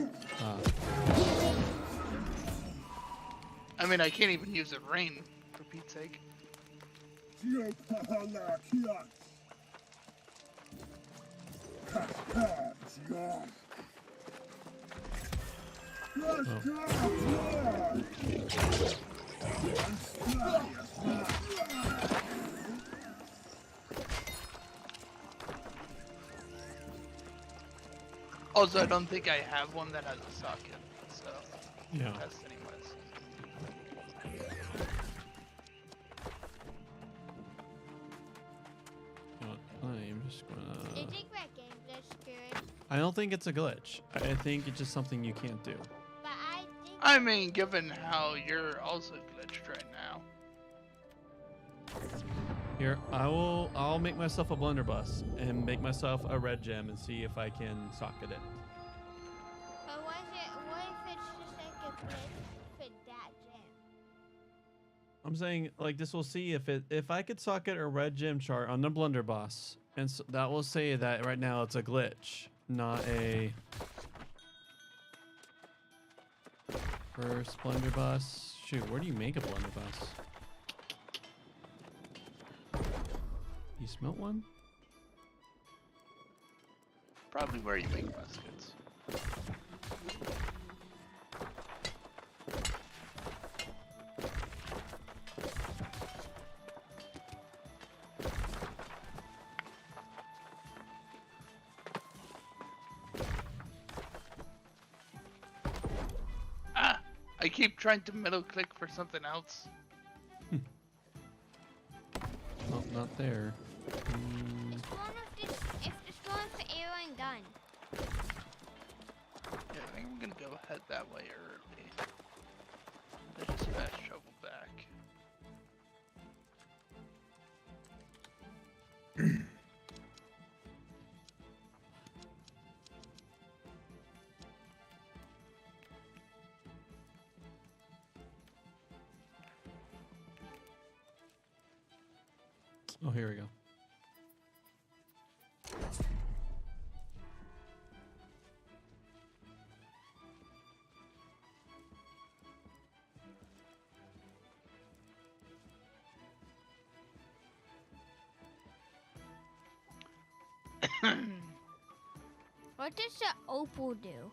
I mean, I can't even use a rain, for Pete's sake. Also, I don't think I have one that has a socket, so Yeah. test anyways. I'm just gonna. Do you think that game glitch good? I don't think it's a glitch. I think it's just something you can't do. But I think I mean, given how you're also glitched right now. Here, I'll make myself a blunderbuss and make myself a red gem and see if I can socket it. but what if it's just like a glitch for that gem? I'm saying like this will see if I could socket a red gem chart on the blunderbuss, and so that will say that right now it's a glitch, not a first blunderbuss. Shoot, where do you make a blunderbuss? You smelt one? Probably where you make muskets. Ah! I keep trying to middle click for something else. Oh, not there. It's one for arrow and gun. Yeah, I think I'm gonna go head that way early. There's just fast travel back. Oh, here we go. What does the opal do?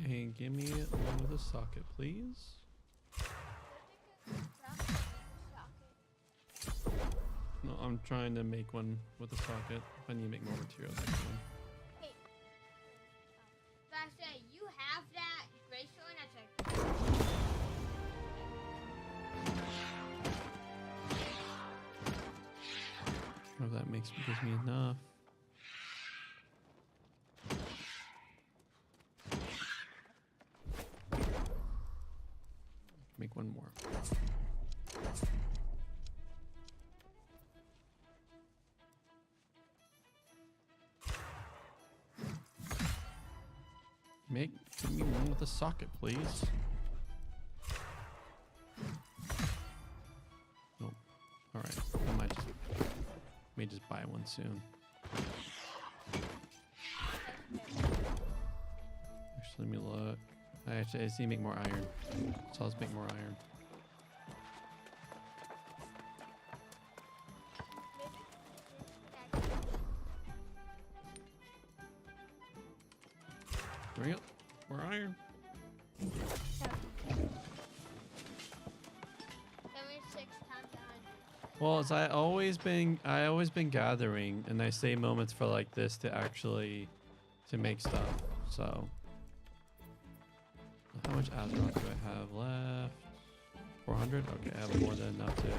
Hey, give me one with a socket, please. No, I'm trying to make one with a socket. If I need to make more materials, I can. Basta, you have that gray stone that's like. Oh, that gives me enough. Make one more. Give me one with a socket, please. Nope. All right. I may just buy one soon. Actually, let me look. I just need to make more iron. So let's make more iron. There we go. More iron. Well, as I always been gathering, and I save moments for like this to actually make stuff. So, how much Azeroth do I have left? 400. Okay, I have more than enough to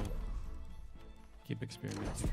keep experimenting.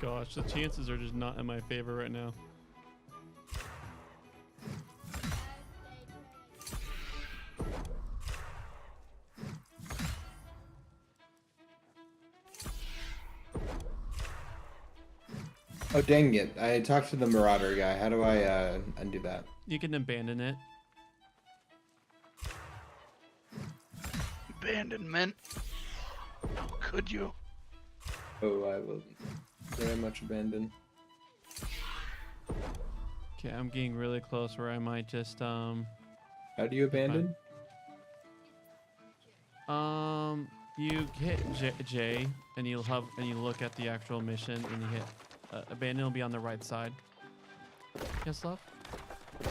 Gosh, the chances are just not in my favor right now. Oh dang it, I talked to the Marauder guy. How do I undo that? You can abandon it. Abandonment? How could you? Oh, I will very much abandon. Okay, I'm getting really close where I might just How do you abandon? You hit J and you look at the actual mission and you hit abandon. Will be on the right side. Yes, love.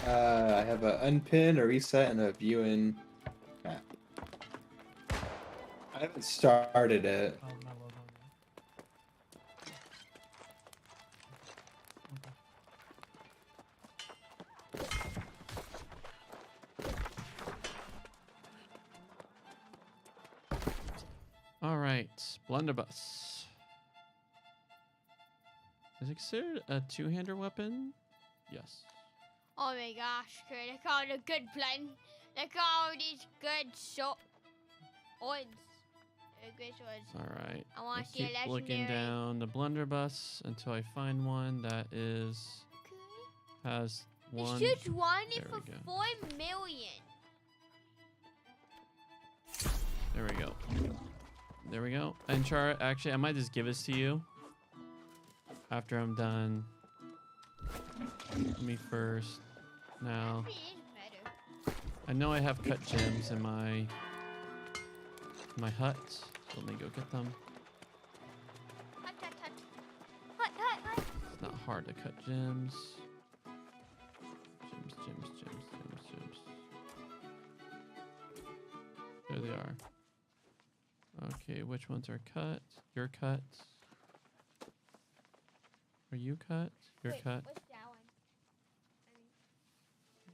I have a unpin, a reset, and a view in map. I haven't started it. All right, blunderbuss. Is it considered a two-hander weapon? Yes. Oh my gosh, Kurt, look all the good blend. Look at all these good swords. Good swords. All right. I want to see a keep legendary. looking down the blunderbuss until I find one that has one. It's just one There for we go. 4 million. There we go. There we go. And Char, actually, I might just give this to you after I'm done. Me first. Now, I know I have cut gems in my hut, so let me go get them. It's not hard to cut gems. Gems. There they are. Okay, which ones are cut? You're cut. Are you cut? You're cut. What's that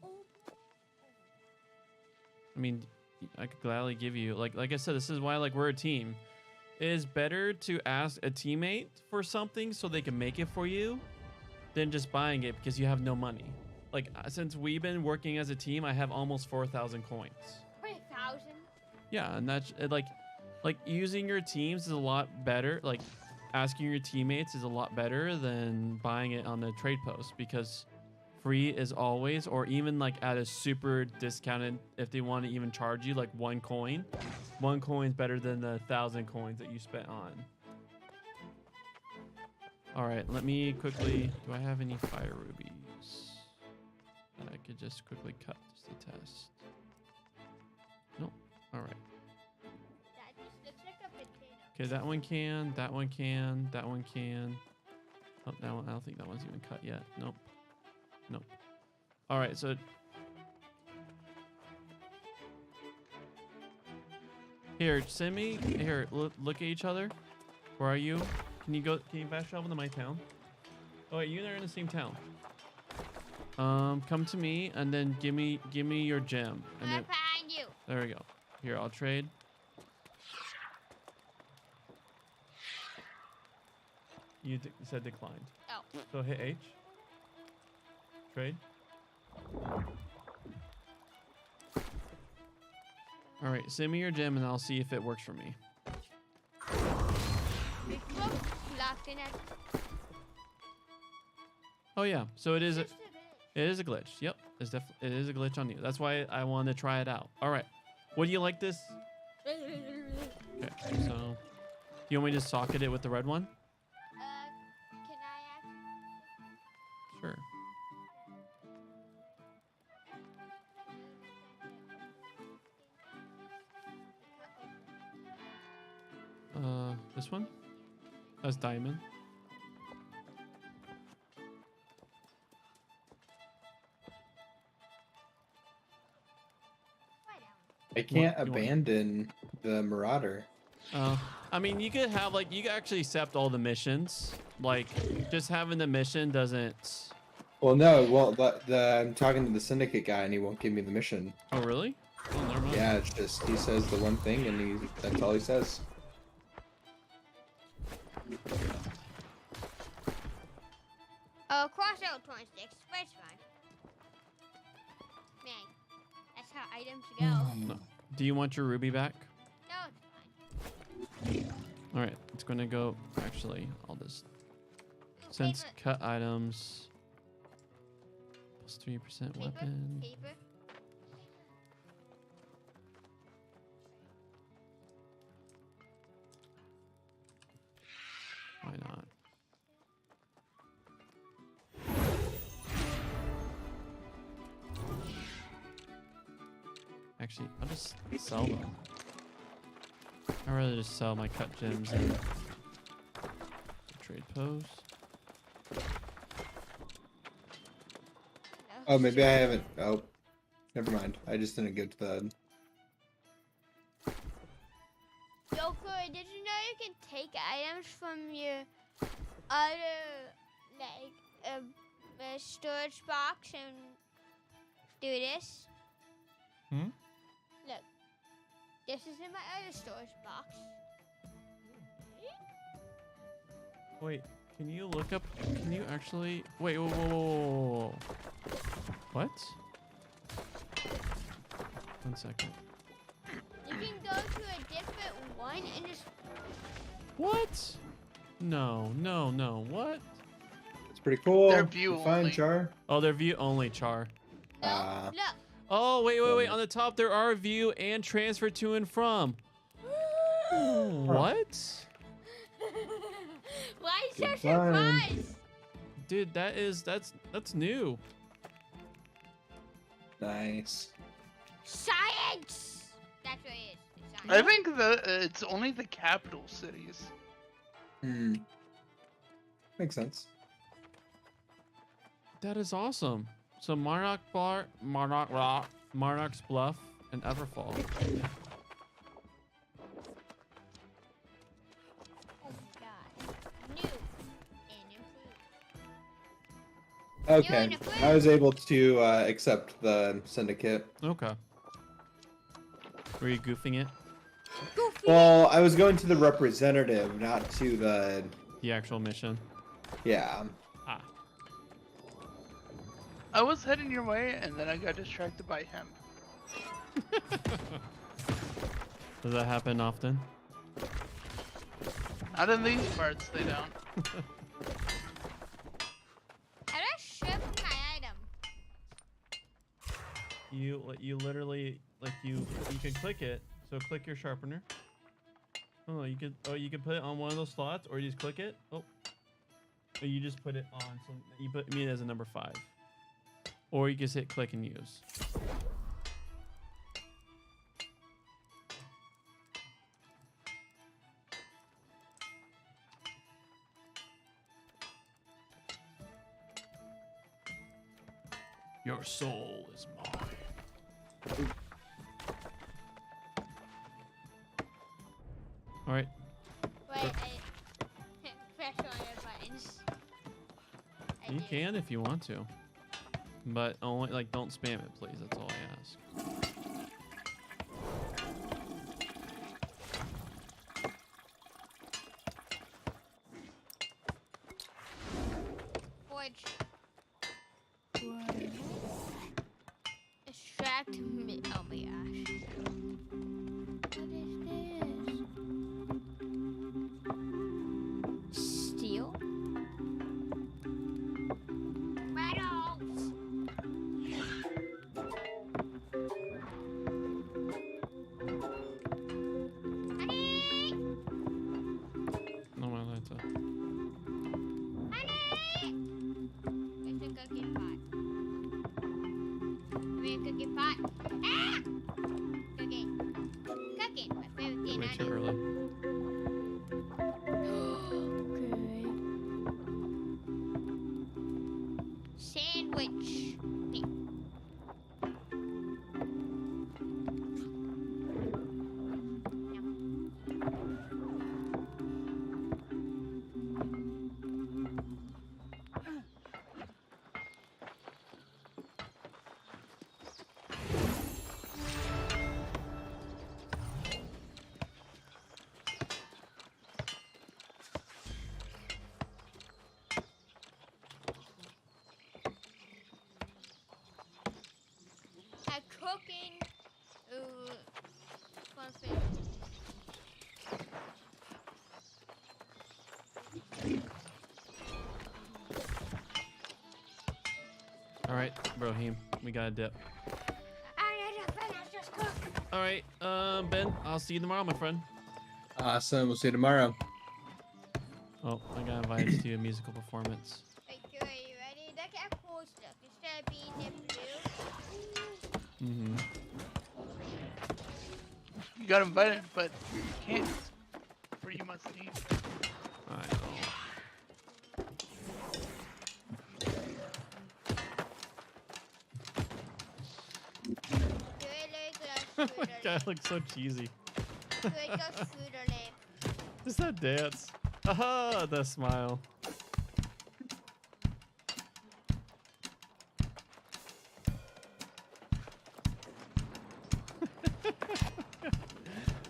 one? I mean, I could gladly give you like I said, this is why we're a team. It is better to ask a teammate for something so they can make it for you than just buying it because you have no money. Like since we've been working as a team, I have almost 4,000 coins. 4,000? Yeah, and that's like using your teams is a lot better. Like asking your teammates is a lot better than buying it on the trade post because free is always, or even like at a super discounted, if they want to even charge you like 1 coin. 1 coin's better than the 1,000 coins that you spent on All right, let me quickly. Do I have any fire rubies that I could just quickly cut just to test? Nope. All right. That just looks like a potato. Okay, that one can. That one can. That one can. Oh, that one. I don't think that one's even cut yet. Nope. Nope. All right, so. Here, send me. Here, look at each other. Where are you? Can you go? Can you fast travel to my town? Oh wait, you and I are in the same town. Come to me and then give me your gem. And I'm then, behind you. there we go. Here, I'll trade. You said declined. Oh. So hit H. Trade. All right, send me your gem and I'll see if it works for me. Locked in it. Oh yeah, so it is a glitch. Yep, it is a glitch on you. That's why I wanted to try it out. All right, what do you like this? Okay, so do you want me to socket it with the red one? Can I ask? Sure. This one? That's diamond. I can't What? You want- abandon the Marauder. I mean, you could have like you could actually accept all the missions. Like, just having the mission doesn't. Well, no. Well, I'm talking to the Syndicate guy, and he won't give me the mission. Oh, really? Oh, never mind. Yeah, it's just he says the one thing, and that's all he says. Oh, cross out 26, but it's fine. Man, that's how items go. No. Do you want your ruby back? No, it's fine. All right, it's gonna go. Actually, I'll just since cut items plus 3% weapon. Paper. Why not? Actually, I'll just sell them. I'd rather just sell my cut gems and trade post. Oh, maybe I haven't. Oh, never mind. I just didn't get to the. Yoko, did you know you can take items from your other, like, a storage box and do this? Hmm? Look, this is in my other storage box. Wait, can you look up? Can you actually? Wait, whoa. What? 1 second. You can go to a different one and just. What? No. What? It's pretty cool. They're view You're fine, only. Char. Oh, they're view only, Char. Look. Oh, wait. On the top, there are view and transfer to and from. What? Why so Good surprised? Dude, that's new. Nice. Science! That's what it is. It's I science. think it's only the capital cities. Hmm. Makes sense. That is awesome. So Monarch's Bluff, and Everfall. Oh my god. New and improved. Okay, Doing it I was able to accept the Syndicate. Okay. Were you goofing it? Goofy! Well, I was going to the representative, not to the. The actual mission. Yeah. Ah. I was heading your way, and then I got distracted by him. Does that happen often? Not in these parts, they don't. How do I strip my item? You literally you can click it. So click your sharpener. Oh, you could put it on one of those slots, or you just click it. Oh. You just put it on, so you put me as a number 5. Or you just hit click and use. Your soul is mine. All right. Wait, press on your buttons. You can if you want to, but only like don't spam it, please. That's all I ask. Forge. Extract me. Oh my gosh. What is this? Steel? Metals! Honey! No my lighter. Honey! It's a cookie pot. Give me a cookie pot. Ah! Cooking. Cooking. My favorite thing Way I too do. early. Sandwich. Cooking. Ooh. Fun fish. All right, Brohim, we got a dip. I need to finish this cook. All right, Ben, I'll see you tomorrow, my friend. Awesome. We'll see you tomorrow. Oh, I got invited to a musical performance. Hey, are you ready? Look at cool stuff. Instead of being in blue. Mm-hmm. You got invited, but you can't. For you must leave. I know. Oh my god, looks so cheesy. Just that dance. Aha, the smile.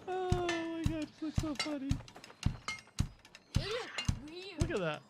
Oh my god, it looks so funny. Look at that.